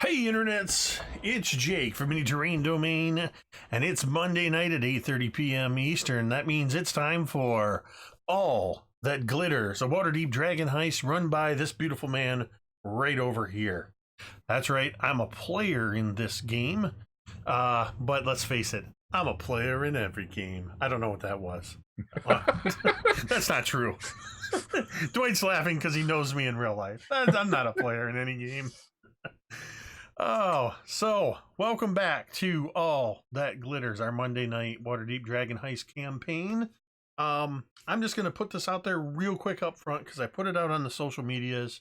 Hey internets, it's Jake from Mini Terrain Domain, and it's Monday night at 8:30 p.m. Eastern. That means it's time for All That Glitters, a Waterdeep Dragon Heist run by this beautiful man right over here. That's right, I'm a player in this game, but let's face it, I'm a player in every game. I don't know what that was. That's not true. Dwight's laughing because he knows me in real life. I'm not a player in any game. Oh, so welcome back to All That Glitters, our Monday night Waterdeep Dragon Heist campaign. I'm just going to put this out there real quick up front because I put it out on the social medias.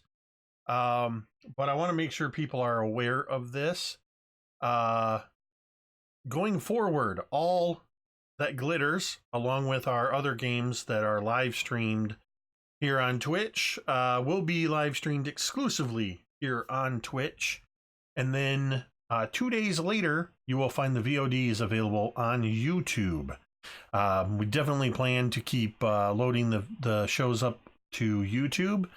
But I want to make sure people are aware of this. Going forward, All That Glitters, along with our other games that are live streamed here on Twitch, will be live streamed exclusively here on Twitch. And then 2 days later, you will find the VoDs available on YouTube. We definitely plan to keep loading the shows up to YouTube.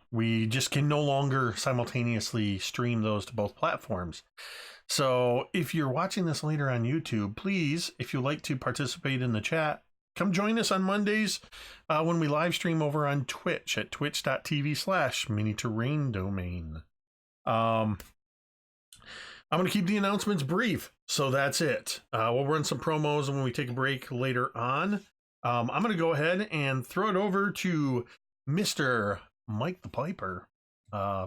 We just can no longer simultaneously stream those to both platforms. So if you're watching this later on YouTube, please, if you'd like to participate in the chat, come join us on Mondays when we live stream over on Twitch at twitch.tv/miniterraindomain. I'm going to keep the announcements brief, so that's it. We'll run some promos when we take a break later on. I'm going to go ahead and throw it over to Mr. Mike the Piper,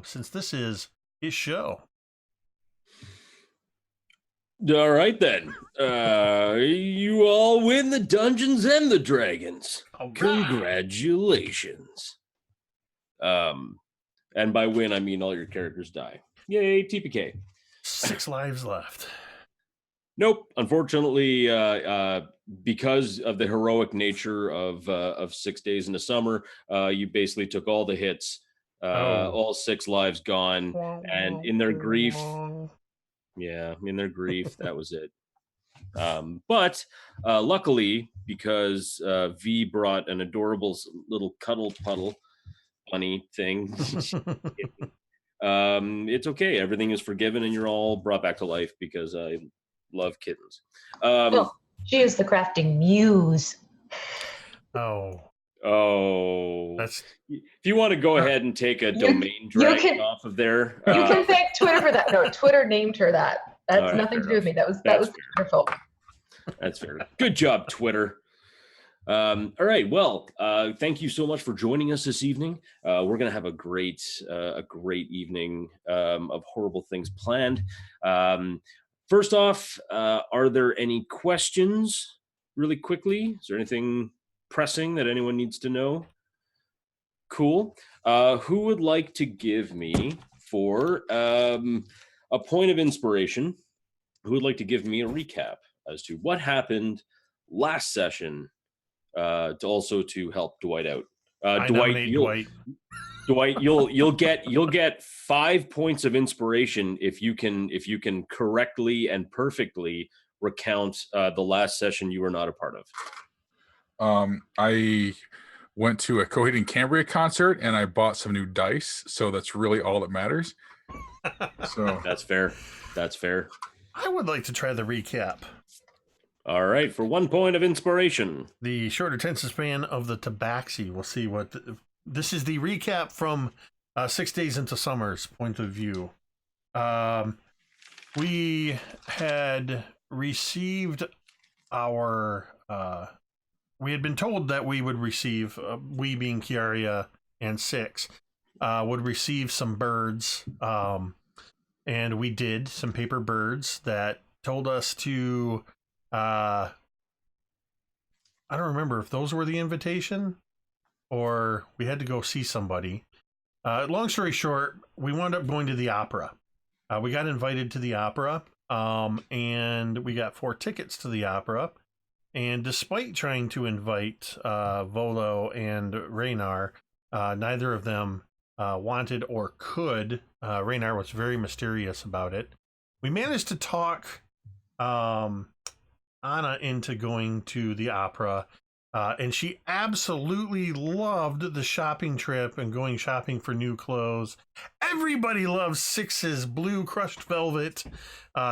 since this is his show. All right, then. You all win the Dungeons and the Dragons. Right. Congratulations. And by win, I mean all your characters die. Yay, TPK. 6 lives left. Nope. Unfortunately, because of the heroic nature of 6 days in the summer, you basically took all the hits, all 6 lives gone, and in their grief, that was it. But luckily, because V brought an adorable little cuddle puddle funny thing, it's okay. Everything is forgiven, and you're all brought back to life because I love kittens. She is the crafting muse. That's if you want to go ahead and take a domain dragon off of there. You can thank Twitter for that. No, Twitter named her that. That's nothing to do with me. That was her fault. That's fair. Good job, Twitter. All right. Well, thank you so much for joining us this evening. We're going to have a great evening of horrible things planned. First off, are there any questions really quickly? Is there anything pressing that anyone needs to know? Cool. Who would like to give me for a point of inspiration? Who would like to give me a recap as to what happened last session? To help Dwight out. Dwight, you'll get 5 points of inspiration if you can correctly and perfectly recount the last session you were not a part of. I went to a Coheed and Cambria concert and I bought some new dice, so that's really all that matters. So That's fair. I would like to try the recap. All right, for 1 point of inspiration. The short attention span of the Tabaxi. We'll see what... This is the recap from 6 Days into Summer's point of view. We had received our... we had been told that we would receive, we being Kiara and Six, would receive some birds. And we did, some paper birds that told us to... I don't remember if those were the invitation or we had to go see somebody. Long story short, we wound up going to the opera. We got invited to the opera, and we got 4 tickets to the opera. And despite trying to invite Volo and Raynar, neither of them wanted or could. Raynar was very mysterious about it. We managed to talk Anna into going to the opera, and she absolutely loved the shopping trip and going shopping for new clothes. everybody loves Six's blue crushed velvet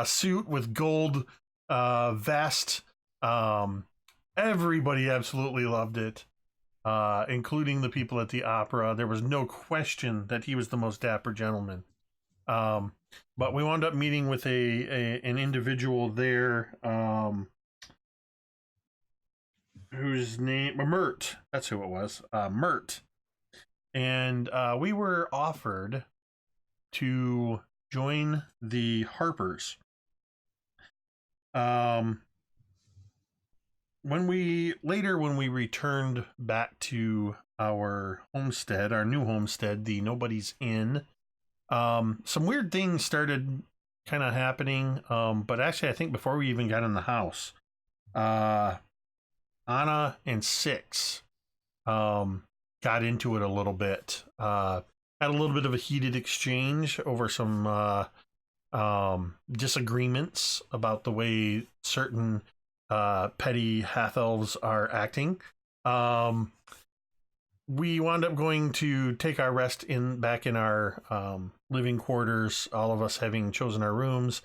suit with gold vest. Everybody absolutely loved it, including the people at the opera. There was no question that he was the most dapper gentleman. But we wound up meeting with an individual there, whose name, Mert, that's who it was, Mert. And we were offered to join the Harpers. When we returned back to our homestead, our new homestead, the Nobody's Inn, some weird things started kind of happening. But actually, I think before we even got in the house, Anna and Six got into it a little bit. Had a little bit of a heated exchange over some disagreements about the way certain petty half-elves are acting. We wound up going to take our rest back in our living quarters, all of us having chosen our rooms.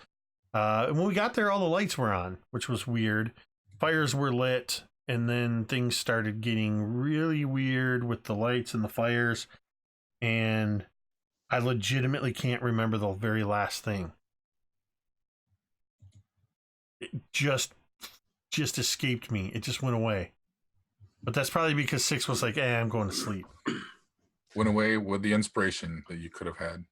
And when we got there, all the lights were on, which was weird. Fires were lit, and then things started getting really weird with the lights and the fires. And I legitimately can't remember the very last thing. It just escaped me. It just went away. But that's probably because Six was like, I'm going to sleep. Went away with the inspiration that you could have had.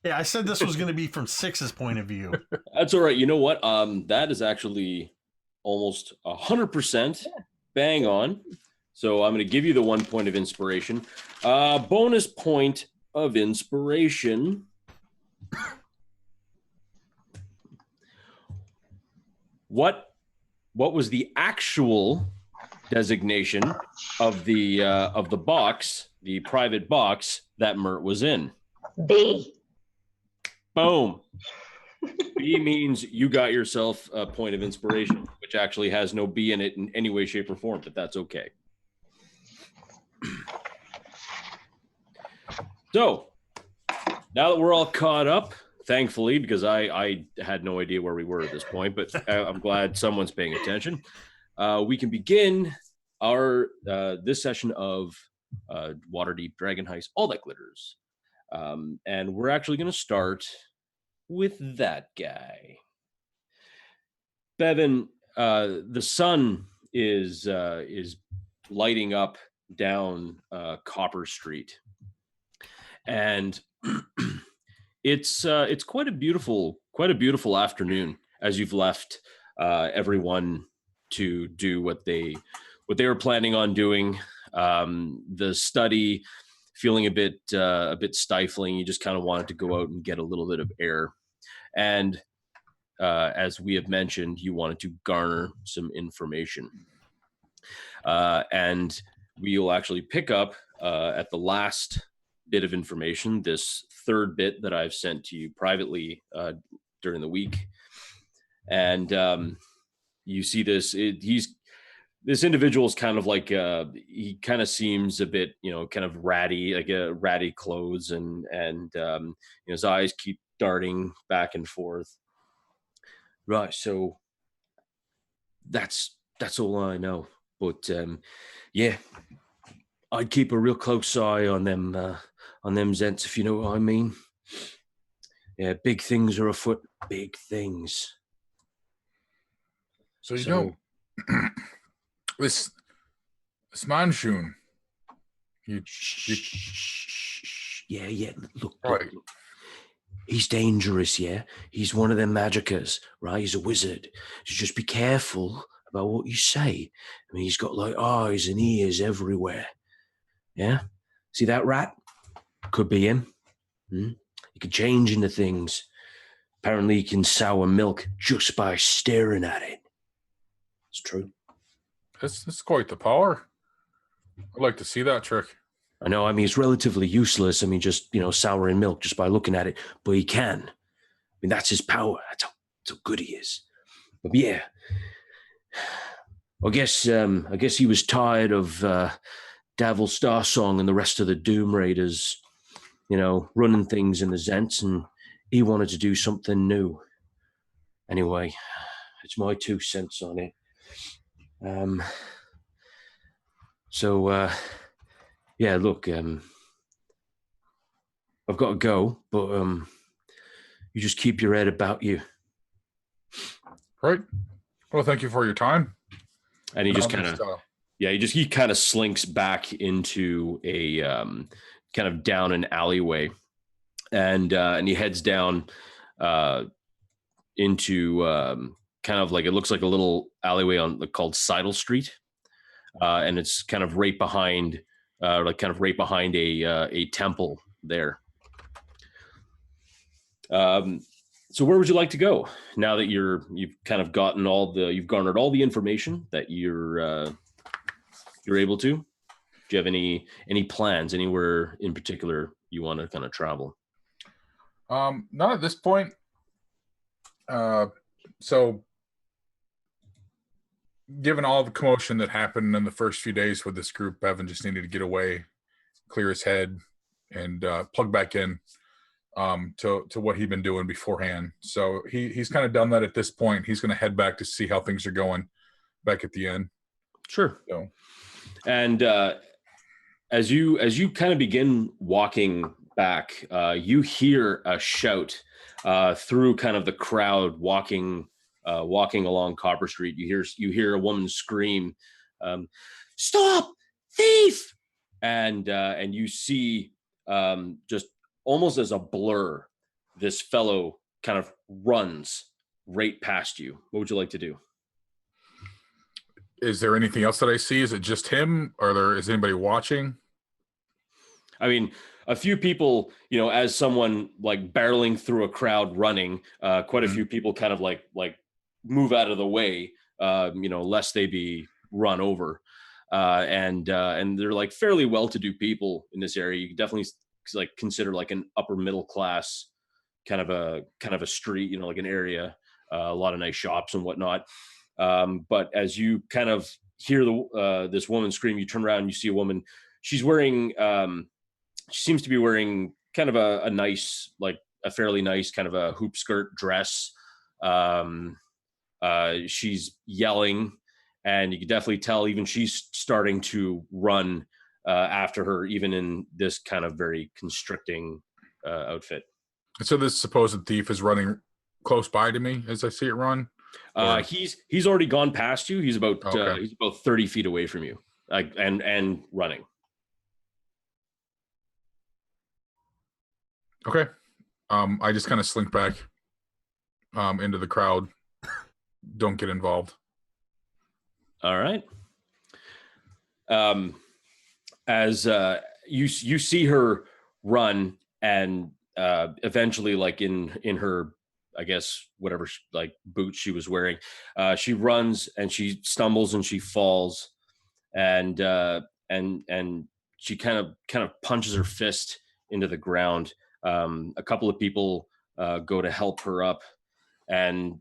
Yeah, I said this was going to be from Six's point of view. That's all right. You know what? That is actually almost 100% bang on. So I'm going to give you the 1 point of inspiration. Bonus point of inspiration. What was the actual designation of the box, the private box that Mert was in? B. Boom. B means you got yourself a point of inspiration, which actually has no B in it in any way, shape, or form, but that's okay. So, now that we're all caught up, thankfully, because I had no idea where we were at this point, but I'm glad someone's paying attention. We can begin our this session of Waterdeep, Dragon Heist, all that glitters. And we're actually going to start with that guy. Bevyn, the sun is lighting up down Copper Street, and it's quite a beautiful afternoon as you've left everyone to do what they were planning on doing. The study feeling a bit stifling. You just kind of wanted to go out and get a little bit of air. And as we have mentioned, you wanted to garner some information. And we'll actually pick up at the last bit of information, this third bit that I've sent to you privately during the week. And you see this, this individual is kind of like, he kind of seems a bit, kind of ratty, like ratty clothes, and his eyes keep darting back and forth. Right. So that's all I know. But yeah, I'd keep a real close eye on them Zents, if you know what I mean. Yeah, big things are afoot. Big things. So you know, this Manjun. Yeah. Look, right. Look. He's dangerous, yeah? He's one of them magicers, right? He's a wizard. So just be careful about what you say. I mean, he's got like eyes and ears everywhere. Yeah? See that rat? Could be him. He can change into things. Apparently he can sour milk just by staring at it. It's true. That's quite the power. I'd like to see that trick. I know, I mean, it's relatively useless. I mean, just, souring milk just by looking at it. But he can. I mean, that's his power. That's how good he is. But yeah, I guess he was tired of Davil Starsong and the rest of the Doom Raiders running things in the Zents, and he wanted to do something new. Anyway, it's my 2 cents on it. Yeah, look, I've got to go, but you just keep your head about you. Right. Well, thank you for your time. And he just kind of, he kind of slinks back into a kind of down an alleyway, and he heads down into kind of like, it looks like a little alleyway called Seidel Street, and it's kind of right behind, a temple there. So where would you like to go now that you've kind of gotten you've garnered all the information that you're able to? Do you have any plans anywhere in particular you want to kind of travel? Not at this point. So given all the commotion that happened in the first few days with this group, Bevyn just needed to get away, clear his head, and plug back in to what he'd been doing beforehand. So he's kind of done that at this point. He's going to head back to see how things are going back at the end. Sure. So, and as you kind of begin walking back, you hear a shout through kind of the crowd walking along Copper Street. You hear a woman scream, "Stop, thief!" And you see just almost as a blur, this fellow kind of runs right past you. What would you like to do? Is there anything else that I see? Is it just him, or is anybody watching? I mean, a few people, as someone like barreling through a crowd running, quite a few people kind of like move out of the way, lest they be run over. And they're like fairly well-to-do people in this area. You can definitely like consider like an upper middle class kind of a street, like an area, a lot of nice shops and whatnot. But as you kind of hear this woman scream, you turn around and you see a woman. She's wearing, she seems to be wearing kind of a nice, like a fairly nice kind of a hoop skirt dress. She's yelling, and you can definitely tell even she's starting to run after her, even in this kind of very constricting outfit. So this supposed thief is running close by to me as I see it run? He's already gone past you. He's about okay. He's about 30 feet away from you, and running. Okay. I just kind of slink back into the crowd. Don't get involved. All right. As you see her run, and eventually, like in her, I guess whatever like boots she was wearing, she runs and she stumbles and she falls, and she kind of punches her fist into the ground. A couple of people go to help her up, and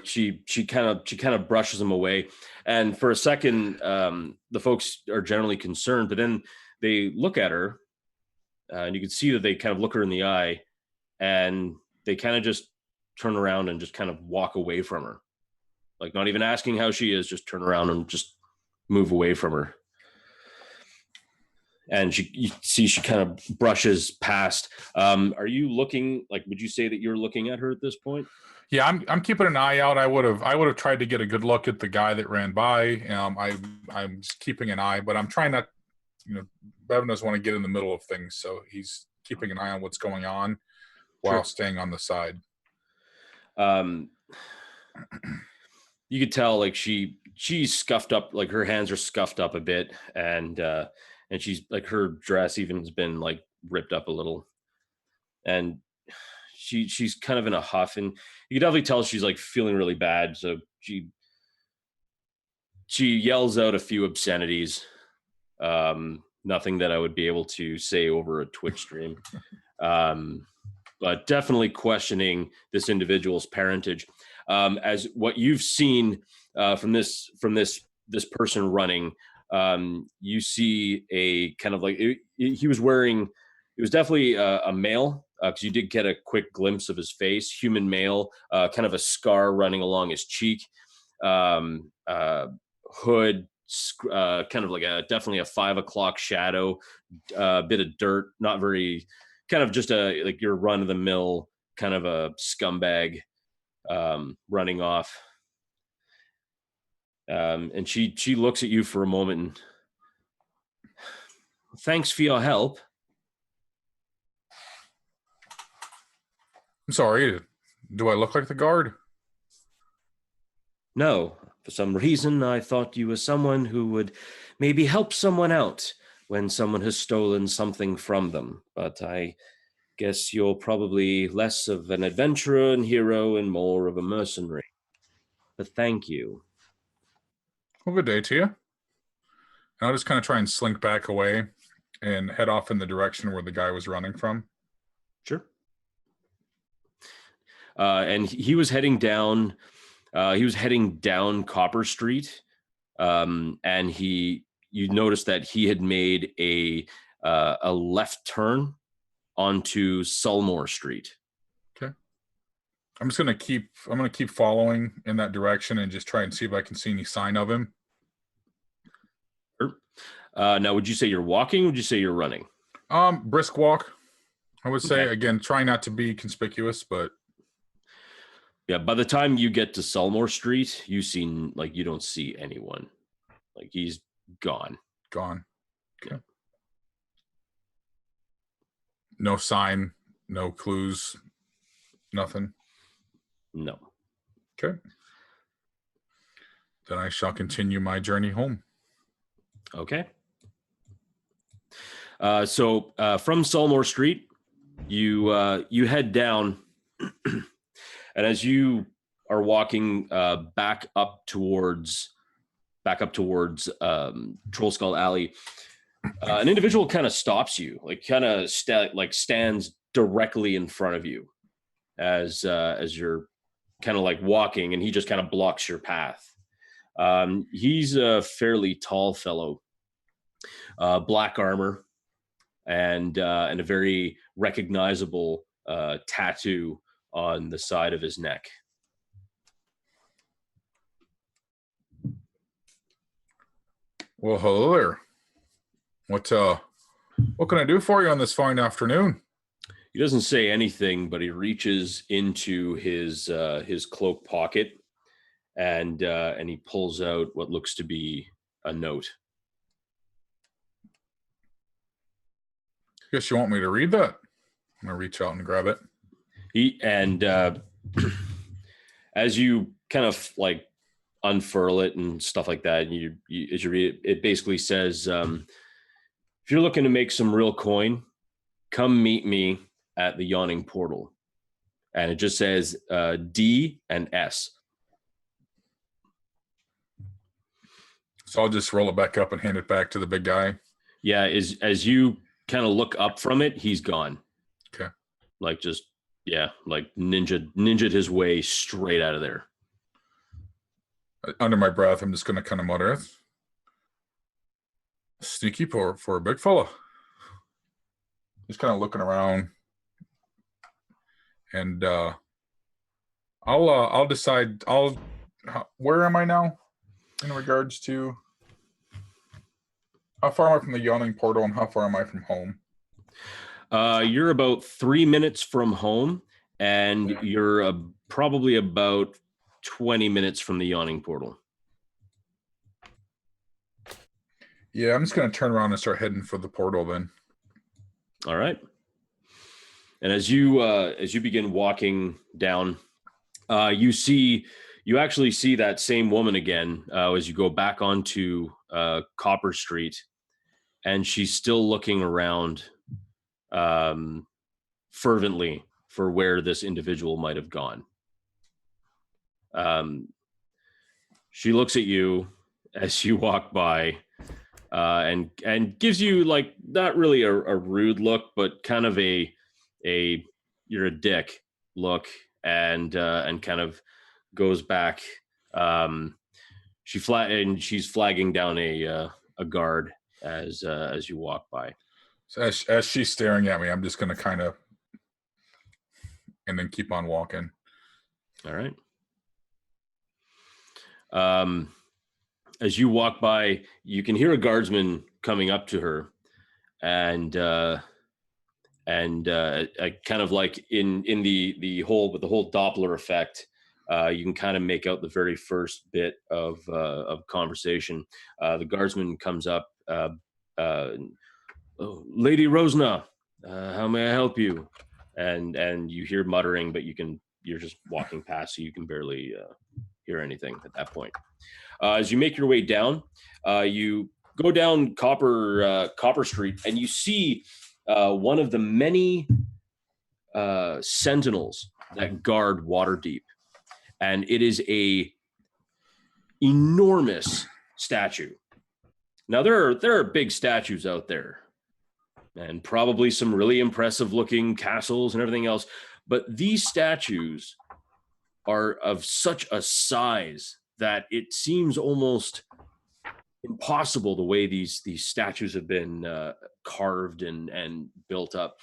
she kind of brushes them away. And for a second, the folks are generally concerned, but then they look at her, and you can see that they kind of look her in the eye, and they kind of just turn around and just kind of walk away from her, like not even asking how she is, just turn around and just move away from her. And you see she kind of brushes past. Are you looking, like, would you say that you're looking at her at this point? Yeah, I'm keeping an eye out. I would have tried to get a good look at the guy that ran by. I'm just keeping an eye, but I'm trying not. Bevyn doesn't want to get in the middle of things, so he's keeping an eye on what's going on while staying on the side. You could tell like she's scuffed up, like her hands are scuffed up a bit, and she's like, her dress even has been like ripped up a little, and she's kind of in a huff, and you can definitely tell she's like feeling really bad. So she yells out a few obscenities, nothing that I would be able to say over a Twitch stream, but definitely questioning this individual's parentage. As what you've seen from this person running, you see a kind of like he was wearing It was definitely a male, because you did get a quick glimpse of his face. Human male, kind of a scar running along his cheek, hood, kind of like definitely a 5 o'clock shadow, bit of dirt, not very, kind of just like your run of the mill kind of a scumbag running off. And she looks at you for a moment and, thanks for your help. I'm sorry. Do I look like the guard? No, for some reason I thought you were someone who would maybe help someone out when someone has stolen something from them. But I guess you're probably less of an adventurer and hero and more of a mercenary. But thank you. Well, good day to you. And I'll just kind of try and slink back away and head off in the direction where the guy was running from. Sure. And he was heading down. He was heading down Copper Street, and you noticed that he had made a left turn onto Sulmore Street. Okay. I'm gonna keep following in that direction and just try and see if I can see any sign of him. Sure. Now, would you say you're walking? Or would you say you're running? Brisk walk. I would say, Okay. again, try not to be conspicuous, but Yeah, by the time you get to Sulmore Street, you don't see anyone. Like, he's gone. gone. Okay. No sign, no clues, nothing. No. Okay. Then I shall continue my journey home. Okay. So from Sulmore Street, you head down, and as you are walking back up towards Troll Skull Alley, an individual kind of stops you, like kind of stands directly in front of you as you're kind of like walking, and he just kind of blocks your path. He's a fairly tall fellow, black armor, and a very recognizable tattoo on the side of his neck. Well, hello there. What can I do for you on this fine afternoon? He doesn't say anything, but he reaches into his cloak pocket, and he pulls out what looks to be a note. Guess you want me to read that? I'm gonna reach out and grab it. As you kind of like unfurl it and stuff like that, and as you read it, it basically says, if you're looking to make some real coin, come meet me at the Yawning portal. And it just says D and S. So I'll just roll it back up and hand it back to the big guy. Yeah, as you kind of look up from it, he's gone. Okay. Like just, yeah, like ninja'd his way straight out of there. Under my breath, I'm just going to kind of mutter, sneaky for a big fella. Just kind of looking around, and I'll decide. Where am I now in regards to how far am I from the Yawning portal and how far am I from home? You're about 3 minutes from home, and you're probably about 20 minutes from the Yawning portal. Yeah, I'm just going to turn around and start heading for the portal then. All right. And as you begin walking down, you actually see that same woman again as you go back onto Copper Street, and she's still looking around fervently for where this individual might have gone. She looks at you as you walk by, and gives you like not really a rude look, but kind of a you're a dick look, and kind of goes back. She's flagging down a guard as you walk by. So as she's staring at me, I'm just going to kind of, and then keep on walking. All right. As you walk by, you can hear a guardsman coming up to her, and kind of like in the whole Doppler effect, you can kind of make out the very first bit of conversation. The guardsman comes up, "Oh, Lady Rosna, how may I help you?" And you hear muttering, but you're just walking past, so you can barely hear anything at that point. As you make your way down, you go down Copper Street, and you see one of the many sentinels that guard Waterdeep, and it is a enormous statue. Now there are big statues out there, and probably some really impressive looking castles and everything else, but these statues are of such a size that it seems almost impossible the way these statues have been carved and built up.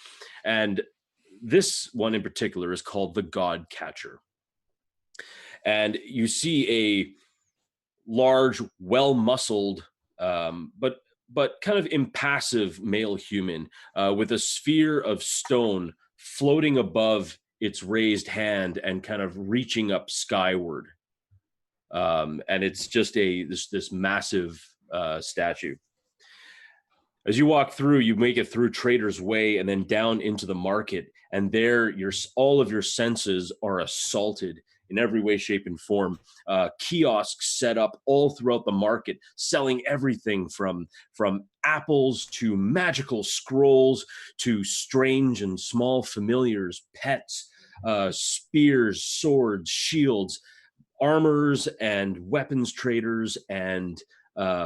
And this one in particular is called the God Catcher. And you see a large, well-muscled, but kind of impassive male human with a sphere of stone floating above its raised hand and kind of reaching up skyward. And it's just this massive statue. As you walk through, you make it through Trader's Way and then down into the market, and there all of your senses are assaulted in every way, shape, and form. Kiosks set up all throughout the market, selling everything from apples to magical scrolls to strange and small familiars, pets, spears, swords, shields, armors and weapons traders, and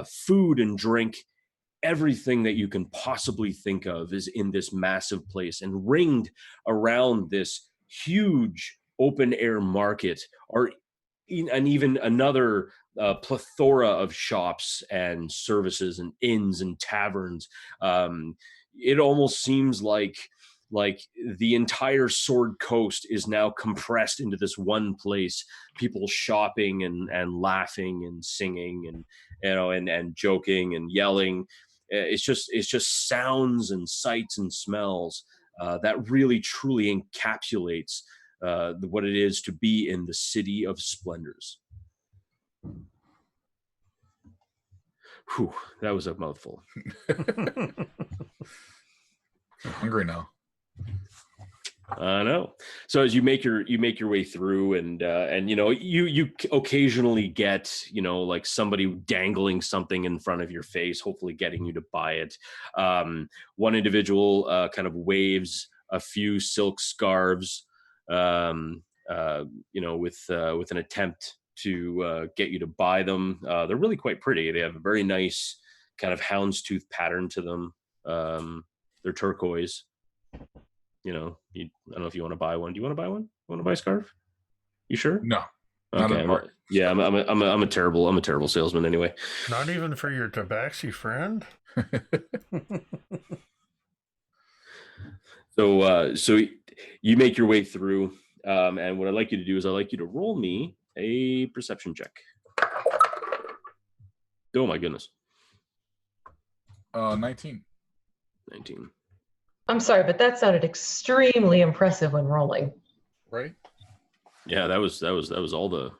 food and drink. Everything that you can possibly think of is in this massive place, and ringed around this huge open air market and even another plethora of shops and services and inns and taverns. It almost seems like the entire Sword Coast is now compressed into this one place. People shopping and laughing and singing and joking and yelling. It's just sounds and sights and smells that really truly encapsulates what it is to be in the City of Splendors. Whew, that was a mouthful. I'm hungry now. I know. So as you make your way through, and you occasionally get like somebody dangling something in front of your face, hopefully getting you to buy it. One individual kind of waves a few silk scarves, with an attempt to get you to buy them. They're really quite pretty. They have a very nice kind of houndstooth pattern to them. They're turquoise. I don't know if you want to buy one. Do you want to buy one? You want to buy a scarf? You sure? No. Okay. I'm a terrible salesman anyway. Not even for your tabaxi friend. So you make your way through, and what I'd like you to do is I'd like you to roll me a perception check. Oh my goodness. 19. 19. I'm sorry, but that sounded extremely impressive when rolling. Right? Yeah, that was all the.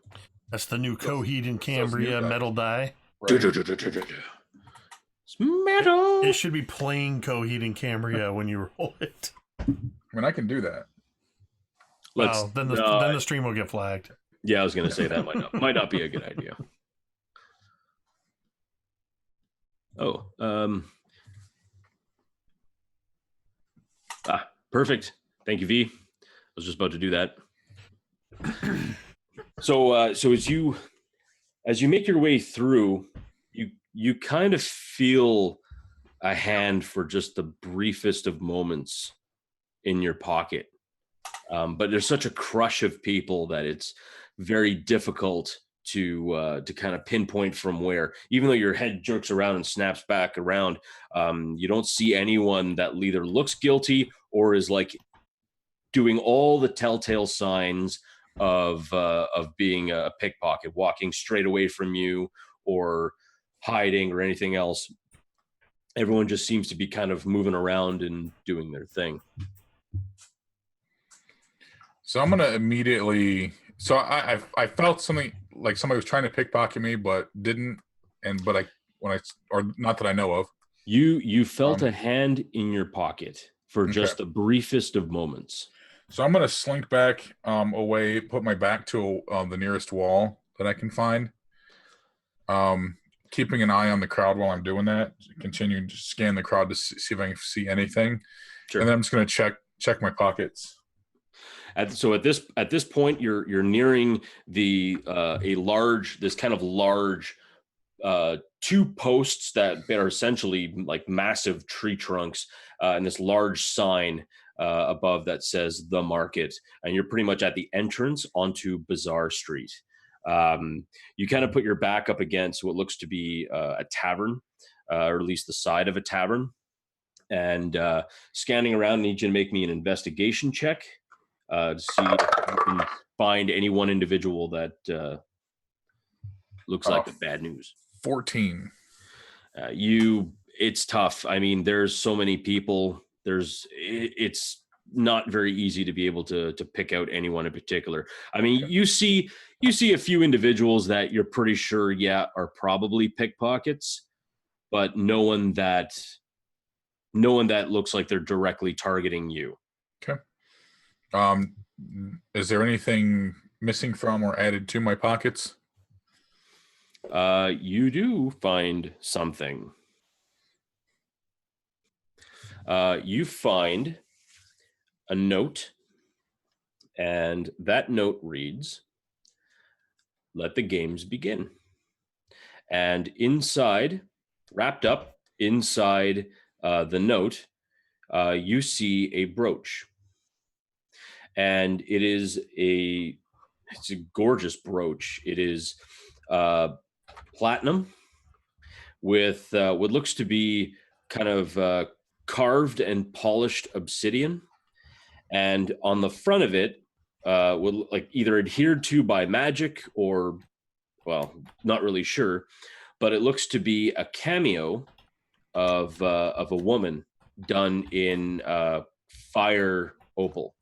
That's the new Coheed and Cambria metal die. Right. It's metal. It should be plain Coheed and Cambria when you roll it. I mean, I can do that. Then the stream will get flagged. Yeah, I was going to say that might not be a good idea. Oh, perfect. Thank you, V. I was just about to do that. So as you make your way through, you kind of feel a hand for just the briefest of moments in your pocket. But there's such a crush of people that it's very difficult to kind of pinpoint from where. Even though your head jerks around and snaps back around, you don't see anyone that either looks guilty or is like doing all the telltale signs of being a pickpocket, walking straight away from you or hiding or anything else. Everyone just seems to be kind of moving around and doing their thing. So I'm gonna immediately. So I felt something like somebody was trying to pickpocket me, but didn't. Or not that I know of. You felt a hand in your pocket for just the briefest of moments. So I'm gonna slink back away, put my back to the nearest wall that I can find. Keeping an eye on the crowd while I'm doing that, continuing to scan the crowd to see if I can see anything. Sure. And then I'm just gonna check my pockets. So at this point, you're nearing the this kind of large 2 posts that are essentially like massive tree trunks, and this large sign above that says "The Market," and you're pretty much at the entrance onto Bazaar Street. You kind of put your back up against what looks to be a tavern, or at least the side of a tavern, and scanning around. I need you to make me an investigation check. To see if you can find any one individual that looks like the bad news. 14. It's tough. I mean, there's so many people. It's not very easy to be able to pick out anyone in particular. I mean, you see a few individuals that you're pretty sure, are probably pickpockets, but no one that looks like they're directly targeting you. Okay. Is there anything missing from or added to my pockets? You do find something. You find a note, and that note reads, "Let the games begin." And inside, wrapped up inside the note, you see a brooch. And it's a gorgeous brooch. It is platinum with what looks to be kind of carved and polished obsidian. And on the front of it, like either adhered to by magic or, well, not really sure, but it looks to be a cameo of a woman done in fire opal.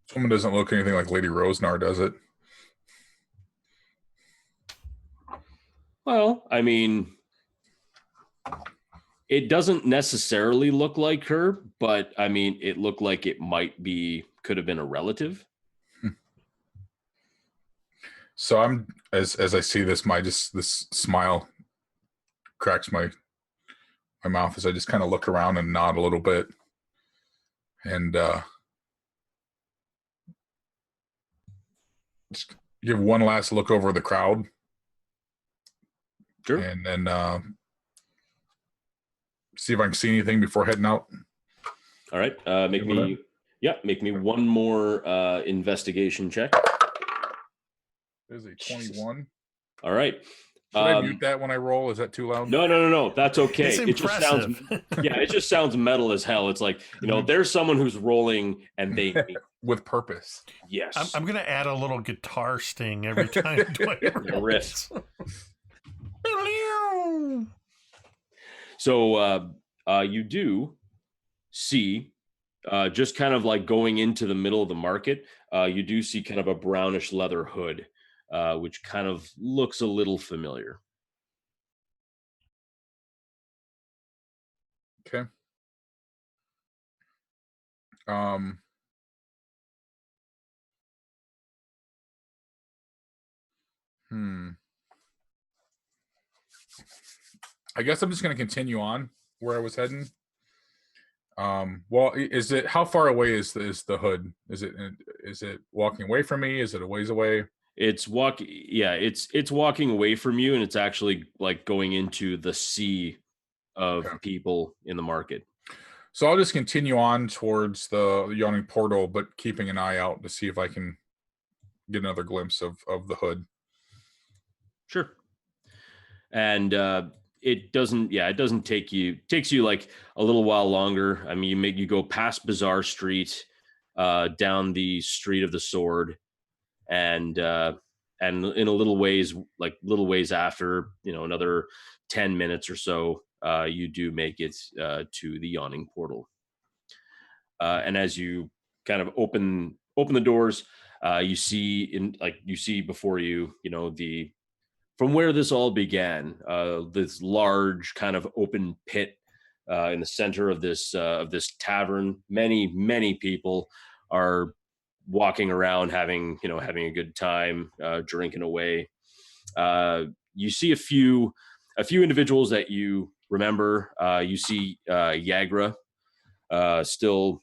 Someone doesn't look anything like Lady Rosnar, does it? Well, I mean, it doesn't necessarily look like her, but I mean, it looked like it could have been a relative. So I'm as I see this, this smile cracks my mouth as I just kind of look around and nod a little bit, and just give one last look over the crowd. Sure. And then see if I can see anything before heading out. All right. Make me one more investigation check. There's a 21. All right. Should I mute that when I roll? Is that too loud? No. That's okay. It's impressive. It just sounds metal as hell. It's like, there's someone who's rolling and they with purpose. Yes. I'm gonna add a little guitar sting every time Dwight riff. So you do see, just kind of like going into the middle of the market, you do see kind of a brownish leather hood, which kind of looks a little familiar. Okay. I guess I'm just going to continue on where I was heading. Well, how far away is the hood? Is it walking away from me? Is it a ways away? It's walking away from you, and it's actually like going into the sea of people in the market. So I'll just continue on towards the Yawning portal, but keeping an eye out to see if I can get another glimpse of the hood. Sure. And it doesn't take you, takes you like a little while longer. I mean, you go past Bazaar Street, down the Street of the Sword, and in a little ways after, another 10 minutes or so, you do make it to the Yawning portal. And as you kind of open the doors, you see before you, from where this all began, this large kind of open pit in the center of this tavern. Many people are walking around, having a good time, drinking away. You see a few individuals that you remember. You see Yagra still,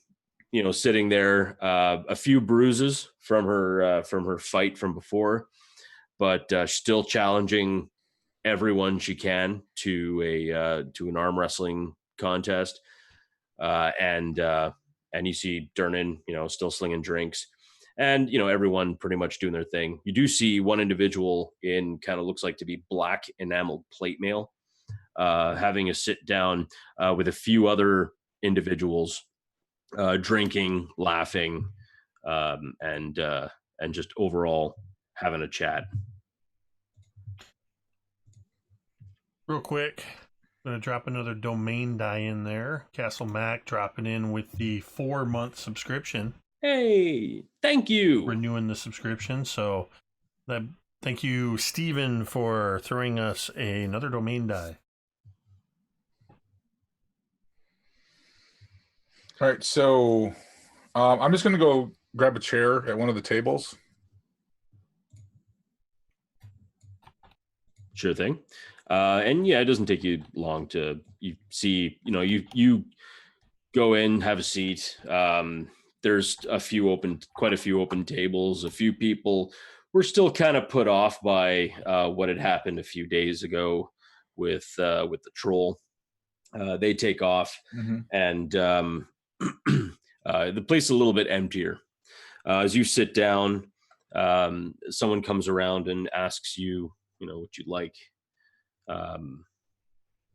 sitting there. A few bruises from her fight from before, but still challenging everyone she can to an arm wrestling contest. And you see Durnan, still slinging drinks, and everyone pretty much doing their thing. You do see one individual in kind of looks like to be black enameled plate mail, having a sit down with a few other individuals, drinking, laughing, and just overall having a chat. Real quick, I'm going to drop another domain die in there. Castle Mac dropping in with the 4-month subscription. Hey, thank you. Renewing the subscription. So thank you, Steven, for throwing us another domain die. All right, so I'm just going to go grab a chair at one of the tables. Sure thing. And yeah, it doesn't take you long to you go in, have a seat. There's quite a few open tables. A few people were still kind of put off by what had happened a few days ago with the troll. They take off, and the place is a little bit emptier. As you sit down, someone comes around and asks you, what you'd like.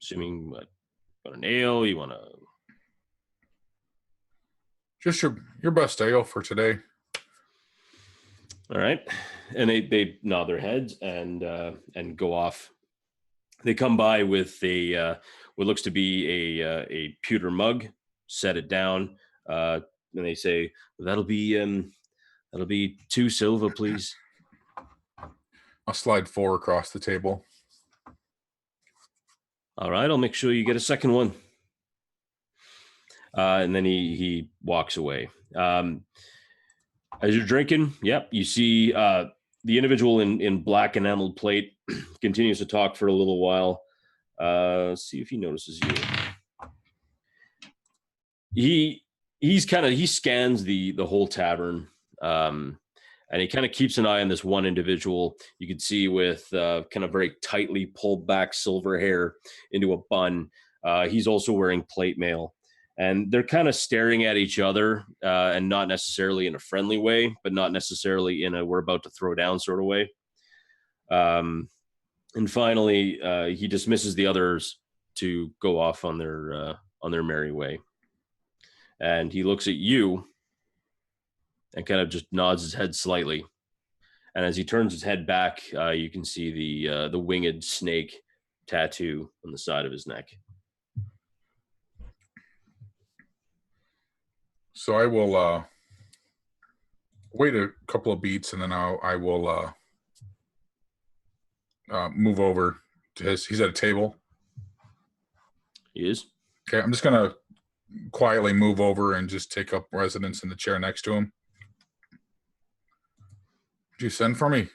Assuming what, you want an ale, you want to just your best ale for today. All right, and they nod their heads and go off. They come by with what looks to be a pewter mug, set it down, and they say, that'll be 2 silver, please. I'll slide 4 across the table. All right, I'll make sure you get a second one. And then he walks away. As you're drinking, you see the individual in black enameled plate continues to talk for a little while. See if he notices you. He scans the whole tavern, and he kind of keeps an eye on this one individual. You can see with kind of very tightly pulled back silver hair into a bun. He's also wearing plate mail. And they're kind of staring at each other, and not necessarily in a friendly way, but not necessarily in a we're about to throw down sort of way. And finally, he dismisses the others to go off on their merry way. And he looks at you and kind of just nods his head slightly. And as he turns his head back, you can see the winged snake tattoo on the side of his neck. So I will wait a couple of beats, and then I will move over to he's at a table. He is? Okay, I'm just going to quietly move over and just take up residence in the chair next to him. Did you send for me?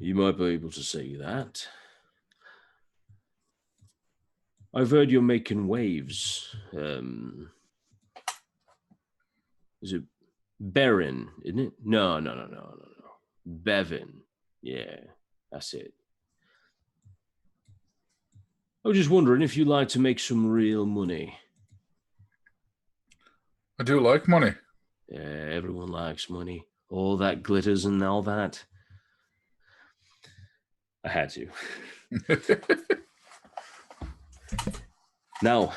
You might be able to say that. I've heard you're making waves. Is it Baron, isn't it? No. Bevyn. Yeah, that's it. I was just wondering if you'd like to make some real money. I do like money. Yeah, everyone likes money. All that glitters and all that. I had to. Now,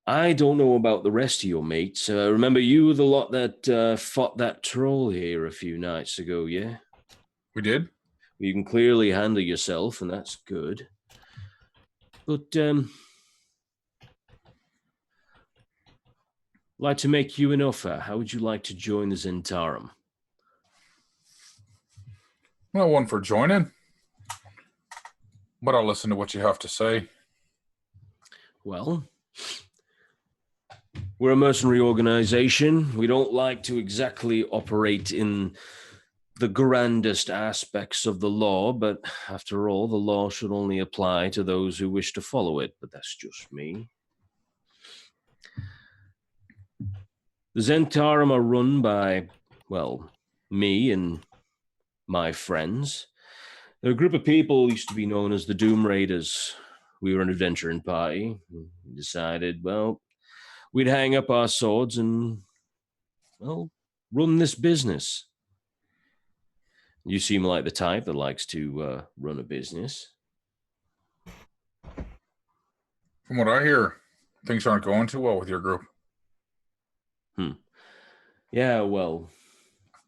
I don't know about the rest of your mates. Remember, you were the lot that fought that troll here a few nights ago, yeah? We did? You can clearly handle yourself, and that's good. But, I'd like to make you an offer. How would you like to join the Zentarum? Not one for joining, but I'll listen to what you have to say. Well, we're a mercenary organization. We don't like to exactly operate in the grandest aspects of the law, but after all, the law should only apply to those who wish to follow it, but that's just me. The Zentarum are run by, well, me and my friends. They're a group of people who used to be known as the Doom Raiders. We were an adventuring party. We decided, well, we'd hang up our swords and, well, run this business. You seem like the type that likes to run a business. From what I hear, things aren't going too well with your group. Yeah, well,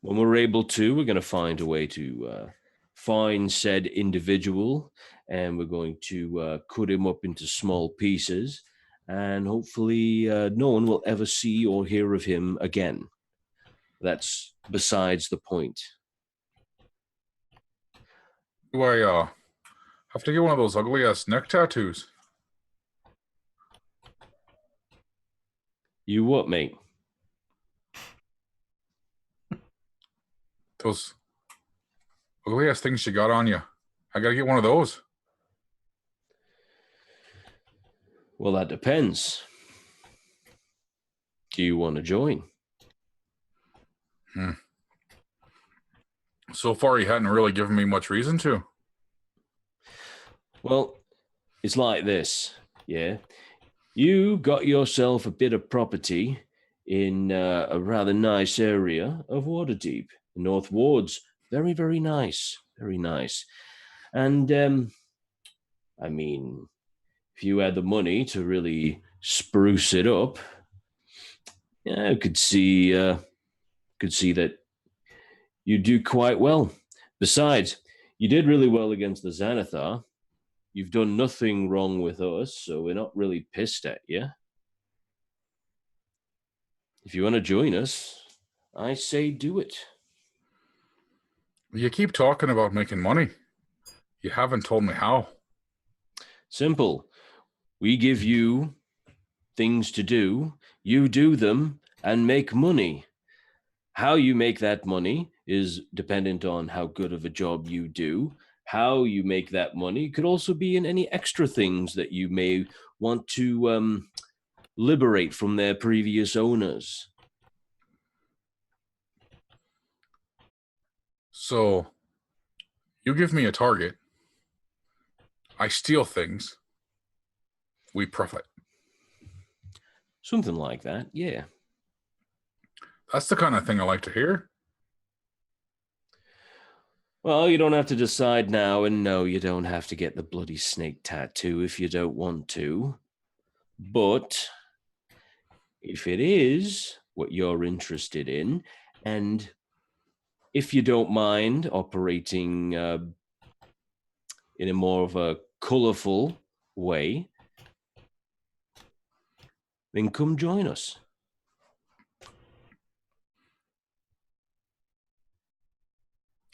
when we're able to, we're going to find a way to find said individual, and we're going to cut him up into small pieces, and hopefully no one will ever see or hear of him again. That's besides the point. Do I have to get one of those ugly-ass neck tattoos? You what, mate? Those ugly-ass things you got on you. I gotta get one of those. Well, that depends. Do you want to join? So far, you hadn't really given me much reason to. Well, it's like this, yeah? You got yourself a bit of property in a rather nice area of Waterdeep, the North Wards. Very, very nice. Very nice. And, I mean, if you had the money to really spruce it up, yeah, I could see that you do quite well. Besides, you did really well against the Xanathar. You've done nothing wrong with us, so we're not really pissed at you. If you want to join us, I say do it. You keep talking about making money. You haven't told me how. Simple. We give you things to do, you do them, and make money. How you make that money is dependent on how good of a job you do. How you make that money could also be in any extra things that you may want to liberate from their previous owners. So, you give me a target. I steal things. We profit. Something like that, yeah. That's the kind of thing I like to hear. Well, you don't have to decide now, and no, you don't have to get the bloody snake tattoo if you don't want to. But if it is what you're interested in, and if you don't mind operating in a more of a colorful way, then come join us.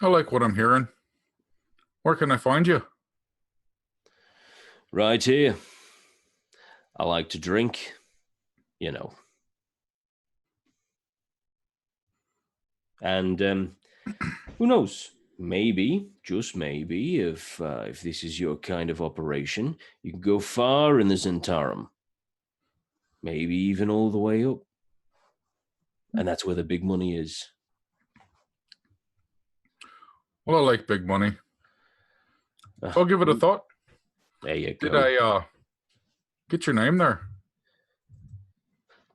I like what I'm hearing. Where can I find you? Right here. I like to drink, you know. And who knows? Maybe, just maybe, if this is your kind of operation, you can go far in the Zentarum. Maybe even all the way up. And that's where the big money is. Well, I like big money. I'll give it a thought. There you go. Did I get your name there?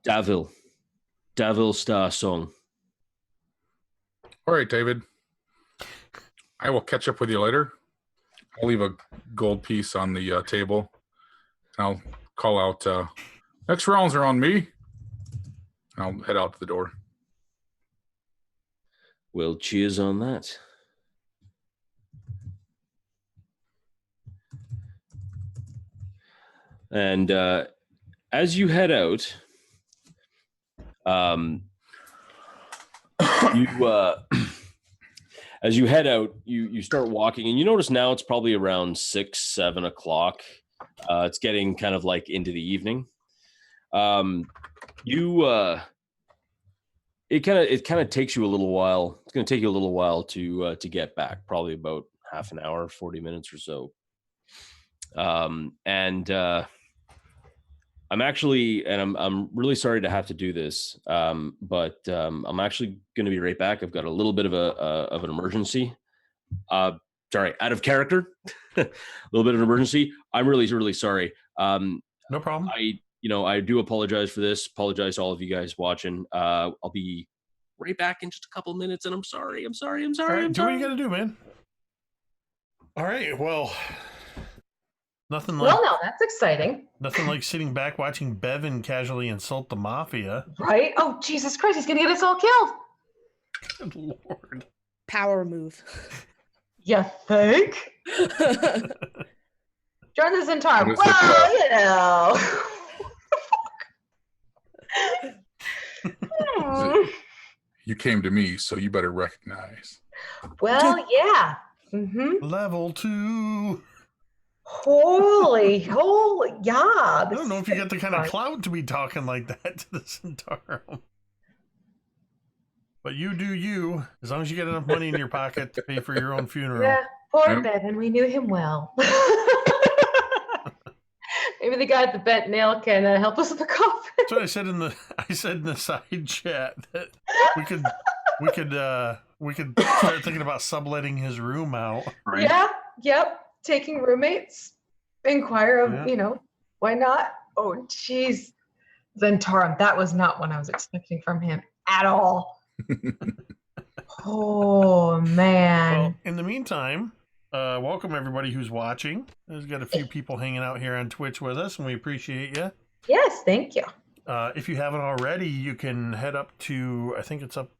Davil Star Song. All right, David. I will catch up with you later. I'll leave a gold piece on the table. I'll call out, next rounds are on me. I'll head out to the door. Well, cheers on that. And as you head out, you start walking, and you notice now it's probably around 6-7 o'clock. It's getting kind of like into the evening. It kind of takes you a little while. It's going to take you a little while to get back, probably about half an hour, 40 minutes or so. I'm actually, and I'm really sorry to have to do this, but I'm actually going to be right back. I've got a little bit of an emergency. Sorry, out of character. A little bit of an emergency. I'm really, really sorry. No problem. I do apologize for this. Apologize to all of you guys watching. I'll be right back in just a couple minutes, and I'm sorry. All right, do what you got to do, man. All right. Well, nothing like. Well, now that's exciting. Nothing like sitting back watching Bevyn casually insult the mafia. Right? Oh, Jesus Christ, he's going to get us all killed. Good Lord. Power move. You think? Join the Centaur. What is Well, you know. You came to me, so you better recognize. Well, yeah. Mm-hmm. Level 2. Holy, yeah. I don't know if you got the kind of clout to be talking like that to the Centaur. But you do you, as long as you get enough money in your pocket to pay for your own funeral. Yeah, poor Yep. Bevyn. We knew him well. Maybe the guy at the bent nail can help us with the coffin. That's what I said in the side chat that we could start thinking about subletting his room out. Right? Yeah, yep. Taking roommates. Inquire of, Yeah. Why not? Oh, jeez. Zentarum, that was not what I was expecting from him at all. Oh, man. Well, in the meantime, welcome everybody who's watching. There's got a few people hanging out here on Twitch with us, and we appreciate you. Yes, thank you. If you haven't already, you can head up to, I think it's up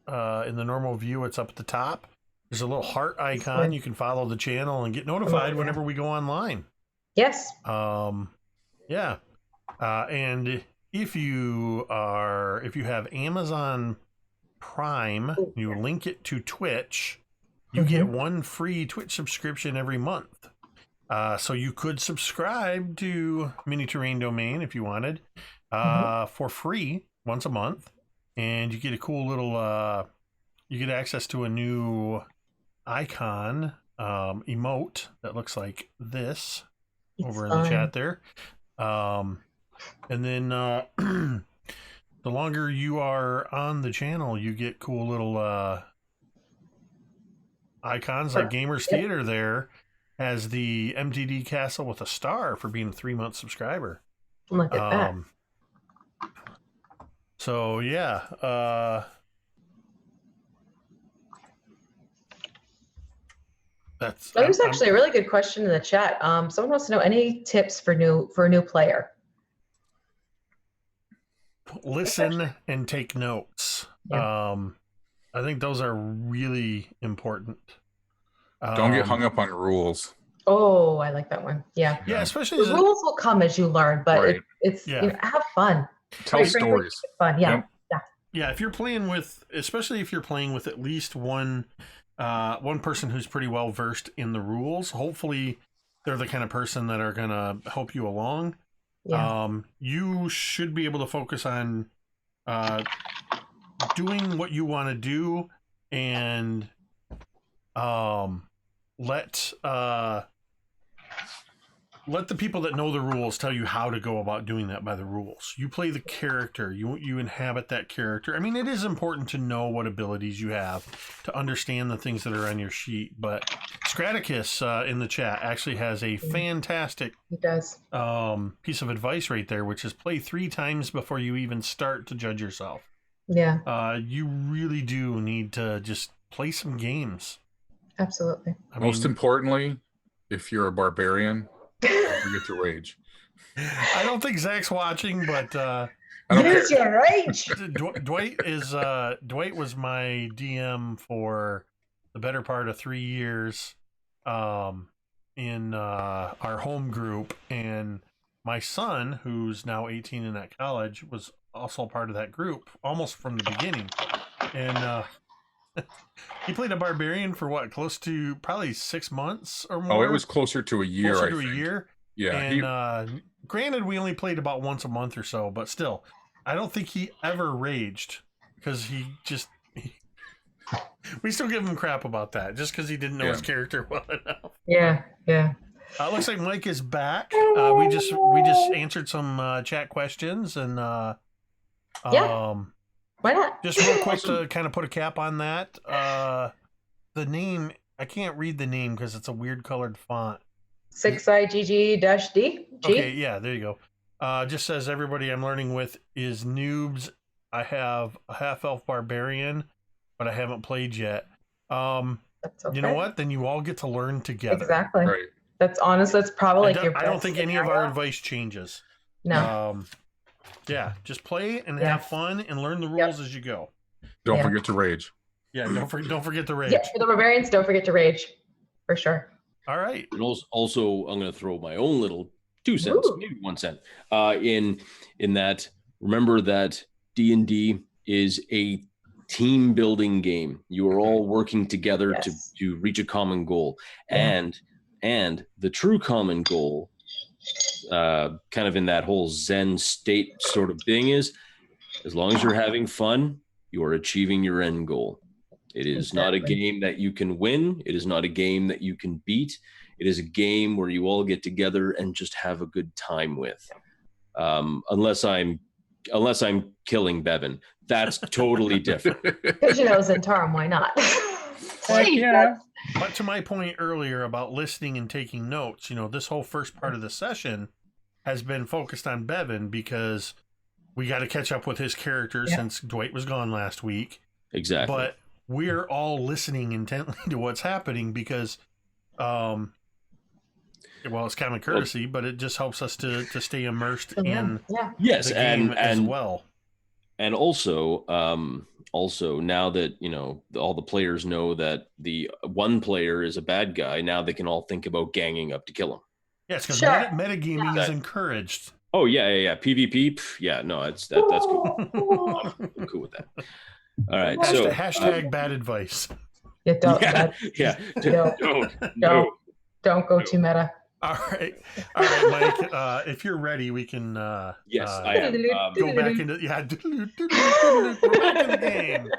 in the normal view, it's up at the top. There's a little heart icon. You can follow the channel and get notified whenever we go online. Yes. Yeah. And if you have Amazon Prime, you link it to Twitch, you get one free Twitch subscription every month. So you could subscribe to Mini Terrain Domain if you wanted, for free once a month, and you get a cool little you get access to a new icon emote that looks like this over in the chat there. And then the longer you are on the channel, you get cool little icons like Gamers Theater there has the MTD Castle with a star for being a 3-month subscriber. Look at that. So yeah, There's actually a really good question in the chat. Someone wants to know any tips for a new player. Listen and take notes. Yeah. I think those are really important. Don't get hung up on rules. Oh, I like that one. Yeah. Yeah, especially The rules will come as you learn, but Right. it's have fun. Tell stories. Fun. Yeah. Yep. Yeah, if you're playing with, especially if you're playing with at least one person who's pretty well versed in the rules, hopefully they're the kind of person that are gonna help you along. Yeah. You should be able to focus on doing what you want to do and let let the people that know the rules tell you how to go about doing that by the rules. You play the character. You inhabit that character. I mean, it is important to know what abilities you have to understand the things that are on your sheet. But Scraticus in the chat actually has a fantastic He does. piece of advice right there, which is play 3 times before you even start to judge yourself. Yeah. You really do need to just play some games. Absolutely. Most importantly, if you're a barbarian, don't forget to rage. I don't think Zach's watching, but Use your rage. Dwight was my DM for the better part of 3 years in our home group, and my son, who's now 18 and at college, was also part of that group almost from the beginning, and he played a barbarian for what, close to probably 6 months or more. Oh, it was closer to a year. Closer I to think. a year. Yeah. And granted, we only played about once a month or so, but still, I don't think he ever raged because we still give him crap about that just because he didn't know his character well enough. Yeah. Yeah. Looks like Mike is back. We just answered some chat questions and Why not? just real quick to kind of put a cap on that. The name, I can't read the name because it's a weird colored font. 6IGG-D. Okay, yeah, there you go. Just says everybody I'm learning with is noobs. I have a half-elf barbarian, but I haven't played yet. That's okay. You know what? Then you all get to learn together. Exactly. Right. That's honest. That's probably like your I don't best think any of scenario. our advice changes. No. Yeah, just play and Yeah. have fun and learn the rules as you go. Don't Yeah. forget to rage. Yeah, don't forget the rage. Yeah, for the barbarians, don't forget to rage. For sure. All right. And also, I'm going to throw my own little 2 cents, Ooh. maybe 1 cent, in that. Remember that D&D is a team building game. You are all working together Yes. to reach a common goal, Yeah. and the true common goal, kind of in that whole Zen state sort of thing, is as long as you're having fun, you are achieving your end goal. It is not a Exactly. game that you can win. It is not a game that you can beat. It is a game where you all get together and just have a good time with. Unless I'm killing Bevyn, that's totally different. Because you know, Zentarum, why not? Yeah. But to my point earlier about listening and taking notes, this whole first part of the session has been focused on Bevyn because we got to catch up with his character since Dwight was gone last week. Exactly. But we're all listening intently to what's happening because, it's common courtesy, but it just helps us to stay immersed in yes, the game as and well. And also now that all the players know that the one player is a bad guy, now they can all think about ganging up to kill him. Yes, because Sure. metagaming is encouraged. Oh yeah. PvP. That's cool. I'm cool with that. All right. Hashtag bad advice. Yeah, don't, No. don't go too meta. All right, Mike. If you're ready, we can. Yes, I am. Go back into we're back in the game.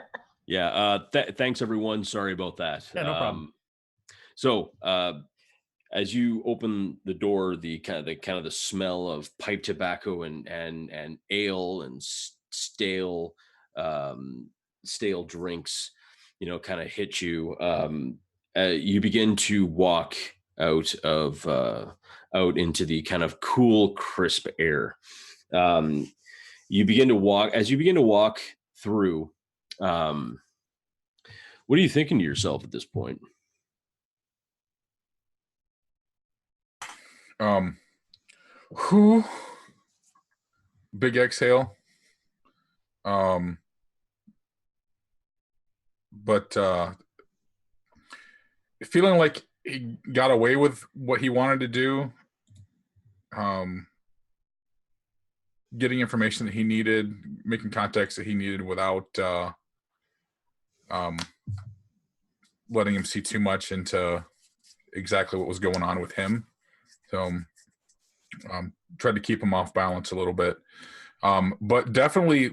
Yeah. Thanks everyone. Sorry about that. Yeah, no problem. So, as you open the door, the kind of the smell of pipe tobacco and ale and stale drinks, kind of hit you. You begin to walk out into the kind of cool, crisp air. You begin to walk through. What are you thinking to yourself at this point? Who? Big exhale. But feeling like he got away with what he wanted to do. Getting information that he needed, making contacts that he needed without letting him see too much into exactly what was going on with him. So tried to keep him off balance a little bit. But definitely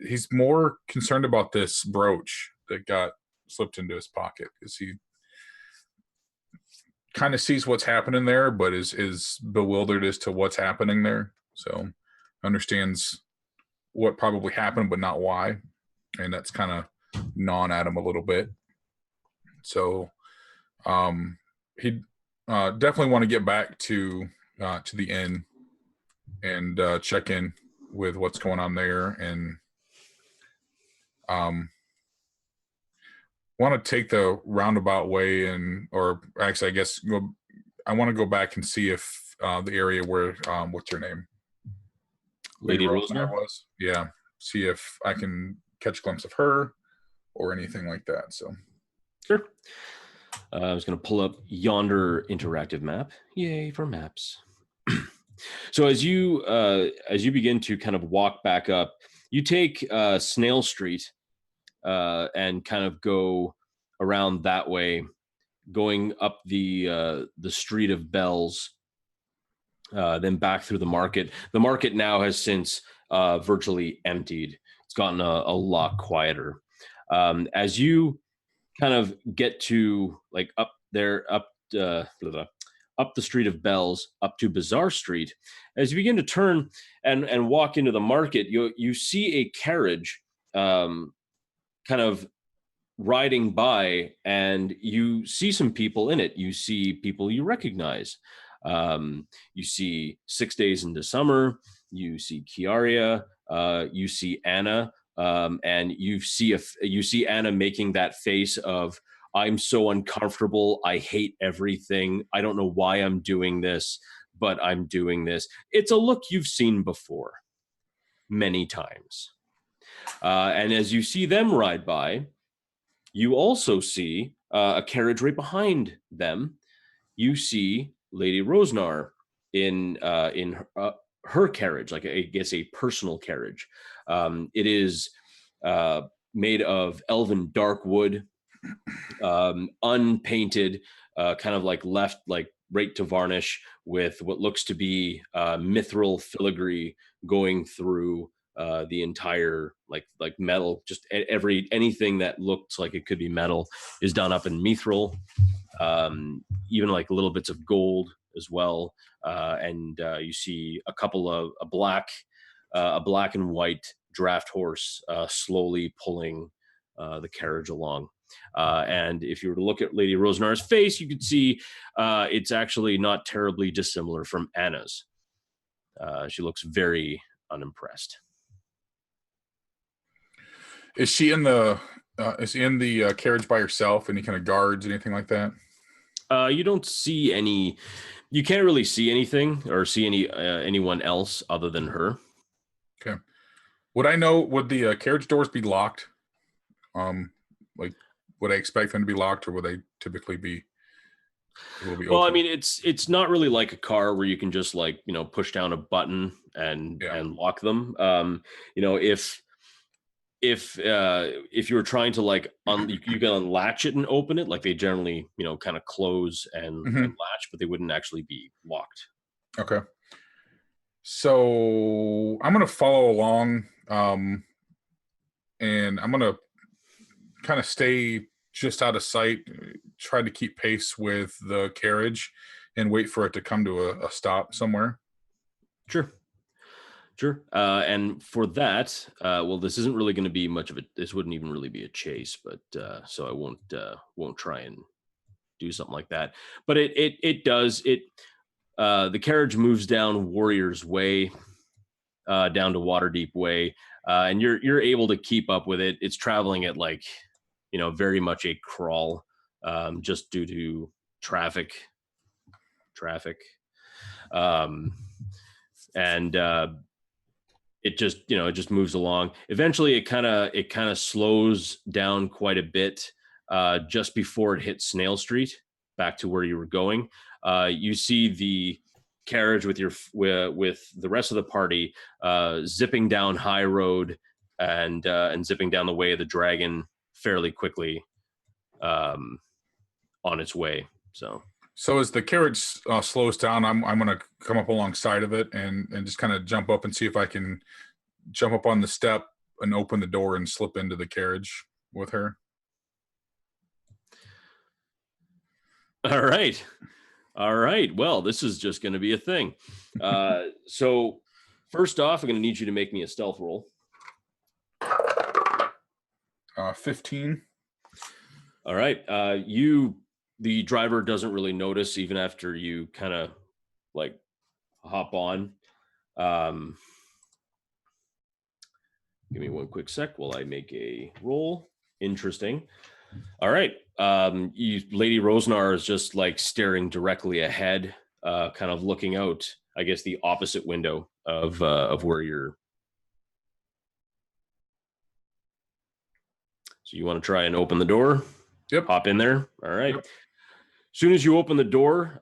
he's more concerned about this brooch that got slipped into his pocket because he kind of sees what's happening there, but is bewildered as to what's happening there. So understands what probably happened, but not why. And that's kind of gnawing at him a little bit. So he'd definitely want to get back to the inn and check in with what's going on there, and want to take the roundabout way, or actually I guess I want to go back and see if the area where what's her name, Lady Rosner was, yeah, see if I can catch a glimpse of her or anything like that. So sure. I was going to pull up yonder interactive map. Yay for maps. So as you begin to kind of walk back up, you take Snail Street and kind of go around that way, going up the Street of Bells, then back through the market. The market now has since virtually emptied. It's gotten a lot quieter. As you kind of get to like up there, up the Street of Bells, up to Bazaar Street, as you begin to turn and walk into the market, you see a carriage kind of riding by, and you see some people in it. You see people you recognize. You see 6 Days into Summer. You see Kiara. You see Anna, and you see Anna making that face of, I'm so uncomfortable. I hate everything. I don't know why I'm doing this, but I'm doing this. It's a look you've seen before many times. And as you see them ride by, you also see a carriage right behind them. You see Lady Rosnar in her carriage, like I guess a personal carriage. It is made of elven dark wood, unpainted, kind of like left like right to varnish, with what looks to be mithril filigree going through the entire like metal. Just anything that looks like it could be metal is done up in mithril, even like little bits of gold as well. And you see a couple of a black and white draft horse slowly pulling the carriage along. And if you were to look at Lady Rosnar's face, you could see it's actually not terribly dissimilar from Anna's. She looks very unimpressed. is she in the carriage by herself? Any kind of guards, anything like that? You don't see any. You can't really see anything or see anyone else other than her. Okay. Would the carriage doors be locked? Like, would I expect them to be locked, or would they typically be? Well, I mean, it's not really like a car where you can just like, push down a button and lock them. If you were trying to like you can unlatch it and open it, like they generally kind of close and latch, but they wouldn't actually be locked. Okay. So I'm gonna follow along, and I'm gonna kind of stay just out of sight, try to keep pace with the carriage, and wait for it to come to a stop somewhere. Sure. And for that, well, this isn't really going to be much of this wouldn't even really be a chase, but so I won't try and do something like that. But it does. The carriage moves down Warrior's Way, down to Waterdeep Way, and you're able to keep up with it. It's traveling at like, very much a crawl, just due to traffic. And it just moves along. Eventually it kind of slows down quite a bit, just before it hits Snail Street, back to where you were going. You see the carriage with the rest of the party zipping down High Road and zipping down the Way of the Dragon fairly quickly, on its way. So as the carriage slows down, I'm going to come up alongside of it and just kind of jump up and see if I can jump up on the step and open the door and slip into the carriage with her. All right. All right. Well, this is just going to be a thing. So first off, I'm going to need you to make me a stealth roll. 15. All right. The driver doesn't really notice even after you kind of like hop on. Give me one quick sec while I make a roll. Interesting. All right. Lady Rosnar is just like staring directly ahead, kind of looking out, I guess, the opposite window of where you're. So you want to try and open the door? Yep. Hop in there. All right. Yep. As soon as you open the door,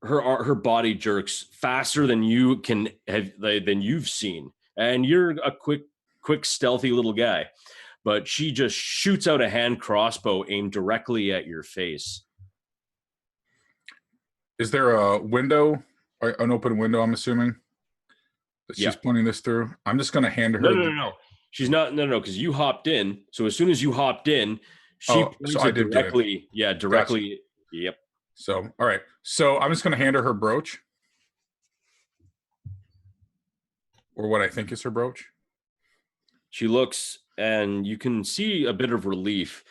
her body jerks faster than you can have than you've seen, and you're a quick, stealthy little guy. But she just shoots out a hand crossbow aimed directly at your face. Is there a window, an open window? I'm assuming that she's pointing this through. I'm just going to hand her. No. She's not. No, because you hopped in. So as soon as you hopped in, she points it directly. Yeah, directly. Gotcha. Yep. So, all right. So I'm just going to hand her brooch, or what I think is her brooch. She looks, and you can see a bit of relief.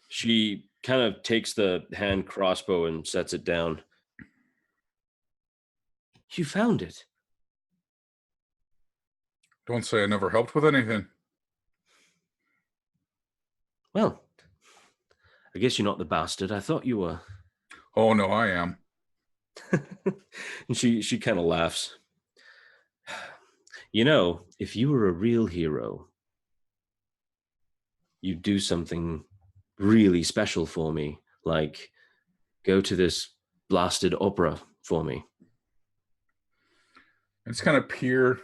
She kind of takes the hand crossbow and sets it down. You found it. Don't say I never helped with anything. Well, I guess you're not the bastard I thought you were. Oh, no, I am. And she kind of laughs. You know, if you were a real hero, you'd do something really special for me, like go to this blasted opera for me. I just kind of peer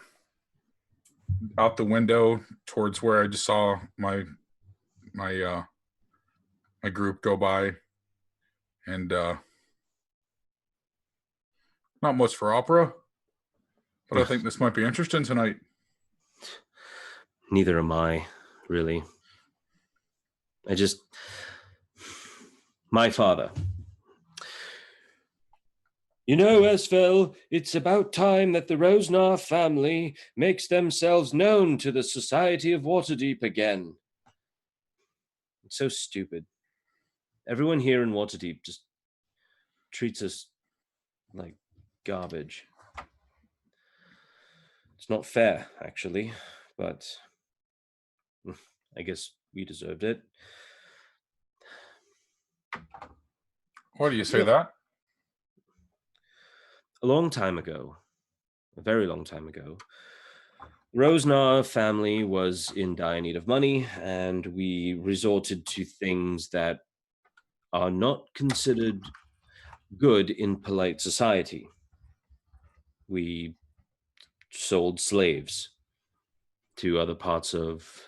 out the window towards where I just saw my group go by, and not much for opera, but I think this might be interesting tonight. Neither am I, really. My father. You know, Esfel, it's about time that the Rosnar family makes themselves known to the society of Waterdeep again. It's so stupid. Everyone here in Waterdeep just treats us like garbage. It's not fair, actually, but I guess we deserved it. Why do you say that? A long time ago, a very long time ago, Rosnar family was in dire need of money, and we resorted to things that are not considered good in polite society. We sold slaves to other parts of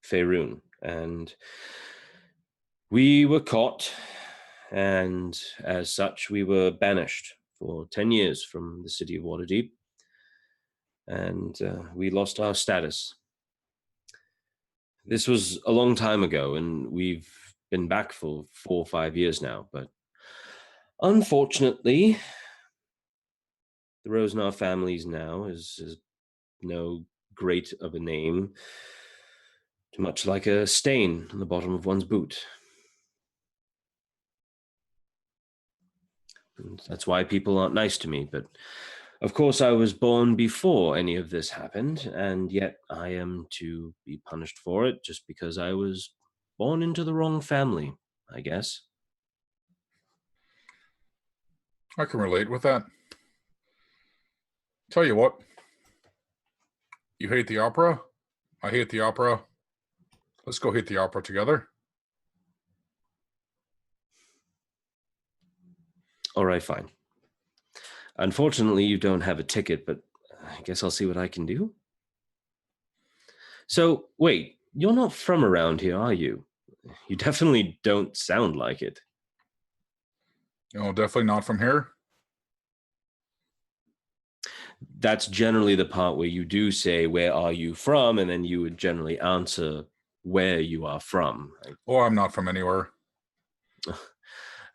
Faerun, and we were caught, and as such, we were banished for 10 years from the city of Waterdeep, and we lost our status. This was a long time ago, and we've been back for 4 or 5 years now, but unfortunately, the Rosnar families now is no great of a name, much like a stain on the bottom of one's boot. And that's why people aren't nice to me, but of course I was born before any of this happened, and yet I am to be punished for it just because I was born into the wrong family, I guess. I can relate with that. Tell you what, you hate the opera? I hate the opera. Let's go hit the opera together. All right, fine. Unfortunately, you don't have a ticket, but I guess I'll see what I can do. So, wait, you're not from around here, are you? You definitely don't sound like it. No, definitely not from here. That's generally the part where you do say, where are you from? And then you would generally answer where you are from. Oh, I'm not from anywhere.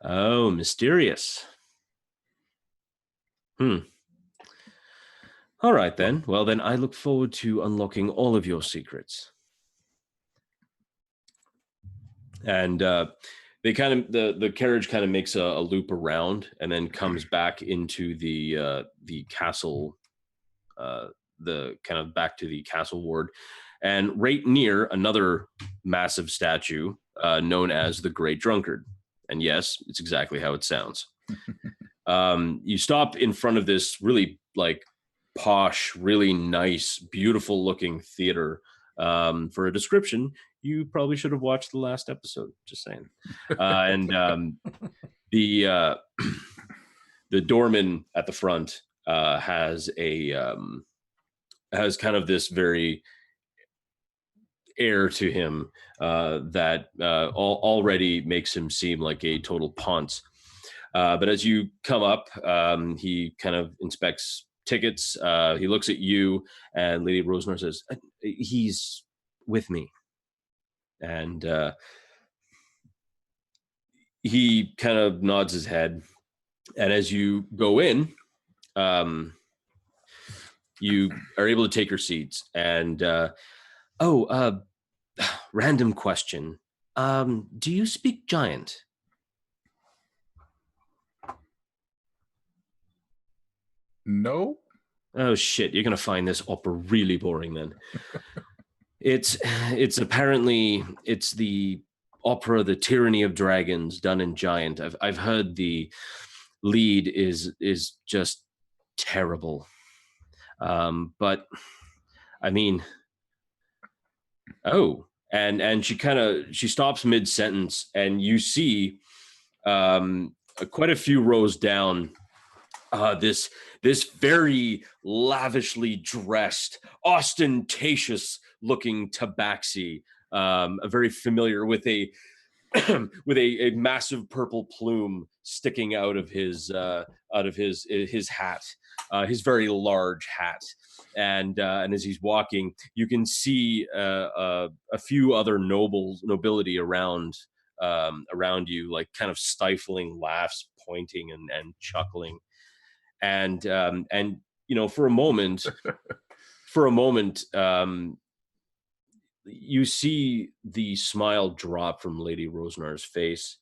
Oh, mysterious. All right, then. Well, then I look forward to unlocking all of your secrets. And they kind of the carriage kind of makes a loop around and then comes back into the castle, the kind of back to the castle ward, and right near another massive statue known as the Great Drunkard. And yes, it's exactly how it sounds. You stop in front of this really like posh, really nice, beautiful looking theater. For a description, you probably should have watched the last episode. Just saying. And the doorman at the front has kind of this very air to him that already makes him seem like a total ponce. But as you come up, he kind of inspects tickets. He looks at you, and Lady Rosnar says, "He's with me." And he kind of nods his head. And as you go in, you are able to take your seats. And random question: do you speak Giant? No. Oh shit! You're gonna find this opera really boring then. It's apparently it's the opera The Tyranny of Dragons done in Giant. I've heard the lead is just terrible. But I mean, and she stops mid sentence, and you see quite a few rows down this very lavishly dressed, ostentatious looking tabaxi, very familiar with a with a massive purple plume sticking out of his hat, his very large hat. And as he's walking, you can see a few other nobility around you, like kind of stifling laughs, pointing and chuckling. And you know, for a moment, you see the smile drop from Lady Rosnar's face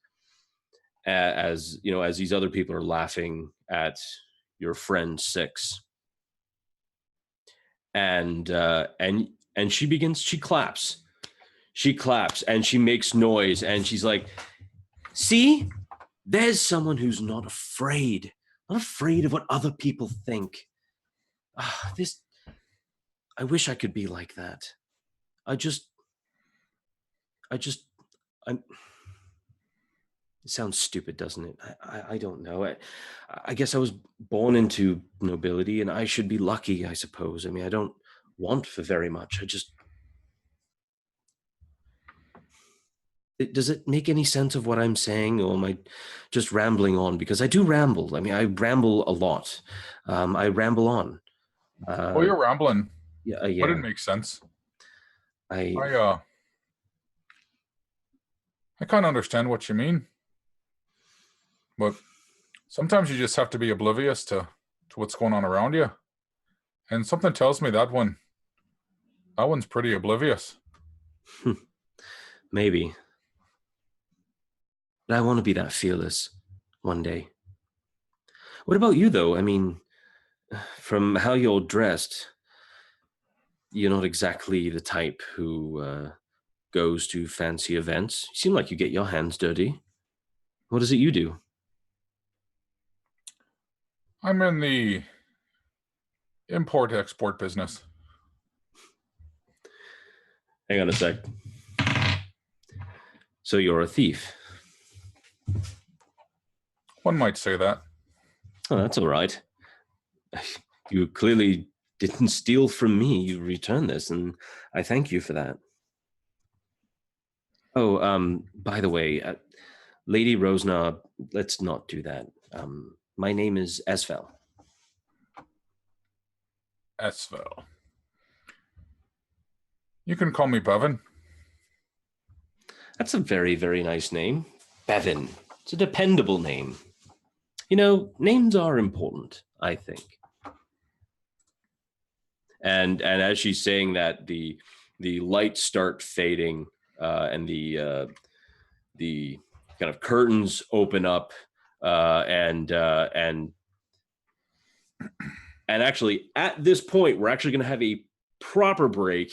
as you know, as these other people are laughing at your friend Six. And she claps, and she makes noise, and she's like, "See, there's someone who's not afraid of what other people think. I wish I could be like that. I'm it sounds stupid, doesn't it? I don't know. I guess I was born into nobility, and I should be lucky, I suppose. I mean, I don't want for very much. Does it make any sense of what I'm saying, or am I just rambling on? Because I do ramble. I mean, I ramble a lot. I ramble on. You're rambling. Yeah. But it makes sense. I kind of understand what you mean, but sometimes you just have to be oblivious to what's going on around you. And something tells me that one's pretty oblivious. Maybe. But I want to be that fearless one day. What about you, though? I mean, from how you're dressed, you're not exactly the type who goes to fancy events. You seem like you get your hands dirty. What is it you do? I'm in the import-export business. Hang on a sec. So you're a thief? One might say that. Oh, that's all right. You clearly didn't steal from me. You returned this, and I thank you for that. Oh, by the way, Lady Rosnar, let's not do that. My name is Esfel. Esfel. You can call me Bevyn. That's a very, very nice name. Bevyn. It's a dependable name. You know, names are important, I think. And as she's saying that, the lights start fading, and the kind of curtains open up, and actually at this point we're actually going to have a proper break,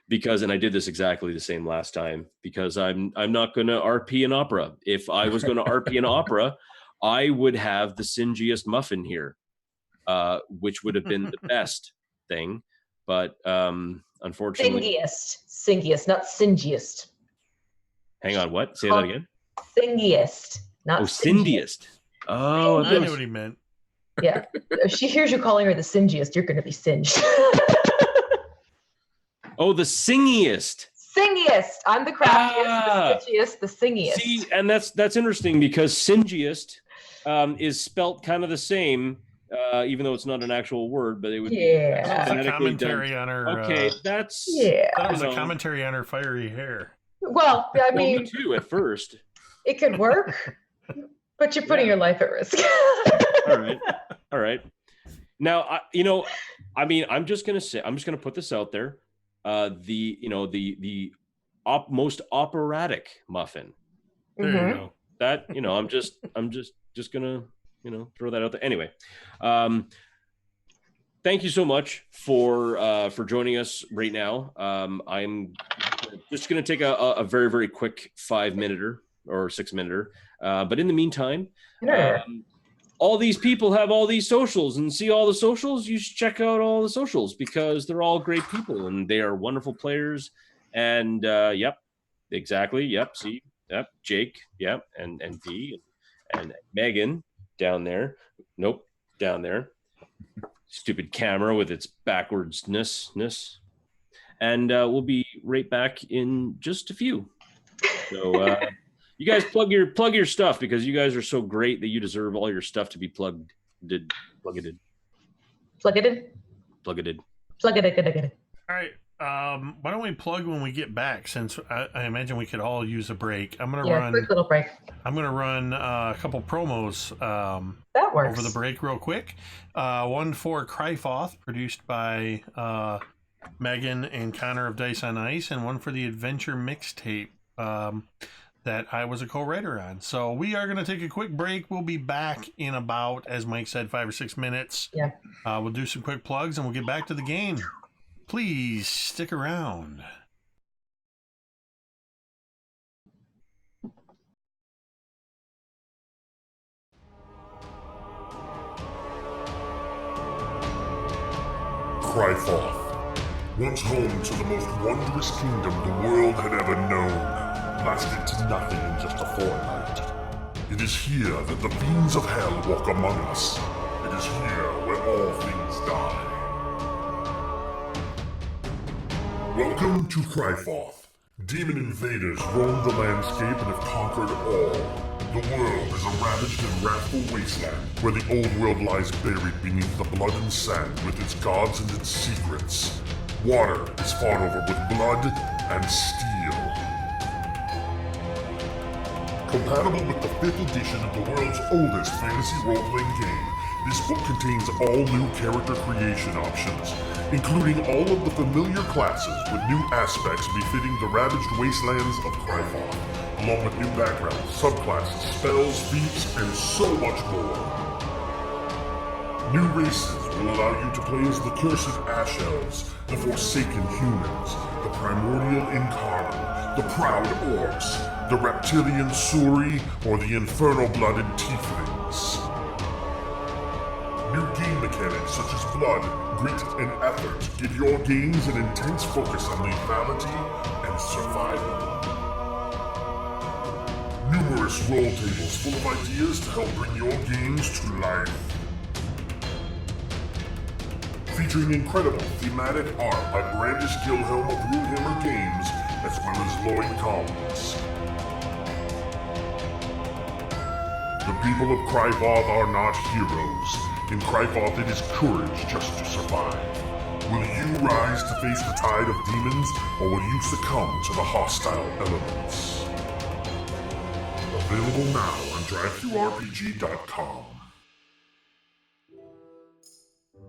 because, and I did this exactly the same last time, because I'm not going to RP an opera. If I was going to RP an opera, I would have the singiest muffin here, which would have been the best thing, but unfortunately, singiest, not singiest. Hang on, what? Say that again. Singiest, not singiest. Oh, I knew what he meant. Yeah, if she hears you calling her the singiest, you're going to be singed. Oh, the singiest. Singiest. I'm the craftiest, the stitchiest, the singiest. See, and that's interesting, because singiest is spelt kind of the same, even though it's not an actual word, but it would be a commentary on her. Okay, that's that was a commentary on her fiery hair. Well, I mean, me too at first. It could work, but you're putting your life at risk. All right. Now, I'm just gonna put this out there. The most operatic muffin. There you go. That, I'm just gonna, throw that out there. Anyway, thank you so much for joining us right now. I'm just gonna take a very, very quick 5-minute or 6-minute. But in the meantime, all these people have all these socials, and see all the socials. You should check out all the socials, because they're all great people and they are wonderful players. And yep, exactly. Yep. See, yep. Jake. Yep. And V and Megan down there. Nope. Down there. Stupid camera with its backwardsness. And we'll be right back in just a few. So, you guys plug your stuff, because you guys are so great that you deserve all your stuff to be plugged. Plug it in. All right. Why don't we plug when we get back? Since I imagine we could all use a break. I'm gonna run. Quick little break. I'm gonna run a couple promos. That works. Over the break, real quick. One for Cryfoth, produced by Megan and Connor of Dice on Ice, and one for the Adventure Mixtape. That I was a co-writer on. So we are going to take a quick break. We'll be back in about, as Mike said, 5 or 6 minutes. Yeah. We'll do some quick plugs and we'll get back to the game. Please stick around. Cryfoth, once home to the most wondrous kingdom the world had ever known, lasted to nothing in just a fortnight. It is here that the fiends of hell walk among us. It is here where all things die. Welcome to Cryfoth. Demon invaders roam the landscape and have conquered all. The world is a ravaged and wrathful wasteland, where the old world lies buried beneath the blood and sand with its gods and its secrets. Water is fought over with blood and steel. Compatible with the 5th edition of the world's oldest fantasy role-playing game, this book contains all new character creation options, including all of the familiar classes with new aspects befitting the ravaged wastelands of Cryfoth, along with new backgrounds, subclasses, spells, feats, and so much more. New races will allow you to play as the Cursed Ash Elves, the Forsaken Humans, the Primordial Incarnate, the Proud Orcs, the Reptilian Suri, or the Infernal-Blooded Tieflings. New game mechanics such as blood, grit, and effort give your games an intense focus on lethality and survival. Numerous roll tables full of ideas to help bring your games to life. Featuring incredible thematic art by Brandish Gilhelm of Runehammer Games, as well as Lloyd Collins. The people of Cryfoth are not heroes. In Cryfoth, it is courage just to survive. Will you rise to face the tide of demons, or will you succumb to the hostile elements? Available now on DriveThruRPG.com.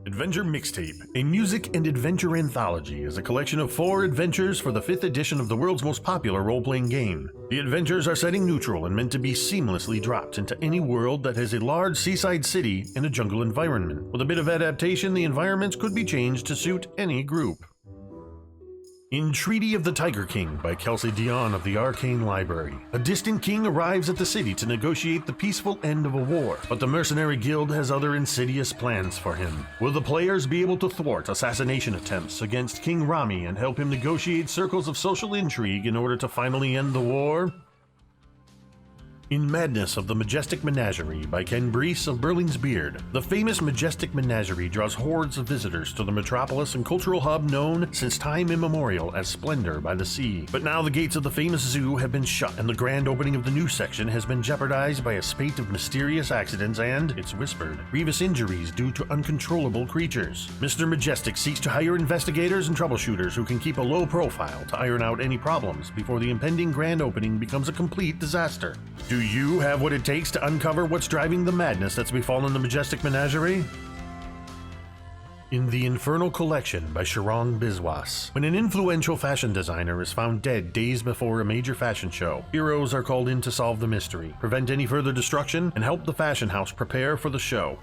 Adventure Mixtape, a music and adventure anthology, is a collection of 4 adventures for the 5th edition of the world's most popular role-playing game. The adventures are setting neutral and meant to be seamlessly dropped into any world that has a large seaside city and a jungle environment. With a bit of adaptation, the environments could be changed to suit any group. In Treaty of the Tiger King by Kelsey Dion of the Arcane Library, a distant king arrives at the city to negotiate the peaceful end of a war, but the Mercenary Guild has other insidious plans for him. Will the players be able to thwart assassination attempts against King Rami and help him negotiate circles of social intrigue in order to finally end the war? In Madness of the Majestic Menagerie by Ken Brees of Burling's Beard, the famous Majestic Menagerie draws hordes of visitors to the metropolis and cultural hub known since time immemorial as Splendor by the Sea. But now the gates of the famous zoo have been shut, and the grand opening of the new section has been jeopardized by a spate of mysterious accidents and, it's whispered, grievous injuries due to uncontrollable creatures. Mr. Majestic seeks to hire investigators and troubleshooters who can keep a low profile to iron out any problems before the impending grand opening becomes a complete disaster. Do you have what it takes to uncover what's driving the madness that's befallen the Majestic Menagerie? In The Infernal Collection by Sharm Biswas, when an influential fashion designer is found dead days before a major fashion show, heroes are called in to solve the mystery, prevent any further destruction, and help the fashion house prepare for the show.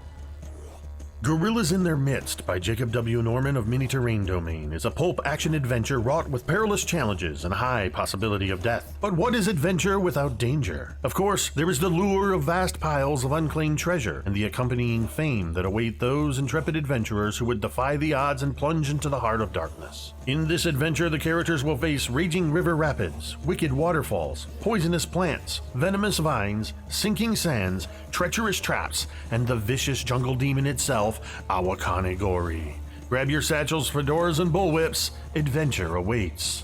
Gorillas in Their Midst by Jacob W. Norman of Mini Terrain Domain is a pulp action adventure wrought with perilous challenges and high possibility of death. But what is adventure without danger? Of course, there is the lure of vast piles of unclaimed treasure and the accompanying fame that await those intrepid adventurers who would defy the odds and plunge into the heart of darkness. In this adventure, the characters will face raging river rapids, wicked waterfalls, poisonous plants, venomous vines, sinking sands, treacherous traps, and the vicious jungle demon itself, Awakane Gori. Grab your satchels, fedoras, and bullwhips. Adventure awaits.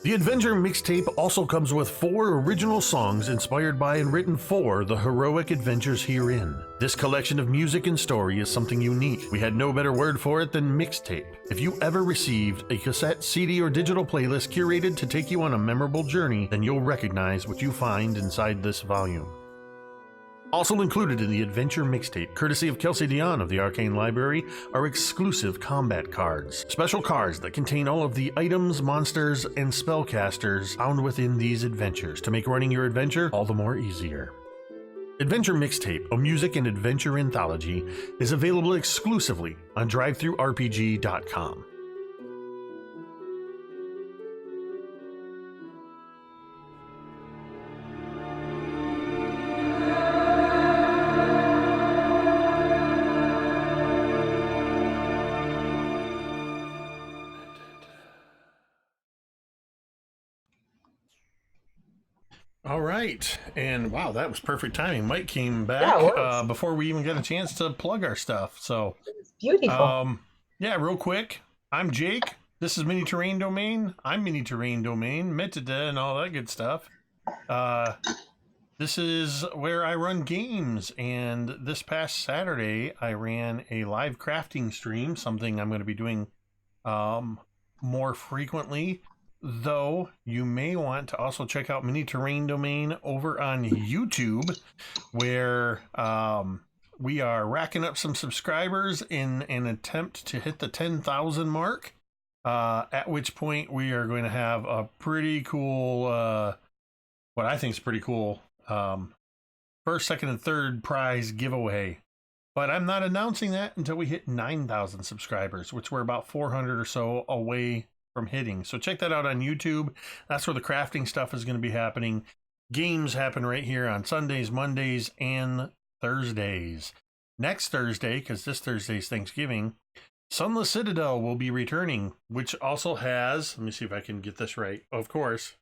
The Adventure Mixtape also comes with 4 original songs inspired by and written for the heroic adventures herein. This collection of music and story is something unique. We had no better word for it than mixtape. If you ever received a cassette, CD, or digital playlist curated to take you on a memorable journey, then you'll recognize what you find inside this volume. Also included in the Adventure Mixtape, courtesy of Kelsey Dion of the Arcane Library, are exclusive combat cards. Special cards that contain all of the items, monsters, and spellcasters found within these adventures to make running your adventure all the more easier. Adventure Mixtape, a music and adventure anthology, is available exclusively on DriveThruRPG.com. All right, and wow, that was perfect timing. Mike came back before we even got a chance to plug our stuff. So It's beautiful. yeah, real quick. I'm Jake. This is Mini Terrain Domain. I'm Mini Terrain Domain, Metadata, and all that good stuff. This is where I run games, and this past Saturday I ran a live crafting stream, something I'm going to be doing more frequently. Though you may want to also check out Mini Terrain Domain over on YouTube, where we are racking up some subscribers in an attempt to hit the 10,000 mark, at which point we are going to have a pretty cool, what I think is pretty cool, first, second, and third prize giveaway. But I'm not announcing that until we hit 9,000 subscribers, which we're about 400 or so away from hitting. So check that out on YouTube. That's where the crafting stuff is going to be happening. Games happen right here on Sundays, Mondays, and Thursdays. Next Thursday, because this Thursday is Thanksgiving, Sunless Citadel will be returning, which also has, let me see if I can get this right, of course,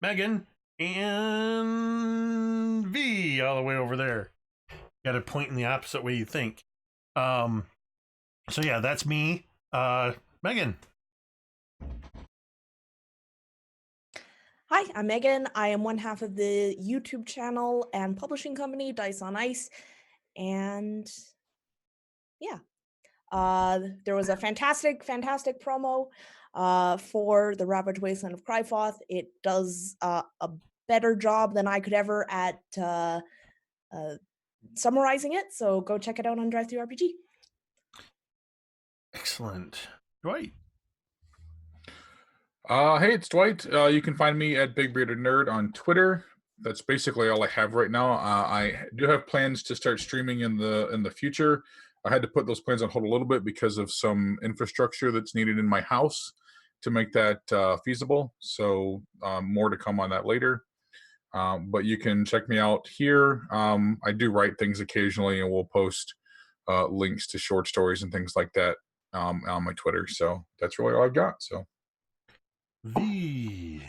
Megan and V all the way over there. Got to point in the opposite way you think. So yeah, that's me. Megan. Hi, I'm Megan. I am one half of the YouTube channel and publishing company Dice on Ice. And yeah, there was a fantastic promo for the Ravaged Wasteland of Cryfoth. It does a better job than I could ever at summarizing it. So go check it out on DriveThruRPG. Excellent. Dwight. Hey, it's Dwight. You can find me at Big Bearded Nerd on Twitter. That's basically all I have right now. I do have plans to start streaming in the future. I had to put those plans on hold a little bit because of some infrastructure that's needed in my house to make that feasible. So more to come on that later. But you can check me out here. I do write things occasionally, and we'll post links to short stories and things like that on my Twitter. So that's really all I've got. So. V.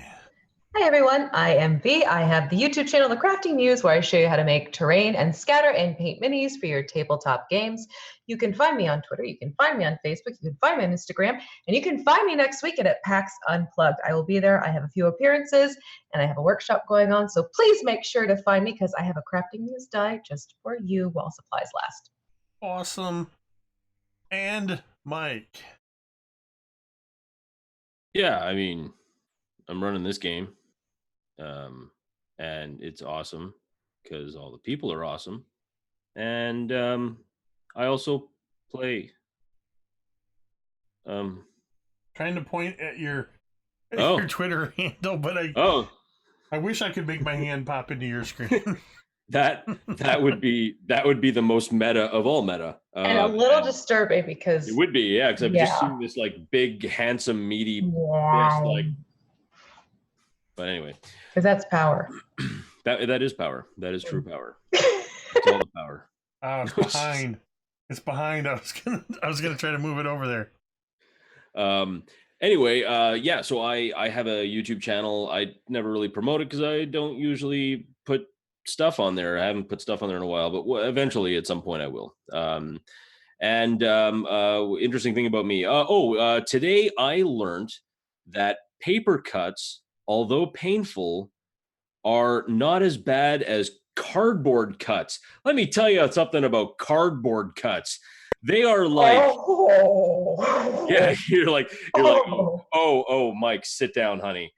Hi everyone, I am V. I have the YouTube channel, The Crafting Muse, where I show you how to make terrain and scatter and paint minis for your tabletop games. You can find me on Twitter, you can find me on Facebook, you can find me on Instagram, and you can find me next weekend at PAX Unplugged. I will be there. I have a few appearances, and I have a workshop going on, so please make sure to find me because I have a Crafting Muse die just for you while supplies last. Awesome. And Mike. Yeah, I mean, I'm running this game, and it's awesome because all the people are awesome, and I also play. Trying to point at your Oh. your Twitter handle, but I wish I could make my hand pop into your screen. That would be the most meta of all meta, And a little disturbing because it would be, yeah, because I've just seen this like big, handsome, meaty fist, like. But anyway, because that's power. That is power. That is true power. It's all the power. It's behind. It's behind. I was gonna try to move it over there. Anyway, yeah. So I have a YouTube channel. I never really promote it because I don't usually put stuff on there. I haven't put stuff on there in a while, but eventually at some point I will. Interesting thing about me. Today I learned that paper cuts, although painful, are not as bad as cardboard cuts. Let me tell you something about cardboard cuts. They are like, yeah, you're like, oh, Mike, sit down, honey.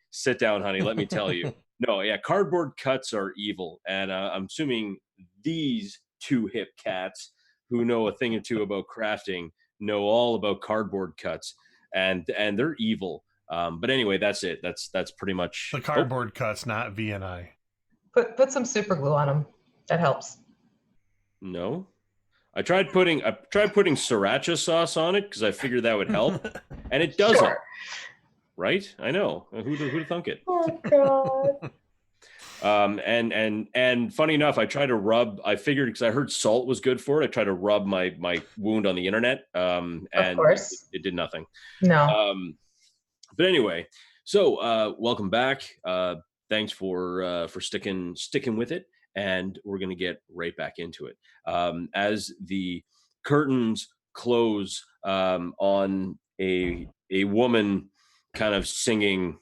Let me tell you. No, yeah, cardboard cuts are evil. And I'm assuming these two hip cats who know a thing or two about crafting know all about cardboard cuts, and they're evil. But anyway, that's it. That's pretty much the cardboard cuts, not VNI. Put some super glue on them. That helps. No, I tried putting sriracha sauce on it because I figured that would help, and it doesn't. Sure. Right? I know. Who'd thunk it? Oh God. And funny enough, I tried to rub. I figured because I heard salt was good for it. I tried to rub my wound on the internet. And of course, it did nothing. No. But anyway, so welcome back. Thanks for sticking with it, and we're gonna get right back into it. As the curtains close on a woman kind of singing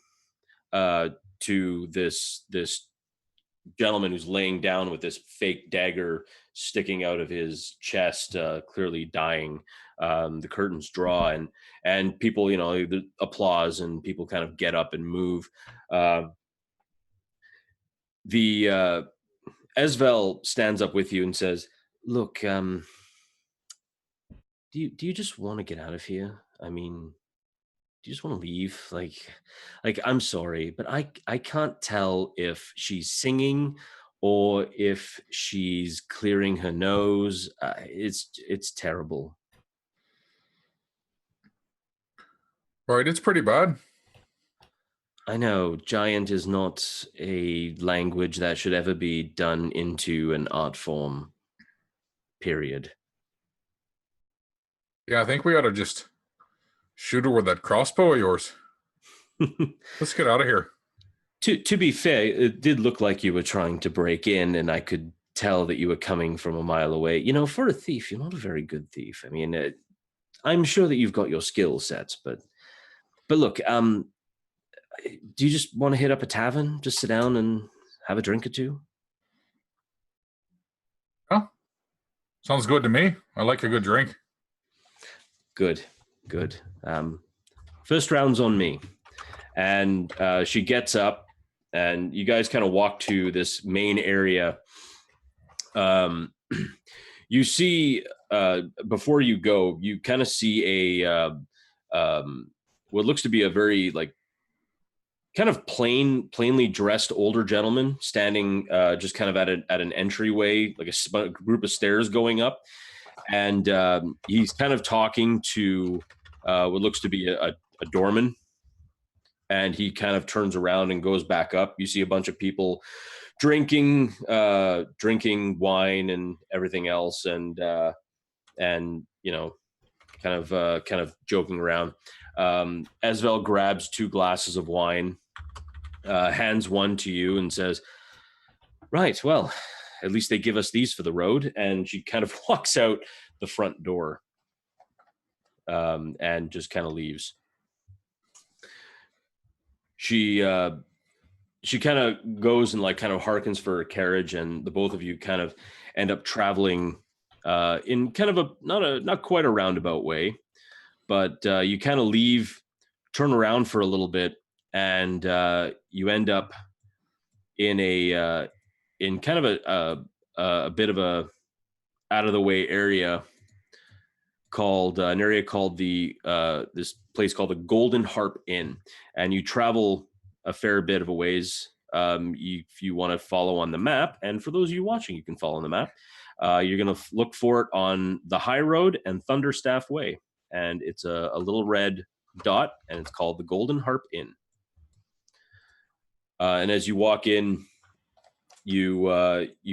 to this gentleman who's laying down with this fake dagger sticking out of his chest, clearly dying. The curtains draw, and people, the applause, and people kind of get up and move. The Esvel stands up with you and says, "Look, do you just want to get out of here? I mean, do you just want to leave? Like I'm sorry, but I can't tell if she's singing or if she's clearing her nose. It's terrible." Right, it's pretty bad. I know, giant is not a language that should ever be done into an art form, period. Yeah, I think we ought to just shoot her with that crossbow of yours. Let's get out of here. To be fair, it did look like you were trying to break in, and I could tell that you were coming from a mile away. For a thief, you're not a very good thief. I mean, I'm sure that you've got your skill sets, but look, do you just want to hit up a tavern, just sit down and have a drink or two? Oh, sounds good to me. I like a good drink. Good. First round's on me. And she gets up and you guys kind of walk to this main area. You see, before you go, you kind of see a what looks to be a very like kind of plainly dressed older gentleman standing just kind of at an entryway, like a group of stairs going up, and he's kind of talking to what looks to be a doorman. And he kind of turns around and goes back up. You see a bunch of people drinking wine and everything else, and you know, kind of joking around. Esvel grabs 2 glasses of wine, hands one to you, and says, "Right, well, at least they give us these for the road." And she kind of walks out the front door, and just kind of leaves. She kind of goes and like kind of harkens for a carriage, and the both of you kind of end up traveling in kind of not quite a roundabout way, but you kind of leave, turn around for a little bit, and you end up in in kind of a bit of a out of the way area called this place called the Golden Harp Inn, and you travel a fair bit of a ways. If you want to follow on the map, and for those of you watching, you can follow on the map. You're going to look for it on the High Road and Thunderstaff Way, and it's a little red dot, and it's called the Golden Harp Inn. And as you walk in, you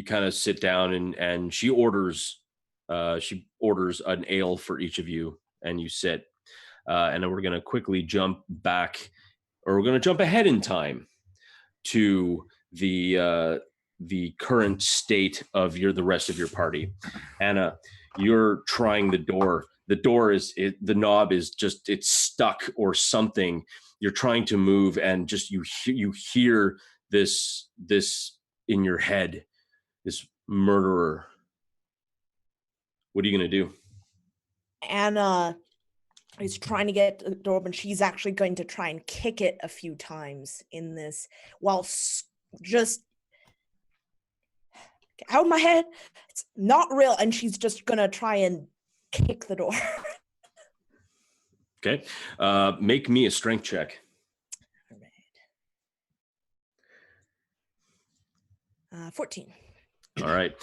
kind of sit down, and she orders an ale for each of you, and you sit. And then we're going to quickly jump back, or we're going to jump ahead in time to the current state of the rest of your party. Anna, you're trying the door. The door the knob is just, it's stuck or something. You're trying to move, and just you hear this in your head, this murderer. What are you going to do? Anna is trying to get the door, but she's actually going to try and kick it a few times in this, while just get out of my head. It's not real, and she's just going to try and kick the door. Okay. Make me a strength check. All right. 14. All right.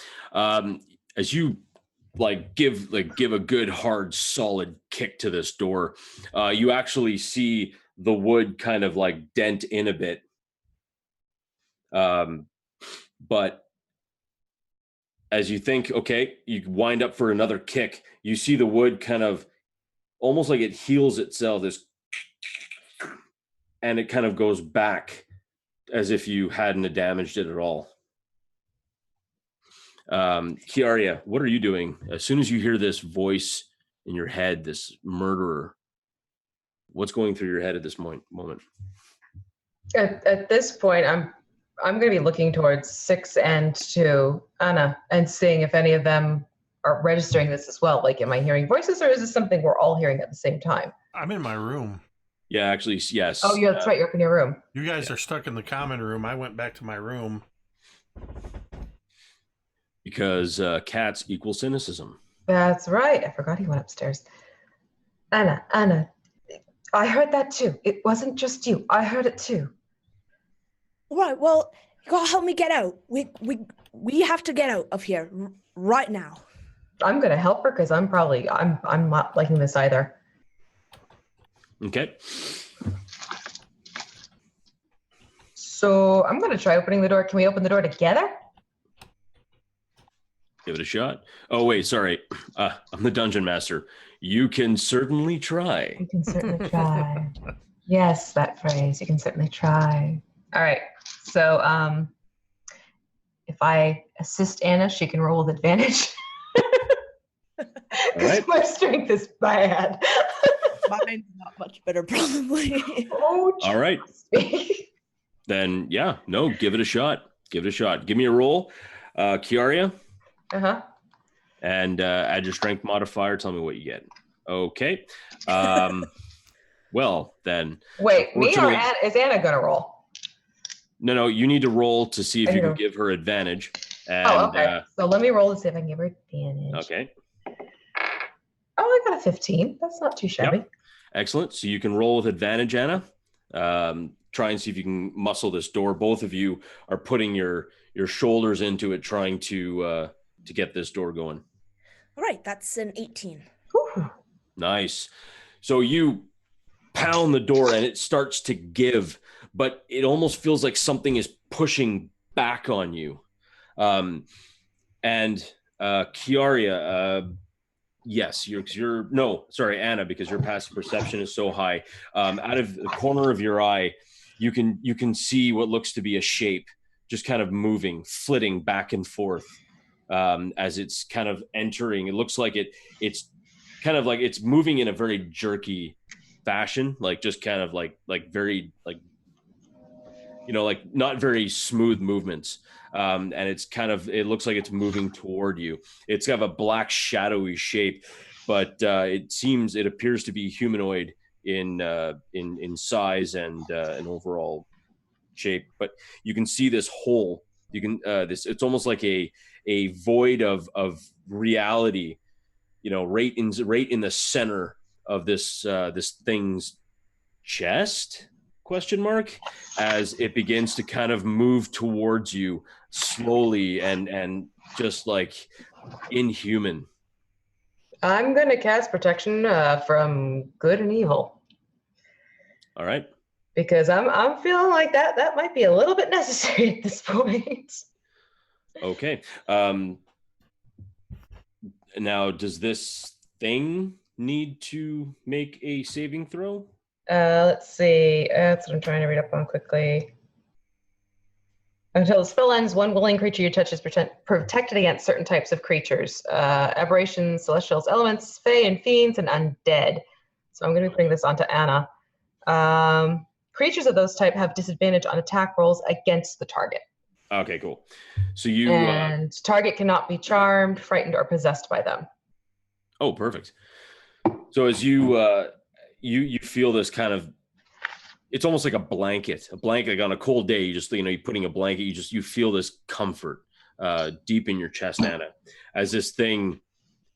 As you give a good hard solid kick to this door, you actually see the wood kind of like dent in a bit, but as you think, okay, you wind up for another kick, you see the wood kind of almost like it heals itself, and it kind of goes back as if you hadn't damaged it at all. Kiara, what are you doing? As soon as you hear this voice in your head, this murderer, what's going through your head at this moment? At this point, I'm going to be looking towards 6 and 2, Anna, and seeing if any of them are registering this as well. Like, am I hearing voices, or is this something we're all hearing at the same time? I'm in my room. Yeah, actually, yes. Oh, yeah, that's right. You're up in your room. You guys are stuck in the common room. I went back to my room. Because cats equal cynicism. That's right. I forgot he went upstairs. Anna, I heard that too. It wasn't just you. I heard it too. Right, well, you gotta help me get out. We have to get out of here right now. I'm gonna help her because I'm not liking this either. Okay. So I'm gonna try opening the door. Can we open the door together? Give it a shot. Oh, wait, sorry. I'm the dungeon master. You can certainly try. You can certainly try. Yes, that phrase. You can certainly try. All right. So if I assist Anna, she can roll with advantage. All right. My strength is bad. Mine's not much better, probably. Oh, all right. Then, yeah, no, give it a shot. Give me a roll. Kiara. Uh-huh. And add your strength modifier. Tell me what you get. Okay. Well, then. Wait, me or Anna? Is Anna going to roll? No, you need to roll to see if I you can know. give her advantage. And, Oh, okay. So let me roll to see if I can give her advantage. Okay. Oh, I got a 15. That's not too shabby. Yep. Excellent. So you can roll with advantage, Anna. Try and see if you can muscle this door. Both of you are putting your shoulders into it, trying to get this door going. All right, that's an 18. Whew. Nice. So you pound the door and it starts to give, but it almost feels like something is pushing back on you. And Kiara, yes, Anna, because your passive perception is so high. Out of the corner of your eye, you can see what looks to be a shape just kind of moving, flitting back and forth as it's kind of entering. It looks like it's kind of like it's moving in a very jerky fashion, like just kind of like very like, you know, like not very smooth movements. And it looks like it's moving toward you. It's got a black shadowy shape, but it appears to be humanoid in size and an overall shape. But you can see this hole. You can it's almost like a void of reality, you know, right in the center of this thing's chest, ? As it begins to kind of move towards you slowly and just like inhuman. I'm going to cast protection from good and evil. All right. Because I'm feeling like that might be a little bit necessary at this point. Okay. Now, does this thing need to make a saving throw? Let's see. That's what I'm trying to read up on quickly. Until the spell ends, one willing creature you touch is protected against certain types of creatures. Aberrations, celestials, elements, fae and fiends, and undead. So I'm going to be putting this onto Anna. Creatures of those type have disadvantage on attack rolls against the target. Okay, cool. So you... And target cannot be charmed, frightened, or possessed by them. Oh, perfect. So as you feel this kind of... It's almost like a blanket like on a cold day. You just, you're putting a blanket, you feel this comfort deep in your chest, Anna, as this thing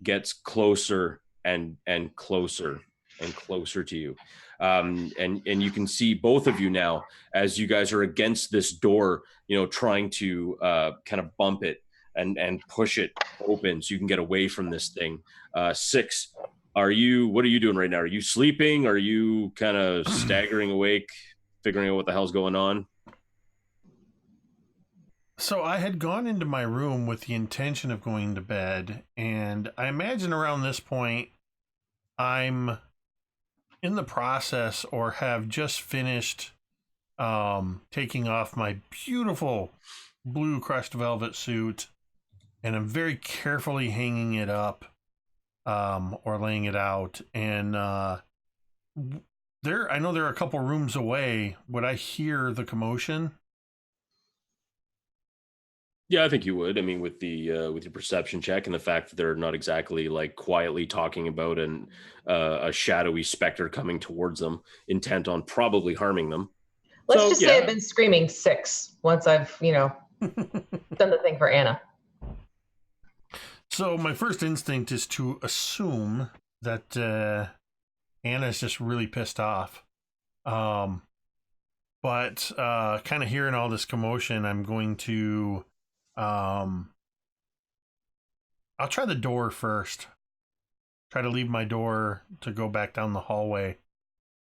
gets closer and closer and closer to you. And you can see both of you now as you guys are against this door, trying to kind of bump it and push it open so you can get away from this thing. Six, what are you doing right now? Are you sleeping? Are you kind of staggering awake, figuring out what the hell's going on? So I had gone into my room with the intention of going to bed, and I imagine around this point I'm in the process or have just finished taking off my beautiful blue crushed velvet suit, and I'm very carefully hanging it up or laying it out. And I know there are a couple rooms away. Would I hear the commotion? Yeah, I think you would. I mean, with your perception check and the fact that they're not exactly like quietly talking about a shadowy specter coming towards them, intent on probably harming them. Let's just say I've been screaming 6 once I've, done the thing for Anna. So my first instinct is to assume that Anna's just really pissed off. But kind of hearing all this commotion, I'm going to... I'll try the door first. Try to leave my door to go back down the hallway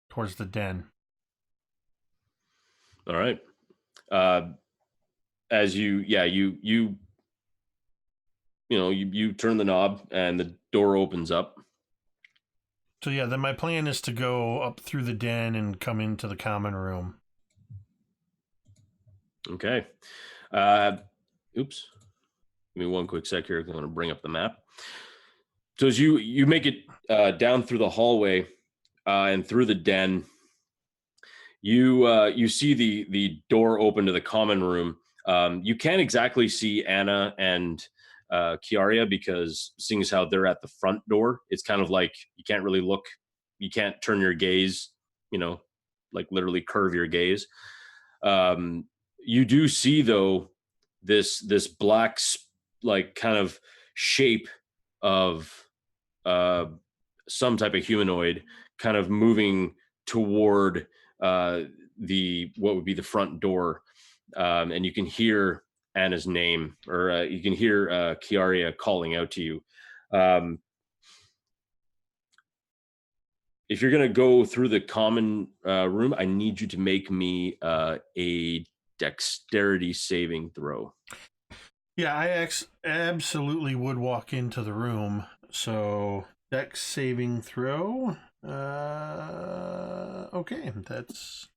towards the den. All right. As you turn the knob and the door opens up. So yeah, then my plan is to go up through the den and come into the common room. Okay. Oops. Give me one quick sec here. I'm going to bring up the map. So as you make it down through the hallway and through the den, you see the door open to the common room. You can't exactly see Anna and Kiara because seeing as how they're at the front door, it's kind of like you can't really look. You can't turn your gaze, like literally curve your gaze. You do see, though, this black, like, kind of shape of some type of humanoid kind of moving toward what would be the front door. And you can hear Anna's name, or you can hear Kiara calling out to you. If you're going to go through the common room, I need you to make me a dexterity saving throw. Yeah, I absolutely would walk into the room. So, dex saving throw. Okay, that's...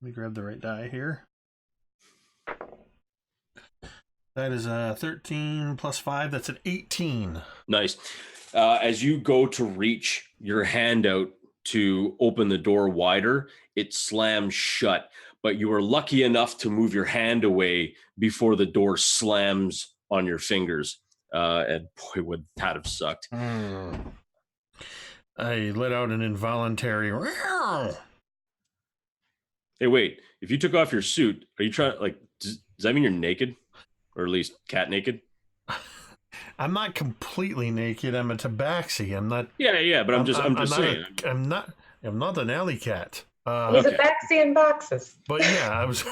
Let me grab the right die here. That is a 13 plus 5. That's an 18. Nice. As you go to reach your hand out to open the door wider, it slams shut. But you are lucky enough to move your hand away before the door slams on your fingers. And boy, would that have sucked. I let out an involuntary... Hey, wait. If you took off your suit, are you trying, like, does that mean you're naked? Or at least cat naked? I'm not completely naked. I'm a tabaxi. I'm not... Yeah, but I'm just saying. I'm not an alley cat. He's a baxi in boxes. But yeah, I was...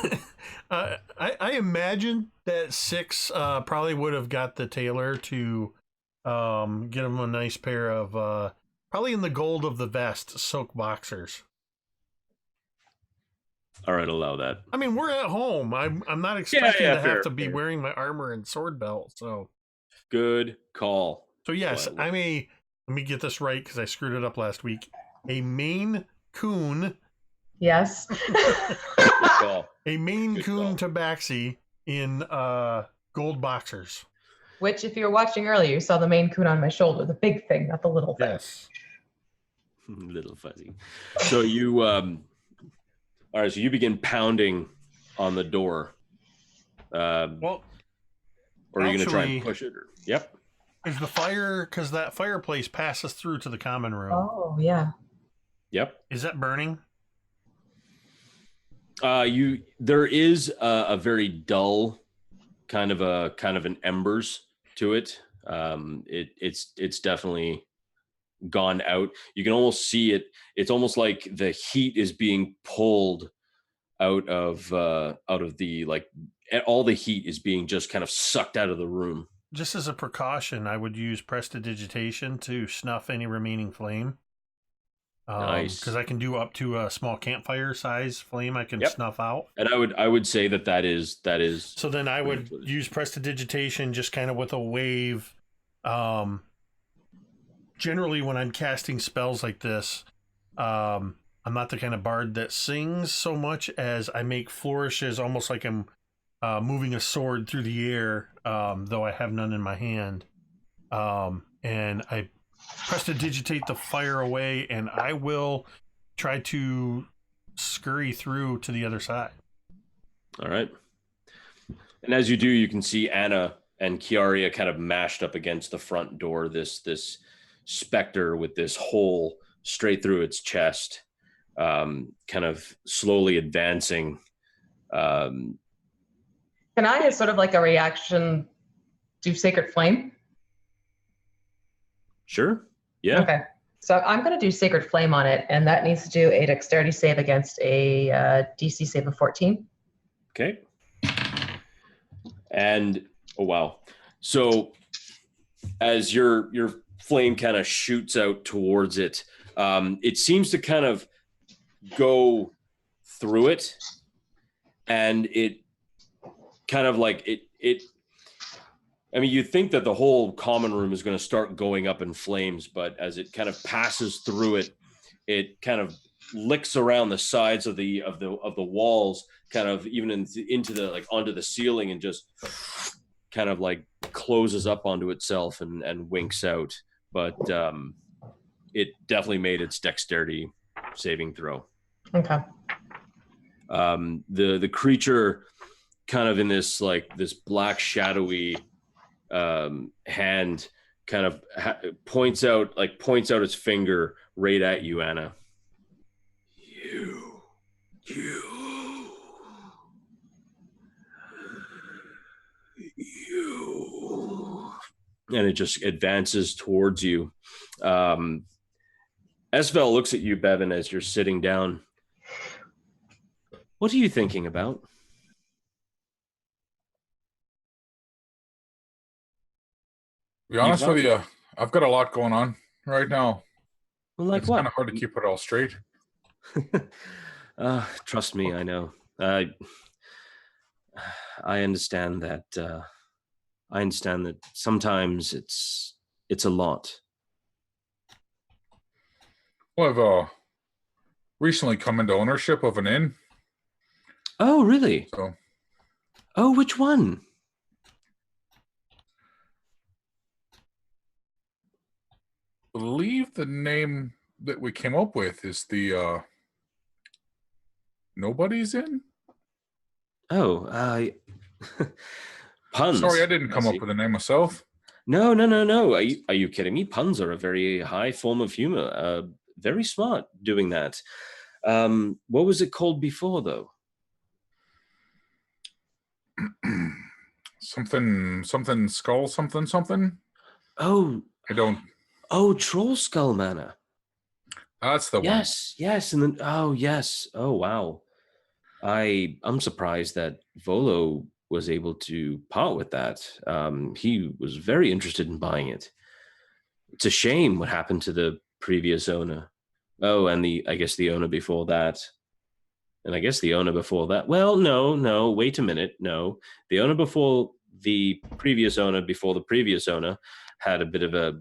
I imagine that Six probably would have got the tailor to get him a nice pair of... probably in the gold of the vest, silk boxers. All right, allow that. I mean, we're at home. I'm not expecting to have to be fair. wearing my armor and sword belt, so... Good call. So yes, Well, I'm a... Let me get this right, because I screwed it up last week. A Maine Coon... Yes. Good call. A Maine Good Coon call. tabaxi in gold boxers. Which, if you were watching earlier, you saw the Maine Coon on my shoulder, the big thing, not the little thing. Yes. Little fuzzy. So you... all right, so you begin pounding on the door. Well, or are you going to try actually- and push it? Or... Yep. is the fire... Because that fireplace passes through to the common room. Oh, yeah. Yep. Is that burning? There is a very dull kind of an embers to it. It's definitely gone out. You can almost see it. It's almost like the heat is being pulled out of the, like, all the heat is being just kind of sucked out of the room. Just as a precaution, I would use prestidigitation to snuff any remaining flame. Nice. Because I can do up to a small campfire size flame I can Yep. snuff out. And I would say that is So then I would use prestidigitation just kind of with a wave. Generally, when I'm casting spells like this, I'm not the kind of bard that sings so much as I make flourishes, almost like I'm moving a sword through the air, though I have none in my hand. And I prestidigitate the fire away, and I will try to scurry through to the other side. All right. And as you do, you can see Anna and Kiara kind of mashed up against the front door, this specter with this hole straight through its chest, kind of slowly advancing. Can I, as sort of like a reaction, do Sacred Flame? Sure. Yeah. Okay. So I'm going to do Sacred Flame on it, and that needs to do a dexterity save against a DC save of 14. Okay. And oh wow. So as your flame kind of shoots out towards it, it seems to kind of go through it, and it kind of like it I mean, you'd think that the whole common room is going to start going up in flames, but as it kind of passes through it, it kind of licks around the sides of the walls, kind of even into the, like, onto the ceiling, and just kind of like closes up onto itself and winks out. But it definitely made its dexterity saving throw. Okay. The creature kind of in this, like, this black shadowy hand kind of points out its finger right at you, Anna. You and it just advances towards you. Esvel looks at you, Bevyn, as you're sitting down. What are you thinking about? To be honest with you, I've got a lot going on right now. Well, like it's what? Kind of hard to keep it all straight. Trust me, I know. I understand that. I understand that sometimes it's a lot. Well, I've recently come into ownership of an inn. Oh, really? So, oh, which one? I believe the name that we came up with is the Nobody's Inn. Oh, puns. Sorry, I didn't come up with the name myself. No. Are you kidding me? Puns are a very high form of humor. Very smart doing that. What was it called before, though? something skull something. Oh, I don't. Oh, Troll Skull Manor. That's the one. Yes, and then yes. Oh, wow. I'm surprised that Volo was able to part with that. He was very interested in buying it. It's a shame what happened to the previous owner. Oh, and I guess the owner before that. And I guess the owner before that. Well, no, wait a minute. No. The owner before the previous owner before the previous owner had a bit of a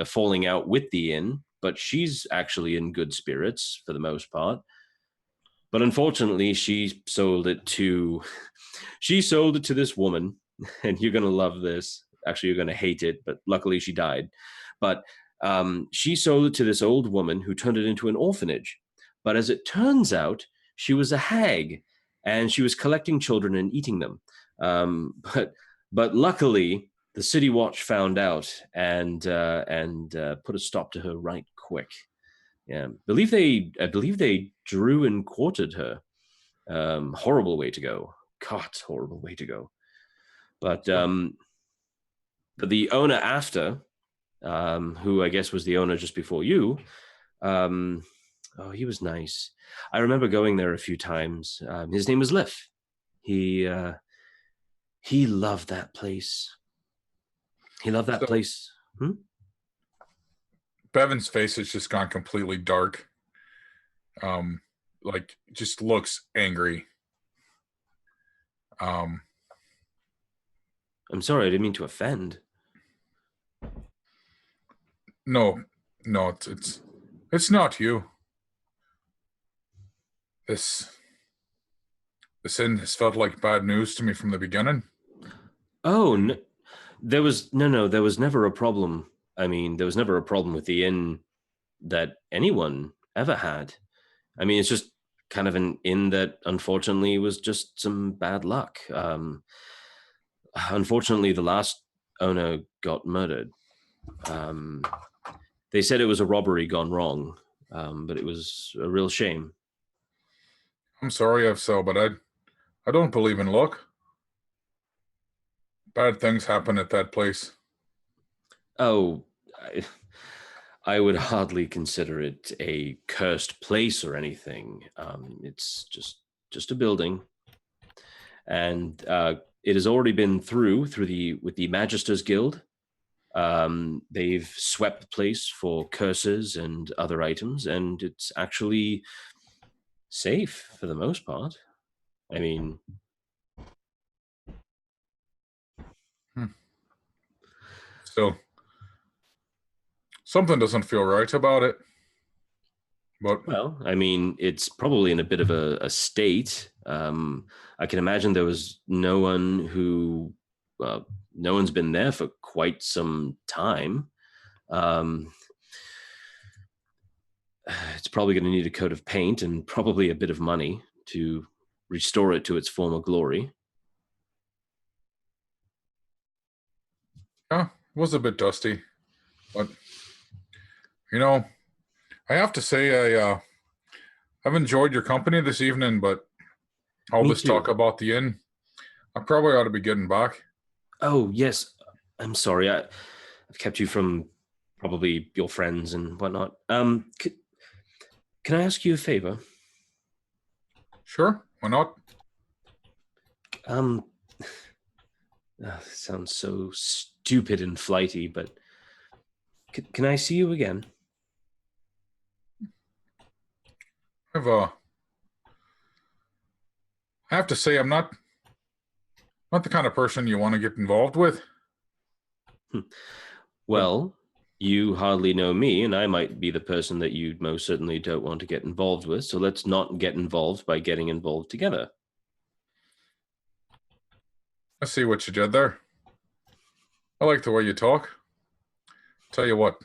falling out with the inn, but she's actually in good spirits for the most part. But unfortunately, she sold it to this woman, and you're going to love this. Actually, you're going to hate it, but luckily she died. But she sold it to this old woman who turned it into an orphanage. But as it turns out, she was a hag, and she was collecting children and eating them. But luckily, the City Watch found out and put a stop to her right quick. Yeah, I believe they drew and quartered her. Horrible way to go. God, horrible way to go. But the owner after, who I guess was the owner just before you, he was nice. I remember going there a few times. His name was Liff. He loved that place. He loved that place. Bevyn's face has just gone completely dark. Like just looks angry. I'm sorry, I didn't mean to offend. No, it's not you. This inn has felt like bad news to me from the beginning. Oh, no, there was never a problem. I mean, there was never a problem with the inn that anyone ever had. I mean, it's just kind of an inn that unfortunately was just some bad luck. Unfortunately, the last owner got murdered. They said it was a robbery gone wrong, but it was a real shame. I'm sorry, Evsel, but I don't believe in luck. Bad things happen at that place. Oh, I would hardly consider it a cursed place or anything. It's just a building, and it has already been with the Magisters Guild. They've swept the place for curses and other items, and it's actually safe for the most part. I mean, So something doesn't feel right about it. But well, I mean, it's probably in a bit of a state. I can imagine there was no one's been there for quite some time. It's probably going to need a coat of paint and probably a bit of money to restore it to its former glory. yeah, it was a bit dusty. But I have to say I've enjoyed your company this evening, but all Me this too. talk about the inn, I probably ought to be getting back. Oh, yes. I'm sorry. I've kept you from probably your friends and whatnot. Can I ask you a favor? Sure, why not? Sounds so stupid and flighty, but can I see you again? I have to say, I'm not the kind of person you want to get involved with. Well, you hardly know me, and I might be the person that you most certainly don't want to get involved with, so let's not get involved by getting involved together. I see what you did there. I like the way you talk. Tell you what,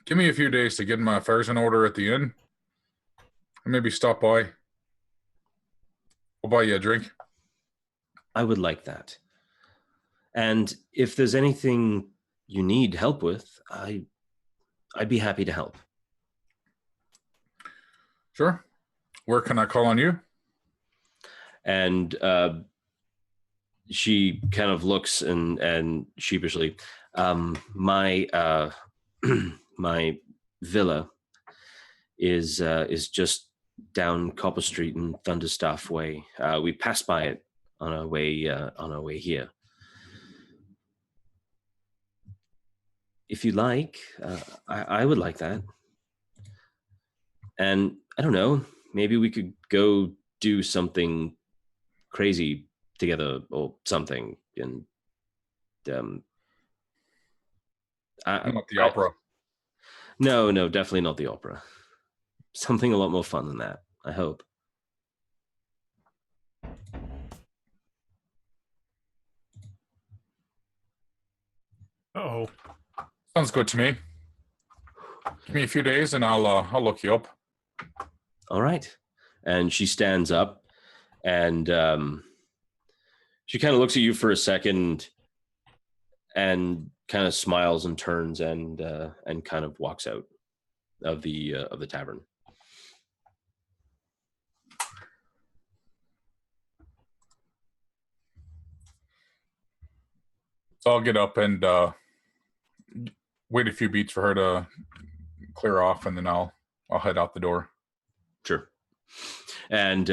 give me a few days to get my affairs in order at the inn, and maybe stop by. I'll buy you a drink. I would like that. And if there's anything you need help with, I'd be happy to help. Sure. Where can I call on you? And she kind of looks and sheepishly, my my villa is just down Copper Street and Thunderstaff Way. We passed by it on our way here. If you like, I would like that. And I don't know, maybe we could go do something crazy together or something. And not the opera. No, definitely not the opera. Something a lot more fun than that, I hope. Uh-oh. Sounds good to me. Give me a few days and I'll look you up. All right. And she stands up and she kind of looks at you for a second and kind of smiles and turns and kind of walks out of the tavern. So I'll get up and wait a few beats for her to clear off, and then I'll head out the door. Sure. And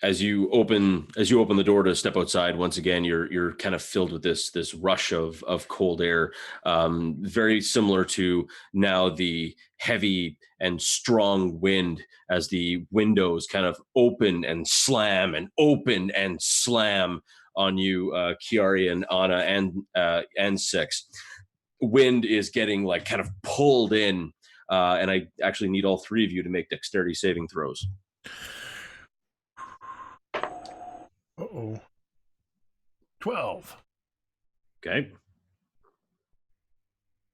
as you open the door to step outside, once again, you're kind of filled with this rush of cold air, very similar to now the heavy and strong wind as the windows kind of open and slam and open and slam on you, Kiara and Anna and Six. Wind is getting like kind of pulled in, and I actually need all three of you to make dexterity saving throws. Uh-oh. 12. Okay.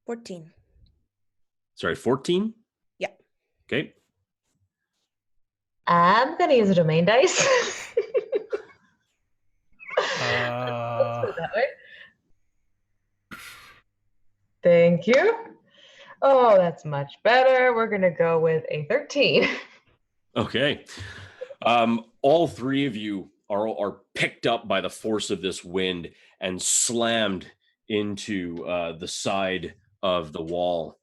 14. Sorry, 14? Yeah. Okay. I'm going to use a domain dice. Let's put it that way. Thank you. Oh, that's much better. We're going to go with a 13. Okay. All three of you are picked up by the force of this wind and slammed into the side of the wall.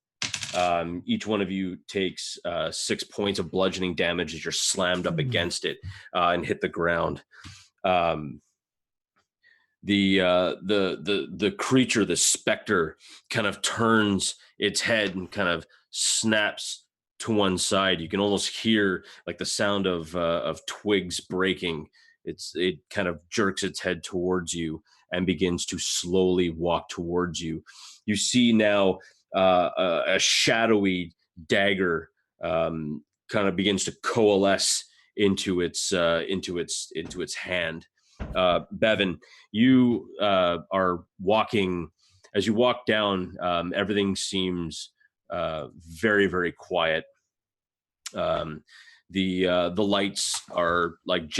Each one of you takes 6 points of bludgeoning damage as you're slammed up against it and hit the ground. The creature, the specter, kind of turns its head and kind of snaps to one side. You can almost hear like the sound of twigs breaking. It kind of jerks its head towards you and begins to slowly walk towards you. You see now a shadowy dagger kind of begins to coalesce into its hand. Bevyn, you are walking. As you walk down, everything seems very, very quiet. The lights are like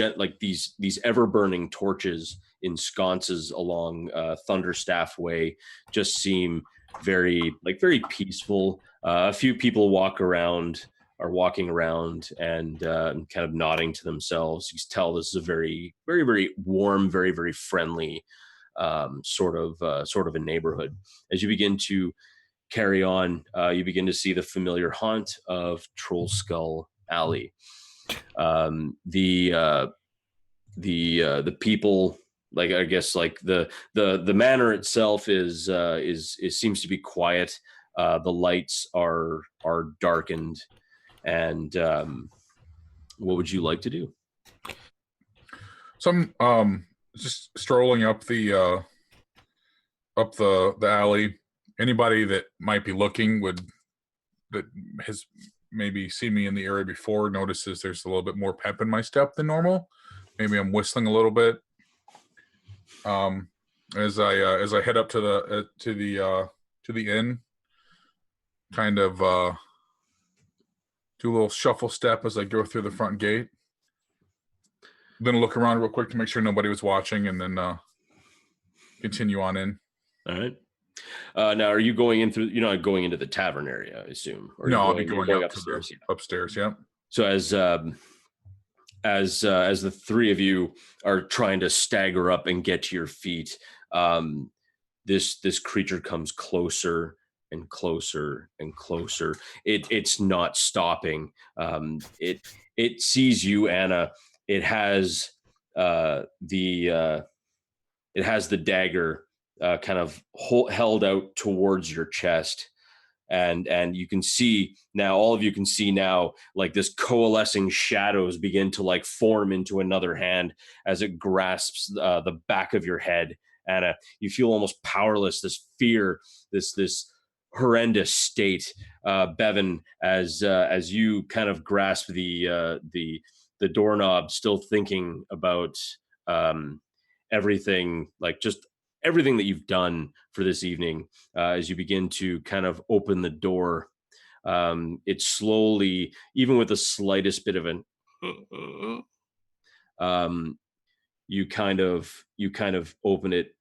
these ever burning torches in sconces along Thunderstaff Way just seem very peaceful. A few people are walking around and kind of nodding to themselves. You can tell this is a very, very, very warm, very, very friendly sort of a neighborhood. As you begin to carry on, you begin to see the familiar haunt of Troll Skull Alley. The people, like, I guess, like the manor itself is seems to be quiet. The lights are darkened, and what would you like to do? So I'm just strolling up the alley. Anybody that might be looking that has maybe seen me in the area before notices there's a little bit more pep in my step than normal. Maybe I'm whistling a little bit. As I head up to the inn, kind of do a little shuffle step as I go through the front gate. Then look around real quick to make sure nobody was watching, and then continue on in. All right. Now, are you going in through? You're not going into the tavern area, I assume. Or No, I'll be going up upstairs. Upstairs, yeah. So as the three of you are trying to stagger up and get to your feet, this creature comes closer and closer and closer. It's not stopping. It sees you, Anna. It has the dagger kind of held out towards your chest, and you can see now, all of you can see now, like, this coalescing shadows begin to like form into another hand as it grasps the back of your head. Anna, you feel almost powerless, this fear, this horrendous state. Bevyn, as you kind of grasp the doorknob, still thinking about everything, like just everything that you've done for this evening, as you begin to kind of open the door, it slowly, even with the slightest bit of an you kind of open it.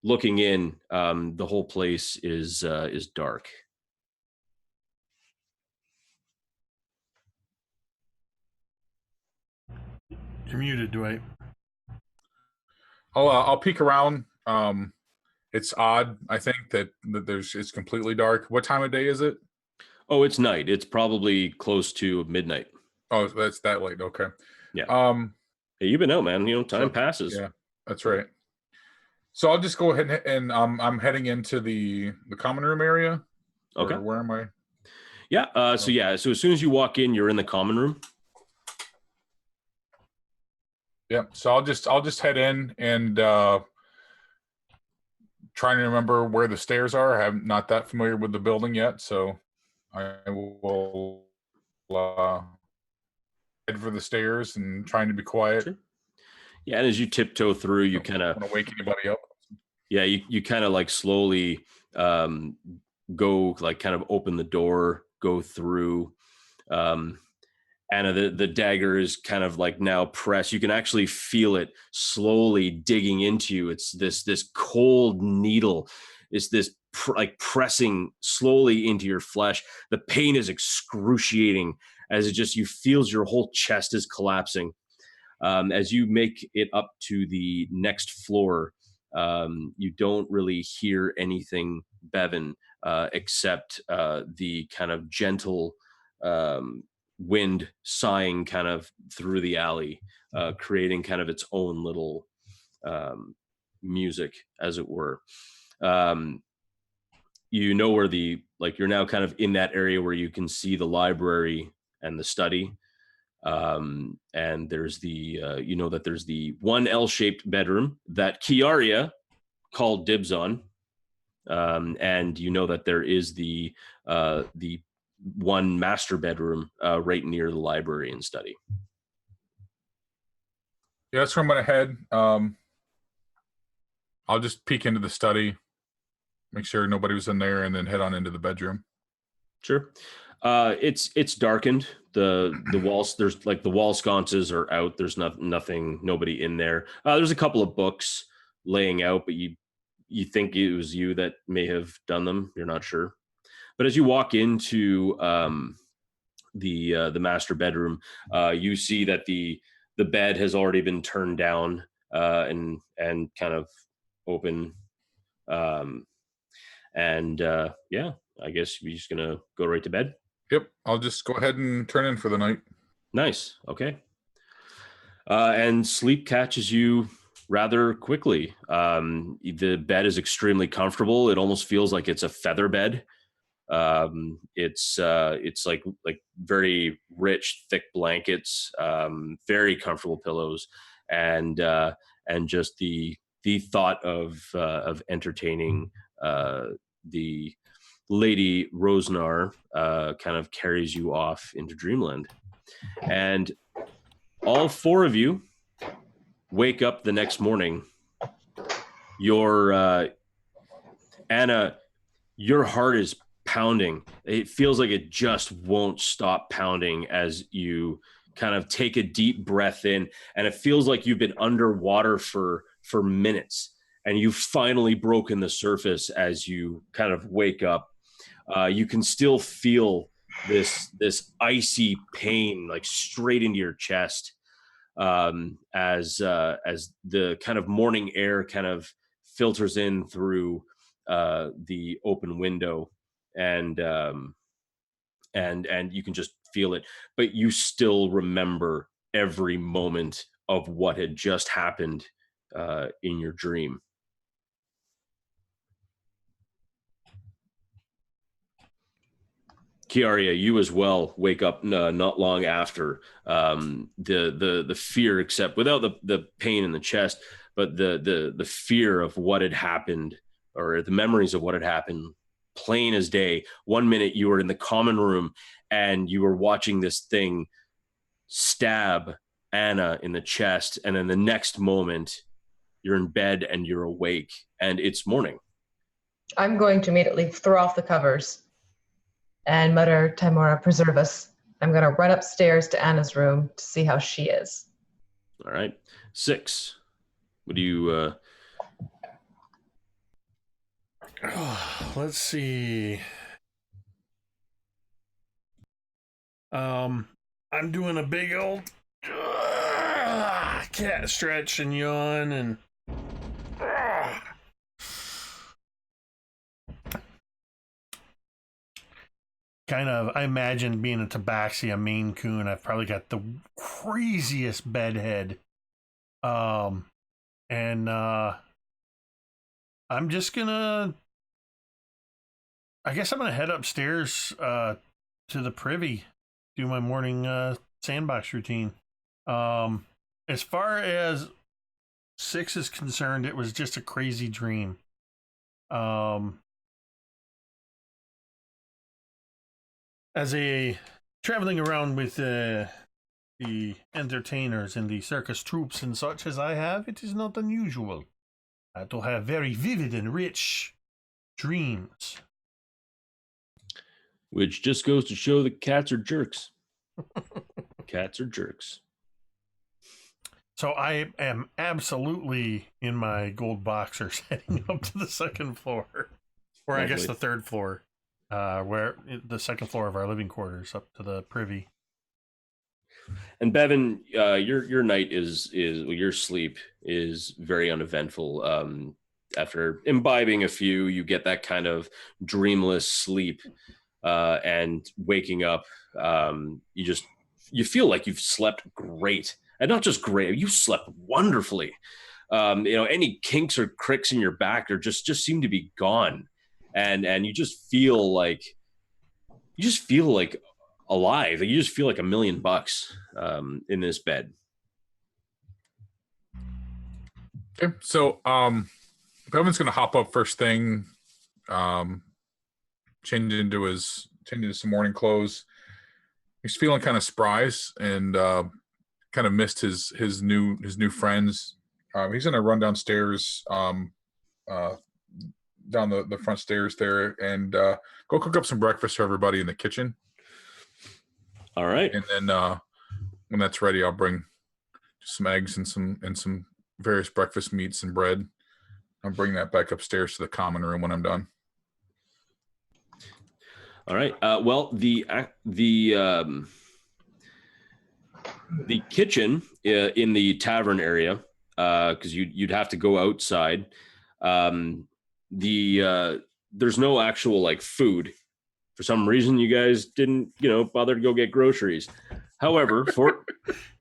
Looking in, the whole place is dark. You're muted, Dwight. I'll peek around. It's odd, I think, that it's completely dark. What time of day is it? Oh, it's night. It's probably close to midnight. Oh, that's that late. Okay. Yeah. Hey, you've been out, man. Time passes. Yeah, that's right. So I'll just go ahead and I'm heading into the common room area. Okay. Where am I? Yeah. So as soon as you walk in, you're in the common room. Yeah. So I'll just head in and trying to remember where the stairs are. I'm not that familiar with the building yet, so I will head for the stairs and trying to be quiet. Sure. Yeah, and as you tiptoe through, you kind of want to wake anybody up. Yeah, you kind of like slowly go, like, kind of open the door, go through. Anna, the dagger is kind of like now pressed. You can actually feel it slowly digging into you. It's this cold needle. It's this like pressing slowly into your flesh. The pain is excruciating as you feels your whole chest is collapsing. As you make it up to the next floor, you don't really hear anything, Bevyn, except the kind of gentle wind sighing kind of through the alley, creating kind of its own little music, as it were. Where you're now kind of in that area where you can see the library and the study. And there's that there's the one L-shaped bedroom that Kiara called dibs on. And that there is the one master bedroom right near the library and study. Yeah, that's where I'm gonna head. I'll just peek into the study, make sure nobody was in there, and then head on into the bedroom. Sure. It's darkened. The walls, there's like the wall sconces are out. There's nothing, nobody in there. There's a couple of books laying out, but you think it was you that may have done them. You're not sure. But as you walk into the master bedroom, you see that the bed has already been turned down and kind of open. Yeah, I guess we're just gonna go right to bed. Yep, I'll just go ahead and turn in for the night. Nice. Okay. And sleep catches you rather quickly. The bed is extremely comfortable. It almost feels like it's a feather bed. It's like very rich, thick blankets, very comfortable pillows, and just the thought of entertaining the Lady Rosnar kind of carries you off into dreamland. And all four of you wake up the next morning. Anna, your heart is pounding. It feels like it just won't stop pounding as you kind of take a deep breath in, and it feels like you've been underwater for minutes, and you've finally broken the surface as you kind of wake up. You can still feel this icy pain like straight into your chest as the kind of morning air kind of filters in through the open window, and you can just feel it, but you still remember every moment of what had just happened in your dream. Kiara, you as well wake up not long after. The fear, except without the pain in the chest, but the fear of what had happened, or the memories of what had happened, plain as day. 1 minute you were in the common room and you were watching this thing stab Anna in the chest, and then the next moment you're in bed and you're awake and it's morning. I'm going to immediately throw off the covers and mutter, Timora, preserve us. I'm going to run upstairs to Anna's room to see how she is. All right. 6. What do you... Let's see. I'm doing a big old cat stretch and yawn and kind of, I imagine being a Tabaxi, Maine Coon, I've probably got the craziest bed head. I'm just gonna, I guess I'm gonna head upstairs to the privy, do my morning sandbox routine. As far as 6 is concerned, it was just a crazy dream. As a traveling around with the entertainers and the circus troops and such as I have, it is not unusual to have very vivid and rich dreams. Which just goes to show that cats are jerks. Cats are jerks. So I am absolutely in my gold boxers heading up to the second floor. Or I guess the third floor. Where the second floor of our living quarters up to the privy. And Bevyn, your night your sleep is very uneventful. After imbibing a few, you get that kind of dreamless sleep, and waking up, you feel like you've slept great, and not just great, you slept wonderfully. Any kinks or cricks in your back are just seem to be gone. And you just feel like alive. You just feel like $1 million in this bed. Okay, so Bevyn's gonna hop up first thing, change into some morning clothes. He's feeling kind of surprised and kind of missed his new friends. He's gonna run downstairs, down the front stairs there, and go cook up some breakfast for everybody in the kitchen. All right. And then when that's ready, I'll bring some eggs and some various breakfast meats and bread. I'll bring that back upstairs to the common room when I'm done. All right. Well, the kitchen in the tavern area, because you'd have to go outside. There's no actual like food. For some reason, you guys didn't, bother to go get groceries. However,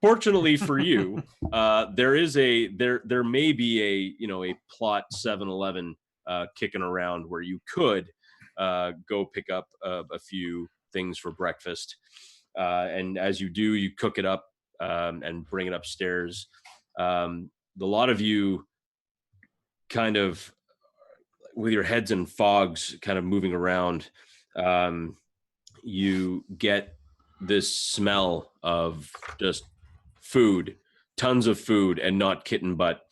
fortunately for you, there may be a plot 7-Eleven kicking around where you could go pick up a few things for breakfast, and as you do, you cook it up and bring it upstairs. The lot of you kind of with your heads in fogs, kind of moving around. You get this smell of just food, tons of food, and not kitten butt.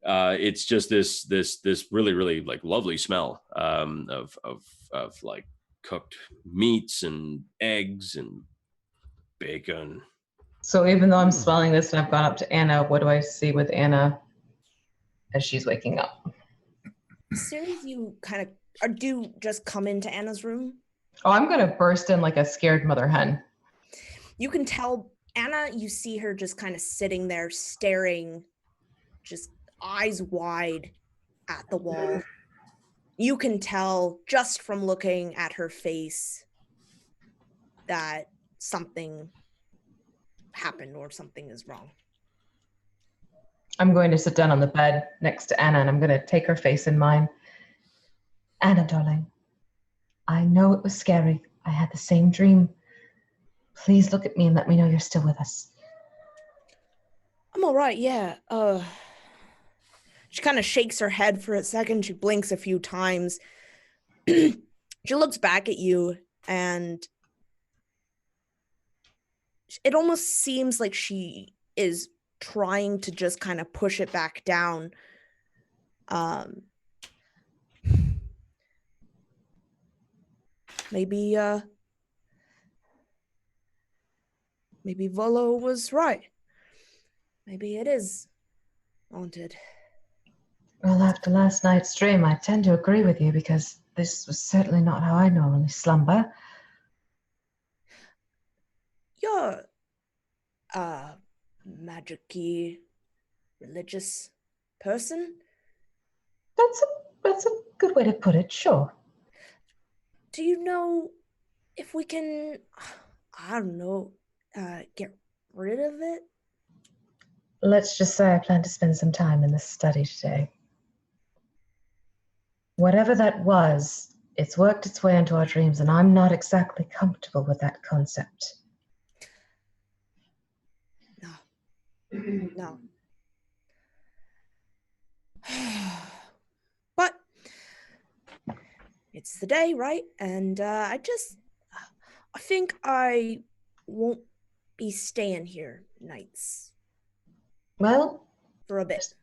It's just this really, really like lovely smell of like cooked meats and eggs and bacon. So even though I'm smelling this and I've gone up to Anna, what do I see with Anna as she's waking up? As soon as you kind of do just come into Anna's room. Oh, I'm going to burst in like a scared mother hen. You can tell Anna, you see her just kind of sitting there staring, just eyes wide at the wall. You can tell just from looking at her face that something happened or something is wrong. I'm going to sit down on the bed next to Anna and I'm going to take her face in mine. Anna, darling, I know it was scary. I had the same dream. Please look at me and let me know you're still with us. I'm all right, yeah. She kind of shakes her head for a second. She blinks a few times. She looks back at you and it almost seems like she is trying to just kind of push it back down. Maybe Volo was right. Maybe it is haunted. Well, after last night's dream, I tend to agree with you because this was certainly not how I normally slumber. You're magic-y, religious person? That's a good way to put it, sure. Do you know if we can, I don't know, get rid of it? Let's just say I plan to spend some time in the study today. Whatever that was, it's worked its way into our dreams, and I'm not exactly comfortable with that concept. No. But it's the day, right? And I think I won't be staying here nights. Well, for a bit.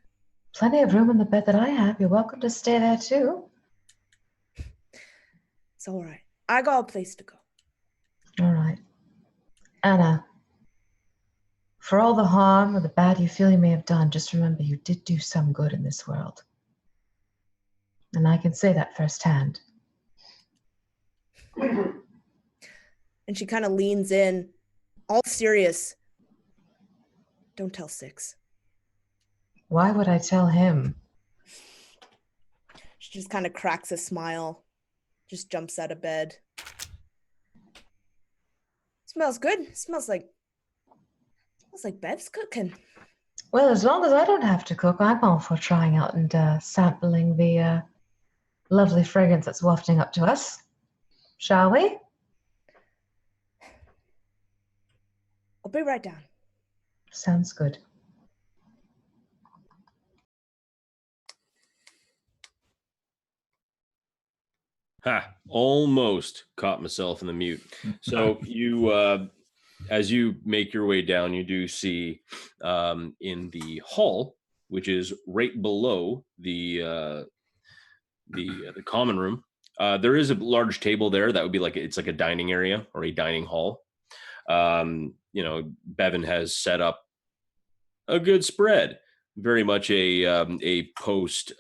Plenty of room in the bed that I have. You're welcome to stay there too. It's all right. I got a place to go. All right. Anna, for all the harm or the bad you feel you may have done, just remember you did do some good in this world. And I can say that firsthand. And she kind of leans in, all serious. Don't tell Six. Why would I tell him? She just kind of cracks a smile, just jumps out of bed. Smells good. Smells like Bev's cooking. Well, as long as I don't have to cook, I'm all for trying out and sampling the lovely fragrance that's wafting up to us. Shall we? I'll be right down. Sounds good. Almost caught myself in the mute. So you, as you make your way down, you do see in the hall, which is right below the common room, there is a large table there that would be like it's like a dining area or a dining hall. Bevyn has set up a good spread, very much a post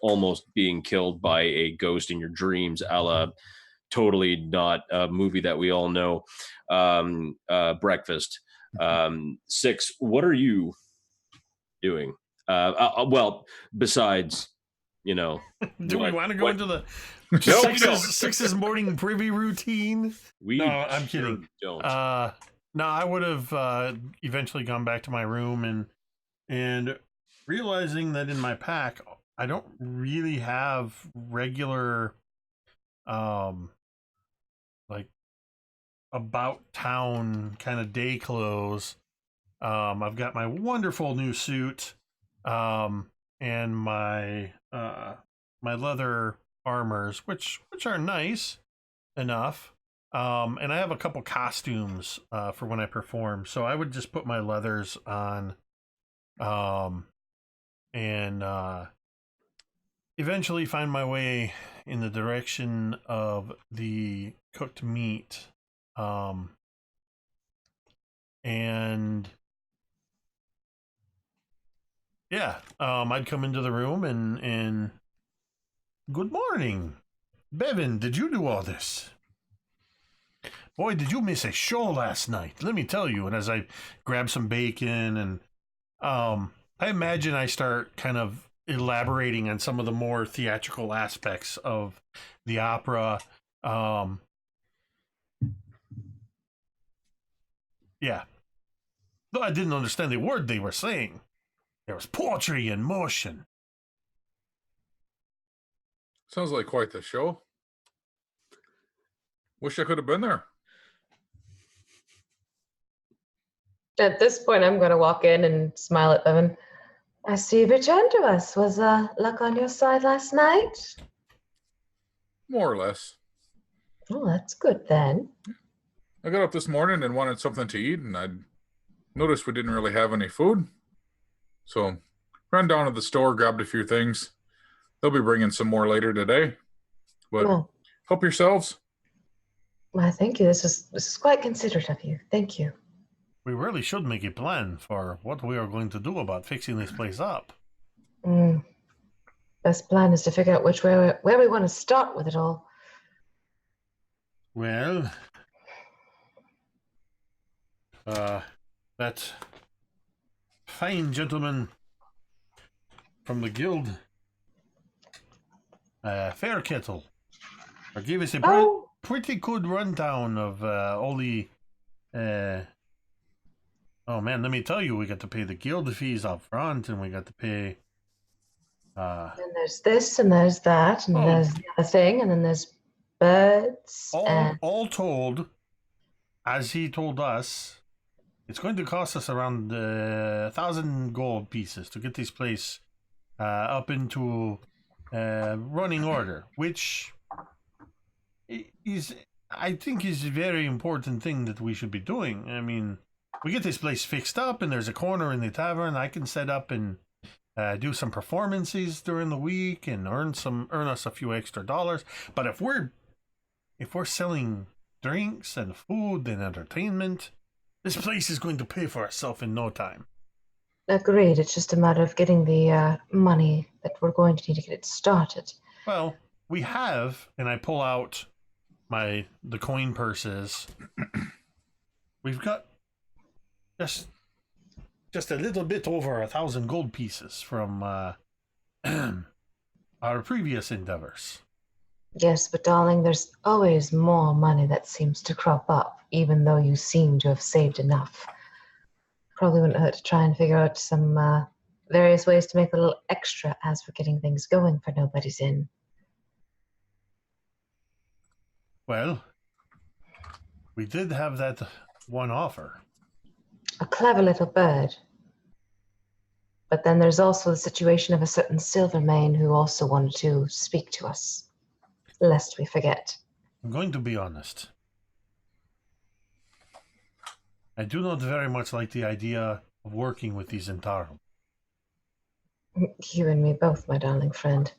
almost being killed by a ghost in your dreams, a la totally not a movie that we all know, breakfast. Six, what are you doing? Well, besides, you know, Do we want to go into the No, we don't. Six's morning privy routine? We No, I'm sure kidding. Don't. No, I would have eventually gone back to my room and realizing that in my pack I don't really have regular like about town kind of day clothes. I've got my wonderful new suit and my my leather armors, which are nice enough. And I have a couple costumes for when I perform, so I would just put my leathers on, and eventually find my way in the direction of the cooked meat, and yeah, I'd come into the room and good morning, Bevyn. Did you do all this? Boy, did you miss a show last night? Let me tell you. And as I grab some bacon and I imagine I start kind of elaborating on some of the more theatrical aspects of the opera. Yeah. Though I didn't understand the word they were saying. There was poetry in motion. Sounds like quite the show. Wish I could have been there. At this point, I'm going to walk in and smile at Bevyn. I see you returned to us. Was luck on your side last night? More or less. Oh, that's good then. I got up this morning and wanted something to eat, and I noticed we didn't really have any food. So ran down to the store, grabbed a few things. They'll be bringing some more later today. But help yourselves. Well, thank you. This is quite considerate of you. Thank you. We really should make a plan for what we are going to do about fixing this place up. Best plan is to figure out where we want to start with it all. Well, that fine gentleman from the guild, Fairkettle, gave us a pretty good rundown of all the oh man, let me tell you, we got to pay the guild fees up front, and we got to pay and there's this and there's that, and there's the other thing, and then there's birds. All told, as he told us, it's going to cost us around 1,000 gold pieces to get this place up into running order, which is, I think, is a very important thing that we should be doing. I mean, we get this place fixed up, and there's a corner in the tavern I can set up and do some performances during the week and earn us a few extra dollars. But if we're selling drinks and food and entertainment, this place is going to pay for itself in no time. Agreed. It's just a matter of getting the money that we're going to need to get it started. Well, we have, and I pull out the coin purses. We've got just a little bit over 1,000 gold pieces from our previous endeavors. Yes, but darling, there's always more money that seems to crop up, even though you seem to have saved enough. Probably wouldn't hurt to try and figure out some various ways to make a little extra as we're getting things going for Nobody's Inn. Well, we did have that one offer. A clever little bird. But then there's also the situation of a certain Silvermane who also wanted to speak to us, lest we forget. I'm going to be honest. I do not very much like the idea of working with these Intarum. You and me both, my darling friend.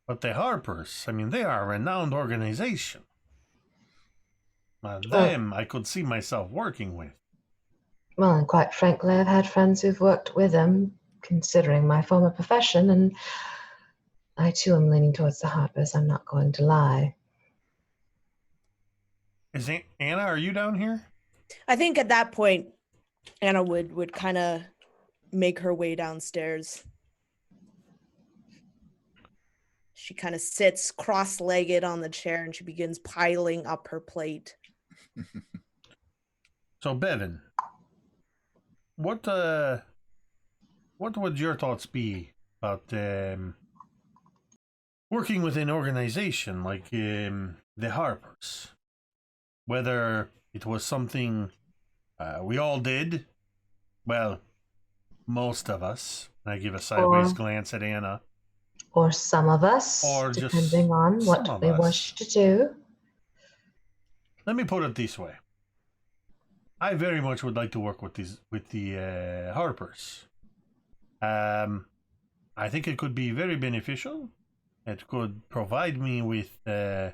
But the Harpers, I mean, they are a renowned organization. Them I could see myself working with. Well, and quite frankly, I've had friends who've worked with them, considering my former profession, and I too am leaning towards the Harpers, I'm not going to lie. Anna, are you down here? I think at that point, Anna would kind of make her way downstairs. She kind of sits cross-legged on the chair and she begins piling up her plate. So, Bevyn, what would your thoughts be about working with an organization like the Harpers? Whether it was something we all did, well, most of us. I give a sideways glance at Anna. Or some of us, Or depending on what we wish to do. Let me put it this way. I very much would like to work with the Harpers. I think it could be very beneficial. It could provide me with a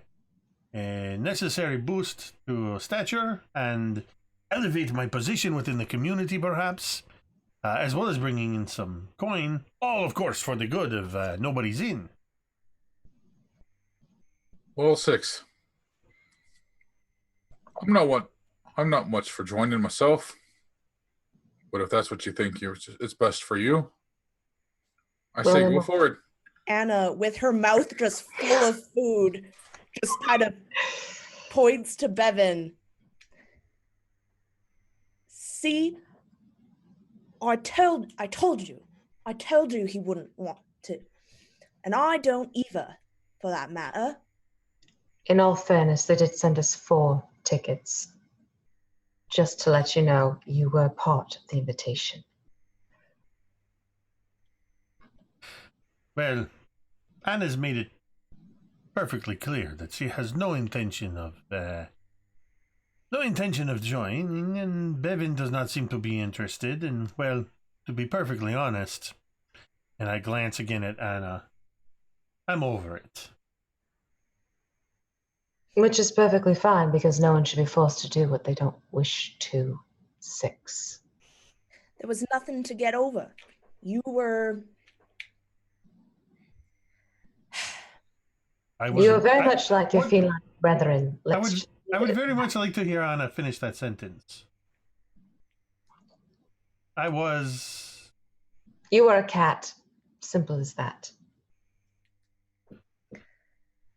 necessary boost to stature and elevate my position within the community, perhaps, as well as bringing in some coin. All, of course, for the good of Nobody's Inn. Well, 6. I'm not much for joining myself, but if that's what you think it's best for you, I say go for it. Anna, with her mouth just full of food, just kind of points to Bevyn. See, I told you he wouldn't want to, and I don't either, for that matter. In all fairness, they did send us 4 tickets. Just to let you know, you were part of the invitation. Well, Anna's made it perfectly clear that she has no intention of joining, and Bevyn does not seem to be interested. And well, to be perfectly honest, and I glance again at Anna, I'm over it. Which is perfectly fine, because no one should be forced to do what they don't wish to. 6. There was nothing to get over. You were... You are very much like your feline brethren. I would very much like to hear Anna finish that sentence. You were a cat. Simple as that.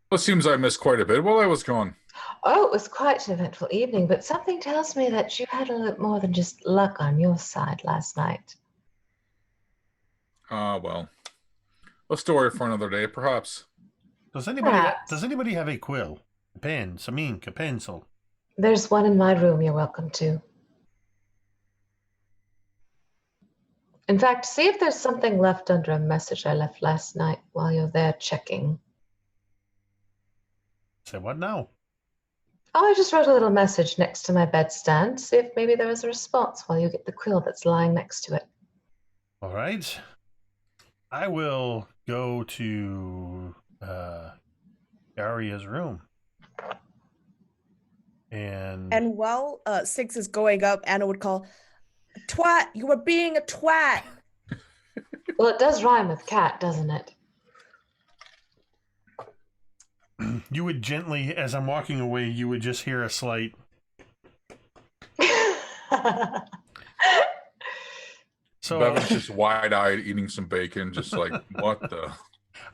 Well, it seems I missed quite a bit while I was gone. Oh, it was quite an eventful evening, but something tells me that you had a little more than just luck on your side last night. Well, a story for another day, perhaps. Does anybody have a quill, a pen, some ink, a pencil? There's one in my room you're welcome to. In fact, see if there's something left under a message I left last night while you're there checking. Say what now? Oh, I just wrote a little message next to my bedstand. See if maybe there was a response while you get the quill that's lying next to it. All right. I will go to Aria's room. And while 6 is going up, Anna would call, "Twat, you were being a twat." Well, it does rhyme with cat, doesn't it? You would gently, as I'm walking away, you would just hear a slight... So Bevyn's just wide-eyed eating some bacon, just like, what the...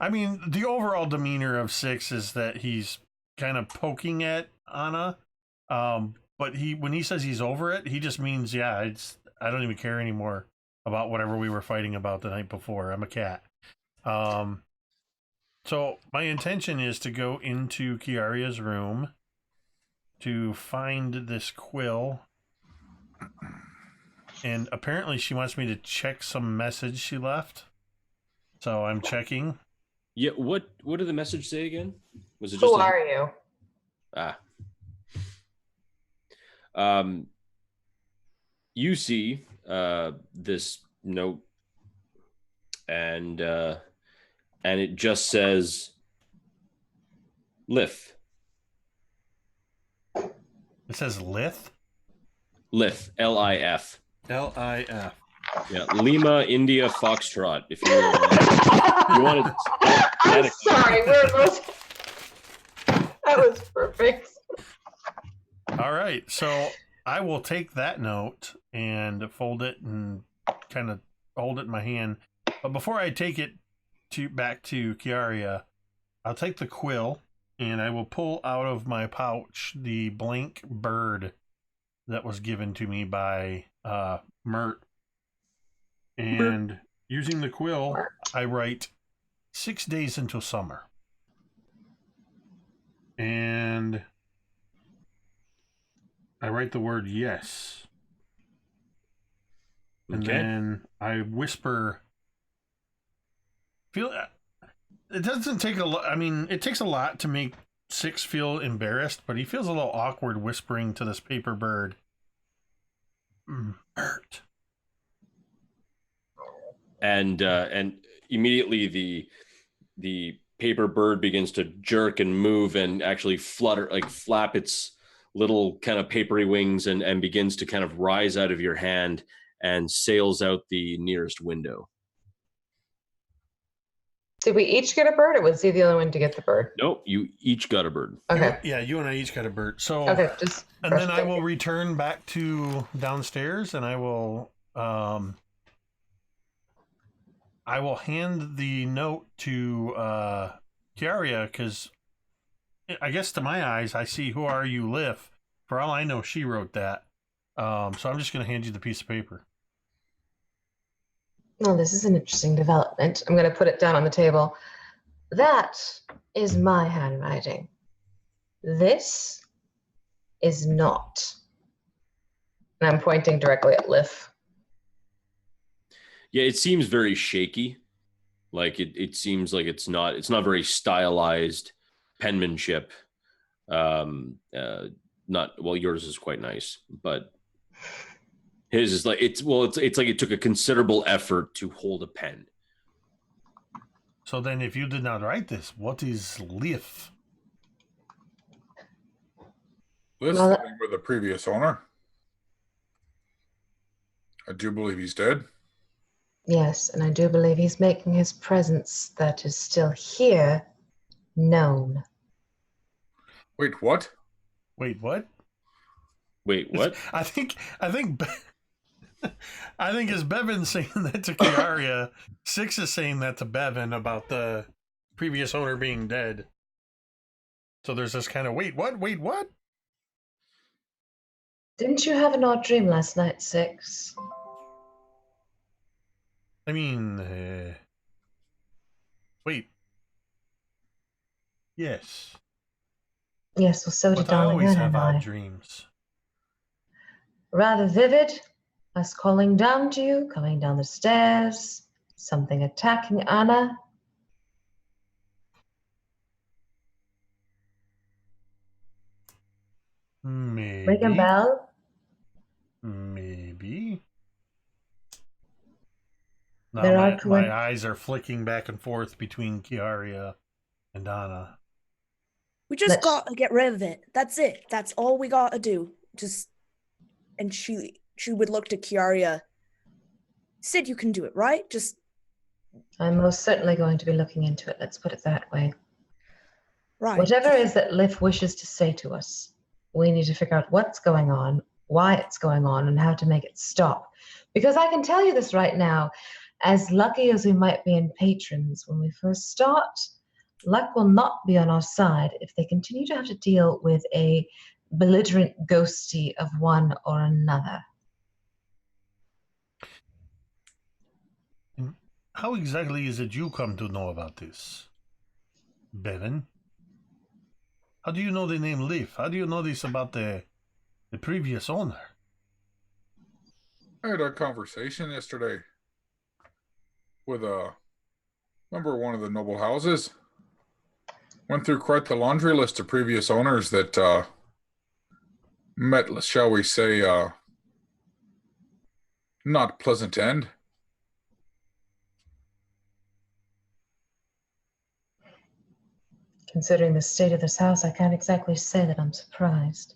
I mean, the overall demeanor of 6 is that he's kind of poking at Anna, but when he says he's over it, he just means, I don't even care anymore about whatever we were fighting about the night before. I'm a cat. So my intention is to go into Kiara's room to find this quill, and apparently she wants me to check some message she left. So I'm checking. Yeah, what did the message say again? Was it just Who are you? You see this note, and it just says Lith. It says Lith? Lith, L-I-F. L-I-F. Yeah, Lima, India, Foxtrot. If you want to... I'm sorry, that was perfect. All right, so I will take that note and fold it and kind of hold it in my hand. But before I take it back to Kiara, I'll take the quill and I will pull out of my pouch the blank bird that was given to me by Mert. And using the quill, I write 6 days until summer. And I write the word yes. And then I whisper. It doesn't take a lot. I mean, it takes a lot to make Six feel embarrassed, but he feels a little awkward whispering to this paper bird. Hurt. And immediately the paper bird begins to jerk and move and actually flutter, like flap its little kind of papery wings and begins to kind of rise out of your hand and sails out the nearest window. Did we each get a bird, or was he the only one to get the bird? Nope, you each got a bird. Okay. Yeah, you and I each got a bird. So okay, and then I will return back to downstairs, and I will hand the note to Kiara, because I guess to my eyes, I see "Who are you, Lif?" For all I know, she wrote that. So I'm just going to hand you the piece of paper. Well, this is an interesting development. I'm going to put it down on the table. That is my handwriting. This is not. And I'm pointing directly at Lif. Yeah, it seems very shaky. Like it seems like it's not very stylized penmanship. Yours is quite nice, but his is like it's like it took a considerable effort to hold a pen. So then if you did not write this, what is Lif? Lif's living with the previous owner. I do believe he's dead. Yes, and I do believe he's making his presence that is still here known. Wait, what? Wait, what? Wait, what? I think as Bevyn saying that to Kiara, Six is saying that to Bevyn about the previous owner being dead. So there's this kind of wait, what? Didn't you have an odd dream last night, Six? I mean, wait. Yes. Yes, well, so did But I always Donovan have and odd I. dreams. Rather vivid, us calling down to you, coming down the stairs, something attacking Anna. Maybe. Ring a bell? Maybe. Now There are my eyes are flicking back and forth between Kiara and Anna. We just got to get rid of it. That's it. That's all we got to do. And she would look to Kiara. Sid, you can do it, right? I'm most certainly going to be looking into it. Let's put it that way. Right. Whatever it is that Lif wishes to say to us, we need to figure out what's going on, why it's going on, and how to make it stop. Because I can tell you this right now, as lucky as we might be in patrons, when we first start, luck will not be on our side if they continue to have to deal with a belligerent ghosty of one or another. How exactly is it you come to know about this, Bevyn? How do you know the name Lif? How do you know this about the previous owner? I had a conversation yesterday with member of one of the noble houses. Went through quite the laundry list of previous owners that met, shall we say, not pleasant end. Considering the state of this house, I can't exactly say that I'm surprised.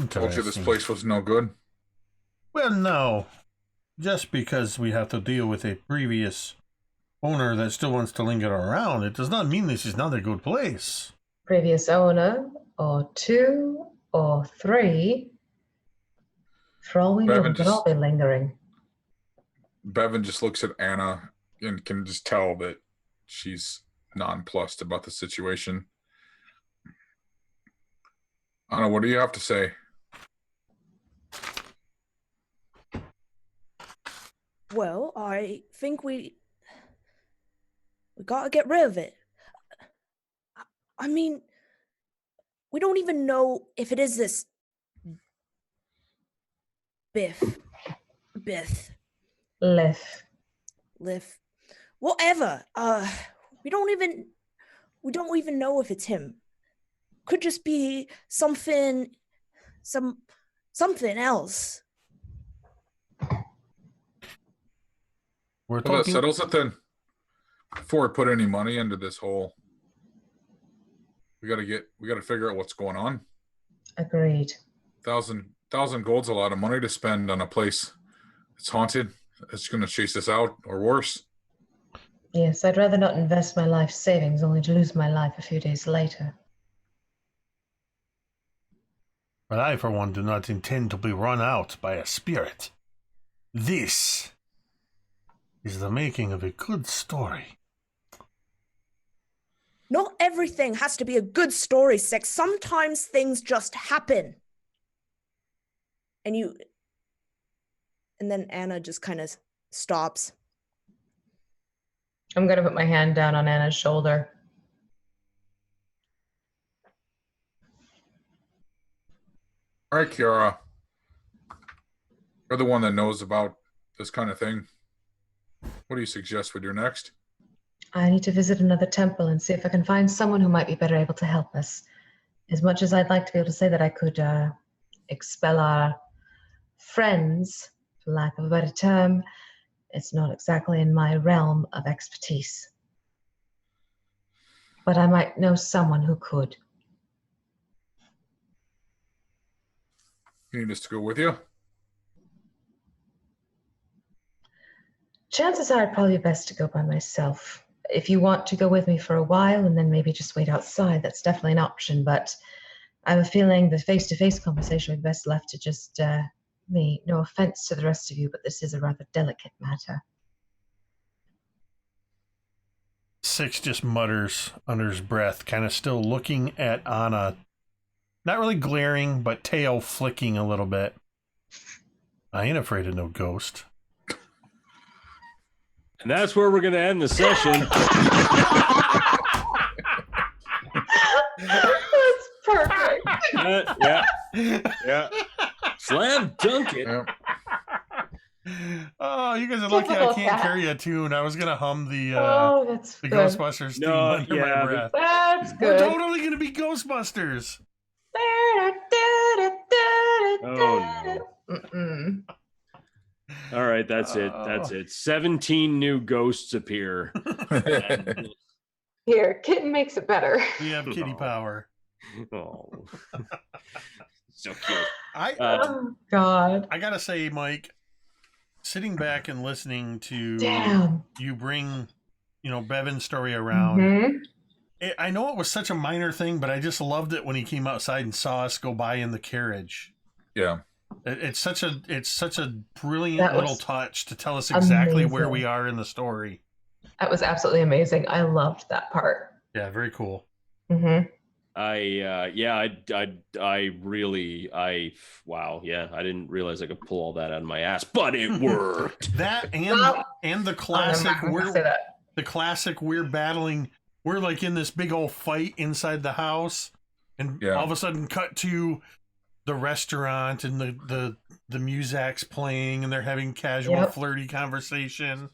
Told you this place was no good. Well, no. Just because we have to deal with a previous owner that still wants to linger around, it does not mean this is not a good place. Previous owner, or two, or 3. For all we know, we could all be lingering. Bevyn just looks at Anna and can just tell that she's nonplussed about the situation. Anna, what do you have to say? Well, I think we gotta get rid of it. I mean, we don't even know if it is this Biff. Liff. Whatever. We don't even know if it's him. Could just be something else. We're Well, that talking. settles it then. Before we put any money into this hole, we gotta figure out what's going on. Agreed. 1,000 gold's a lot of money to spend on a place that's haunted. It's going to chase us out, or worse. Yes, I'd rather not invest my life savings only to lose my life a few days later. But I, for one, do not intend to be run out by a spirit. This is the making of a good story. Not everything has to be a good story, Six. Sometimes things just happen. And then Anna just kind of stops. I'm going to put my hand down on Anna's shoulder. All right, Kiara. You're the one that knows about this kind of thing. What do you suggest we do next? I need to visit another temple and see if I can find someone who might be better able to help us. As much as I'd like to be able to say that I could expel our friends, for lack of a better term, it's not exactly in my realm of expertise. But I might know someone who could. You need us to go with you? Chances are it'd probably be best to go by myself. If you want to go with me for a while and then maybe just wait outside, that's definitely an option. But I have a feeling the face-to-face conversation would be best left to just me. No offense to the rest of you, but this is a rather delicate matter. Six just mutters under his breath, kind of still looking at Anna. Not really glaring, but tail flicking a little bit. I ain't afraid of no ghost. And that's where we're going to end the session. That's perfect. Yeah. Slam dunk it. Yeah. Oh, you guys are lucky I can't carry a tune. I was going to hum the That's the good. Ghostbusters theme under my breath. That's We're good. totally going to be Ghostbusters. Oh, no. Mm-mm. All right, that's it. 17 new ghosts appear. Here, kitten makes it better. We have kitty Oh. power. Oh. So cute. Oh, God. I got to say, Mike, sitting back and listening to Damn. you bring, Bevyn's story around. Mm-hmm. I know it was such a minor thing, but I just loved it when he came outside and saw us go by in the carriage. Yeah. It's such a brilliant That little was touch to tell us exactly where amazing. we are in the story. That was absolutely amazing. I loved that part. Yeah, very cool. Mm-hmm. Wow, yeah, I didn't realize I could pull all that out of my ass, but it worked. That Well, and the I'm classic not going to say that. we're battling. We're like in this big old fight inside the house, and all of a sudden cut to the restaurant and the music's playing and they're having casual flirty conversation,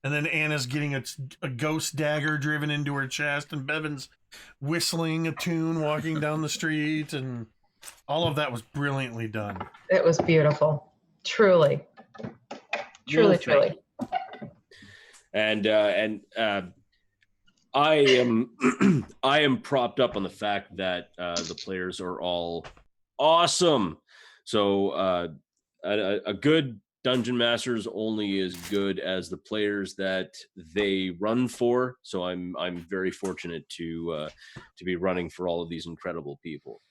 and then Anna's getting a ghost dagger driven into her chest, and Bevyn's whistling a tune walking down the street, and all of that was brilliantly done. It was beautiful. Truly. Truly. And I am propped up on the fact that the players are all awesome. So a good dungeon master is only as good as the players that they run for. So I'm very fortunate to be running for all of these incredible people.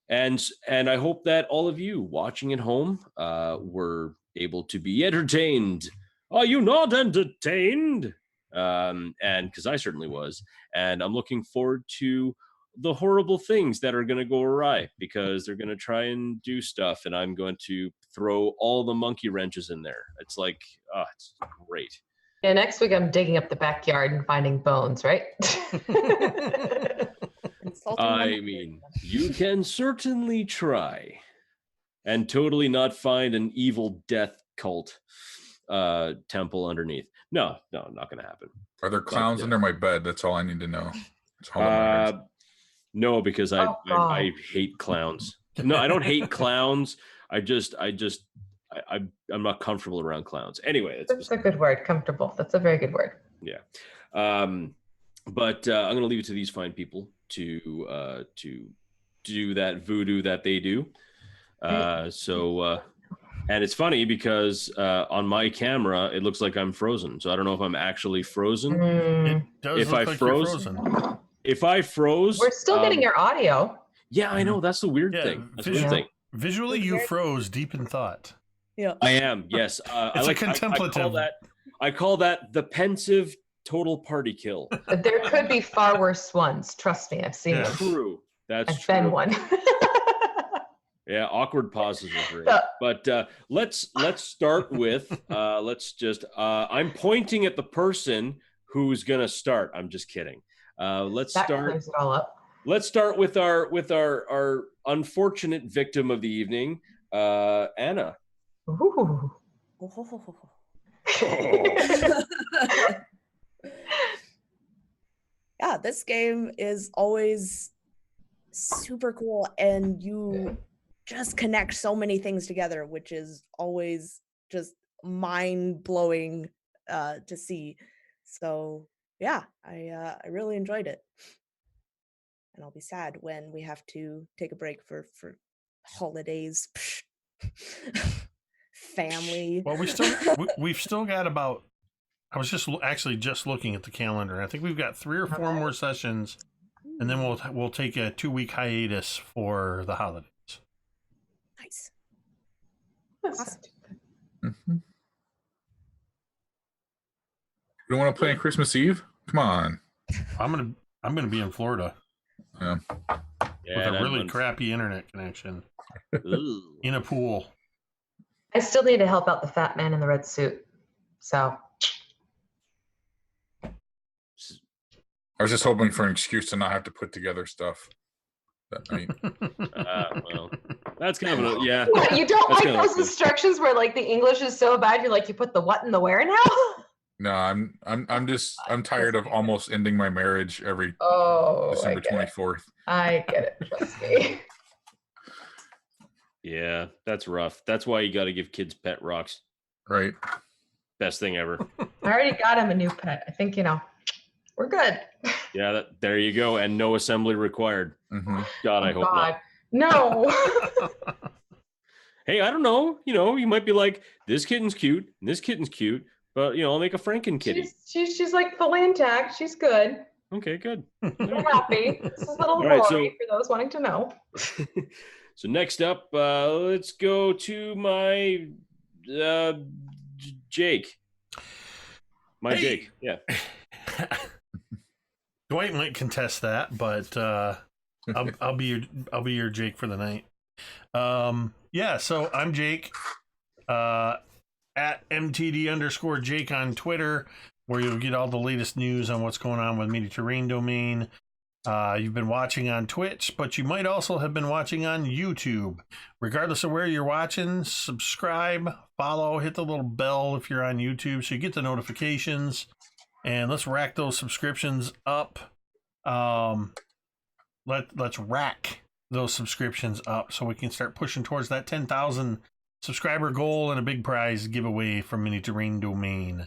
And I hope that all of you watching at home were able to be entertained. Are you not entertained? And because I certainly was. And I'm looking forward to the horrible things that are going to go awry, because they're going to try and do stuff, and I'm going to throw all the monkey wrenches in there. It's like, it's great. Yeah, next week I'm digging up the backyard and finding bones, right? I mean, you can certainly try and totally not find an evil death cult temple underneath. No, not going to happen. Are there clowns under my bed? That's all I need to know. That's all that matters. No, because I hate clowns. No, I don't hate clowns. I'm not comfortable around clowns. Anyway, that's a good word. Comfortable. That's a very good word. Yeah. But I'm going to leave it to these fine people to do that voodoo that they do. And it's funny because on my camera it looks like I'm frozen. So I don't know if I'm actually frozen. It does if look I like froze, you're frozen. If I froze, we're still getting your audio. Yeah, I know. That's the weird thing. That's the weird thing. Visually, you froze deep in thought. Yeah, I am. Yes, it's a contemplative. I call that the pensive total party kill. There could be far worse ones. Trust me, I've seen them. True. I've been one. Yeah, awkward pauses are great. But let's start with I'm pointing at the person who's gonna start. I'm just kidding. Let's start. It all up. Let's start with our unfortunate victim of the evening, Anna. Ooh. Yeah, this game is always super cool, and you just connect so many things together, which is always just mind-blowing to see. So yeah, I really enjoyed it, and I'll be sad when we have to take a break for holidays. Family. Well, we've still got about. I was just looking at the calendar. I think we've got 3 or 4 more sessions, and then we'll take a 2-week hiatus for the holidays. Nice. Awesome. Mm-hmm. You don't want to play on Christmas Eve? Come on. I'm gonna be in Florida. Yeah. With a really crappy internet connection. In a pool. I still need to help out the fat man in the red suit. So I was just hoping for an excuse to not have to put together stuff that night. Well, that's kind of yeah. What, you don't like those instructions where like the English is so bad you're like you put the what and the where now? No, I'm tired of almost ending my marriage every December 24th. I get it, trust me. Yeah, that's rough. That's why you got to give kids pet rocks. Right. Best thing ever. I already got him a new pet. I think we're good. Yeah, there you go. And no assembly required. Mm-hmm. God, I hope not. No. Hey, I don't know. You might be like, this kitten's cute, and this kitten's cute, but I'll make a Franken kitty. She's like fully intact. She's good. Okay, good. I'm happy. This is a little right, for those wanting to know. So next up, let's go to my Jake. Jake, yeah. Dwight might contest that, but I'll be your Jake for the night. Yeah, so I'm Jake. At MTD_Jake on Twitter, where you'll get all the latest news on what's going on with Media Terrain Domain. You've been watching on Twitch, but you might also have been watching on YouTube. Regardless of where you're watching, subscribe, follow, hit the little bell if you're on YouTube so you get the notifications. And let's rack those subscriptions up. Let's rack those subscriptions up so we can start pushing towards that 10,000 subscriber goal and a big prize giveaway from Media Terrain Domain.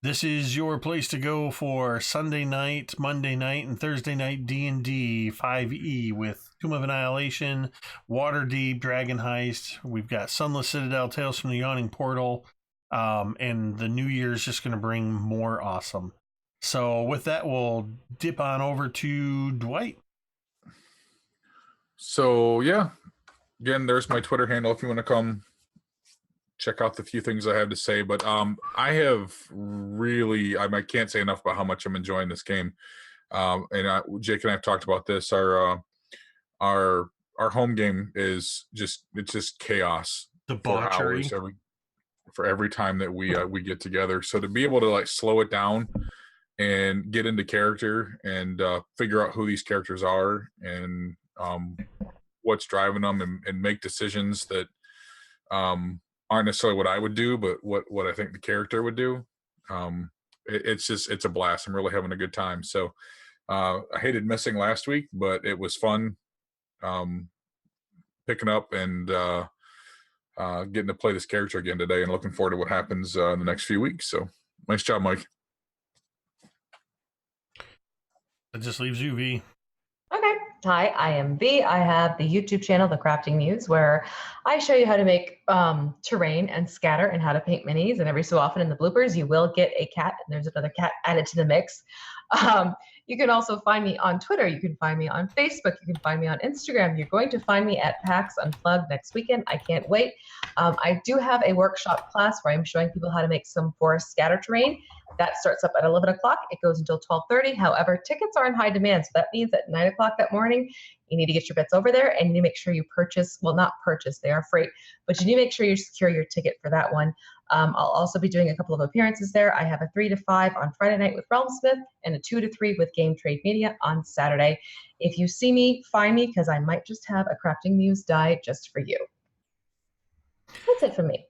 This is your place to go for Sunday night, Monday night, and Thursday night D&D 5e with Tomb of Annihilation, Waterdeep, Dragon Heist. We've got Sunless Citadel, Tales from the Yawning Portal, and the new year is just going to bring more awesome. So with that, we'll dip on over to Dwight. So yeah, again, there's my Twitter handle if you want to come check out the few things I have to say. But I have really, I can't say enough about how much I'm enjoying this game. Jake and I have talked about this. Our home game is just chaos. Debauchery. For hours for every time that we get together. So to be able to like slow it down and get into character and figure out who these characters are and what's driving them and make decisions that aren't necessarily what I would do, but what I think the character would do. It's a blast. I'm really having a good time. So I hated missing last week, but it was fun picking up and getting to play this character again today, and looking forward to what happens in the next few weeks. So nice job, Mike. That just leaves you, V. Okay. Hi, I am V. I have the YouTube channel, The Crafting Muse, where I show you how to make terrain and scatter and how to paint minis. And every so often in the bloopers, you will get a cat, and there's another cat added to the mix. You can also find me on Twitter. You can find me on Facebook. You can find me on Instagram. You're going to find me at PAX Unplugged next weekend. I can't wait. I do have a workshop class where I'm showing people how to make some forest scatter terrain. That starts up at 11 o'clock. It goes until 12:30. However, tickets are in high demand. So that means at 9 o'clock that morning, you need to get your bits over there, and you need to make sure you purchase, well, not purchase, they are free, but you need to make sure you secure your ticket for that one. I'll also be doing a couple of appearances there. I have a 3 to 5 on Friday night with Realmsmith and a 2 to 3 with Game Trade Media on Saturday. If you see me, find me, because I might just have a Crafting Muse die just for you. That's it for me.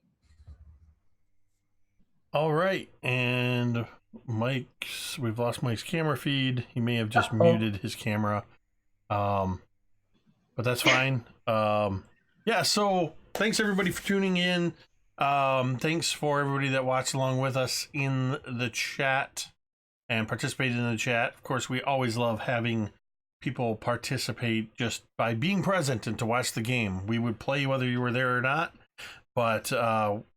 All right, and we've lost Mike's camera feed. He may have just muted his camera, but that's fine. Yeah, so thanks everybody for tuning in. Thanks for everybody that watched along with us in the chat and participated in the chat. Of course, we always love having people participate just by being present and to watch the game. We would play whether you were there or not, but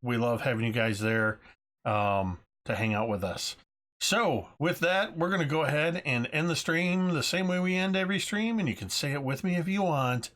we love having you guys there to hang out with us. So with that, we're going to go ahead and end the stream the same way we end every stream, and you can say it with me if you want.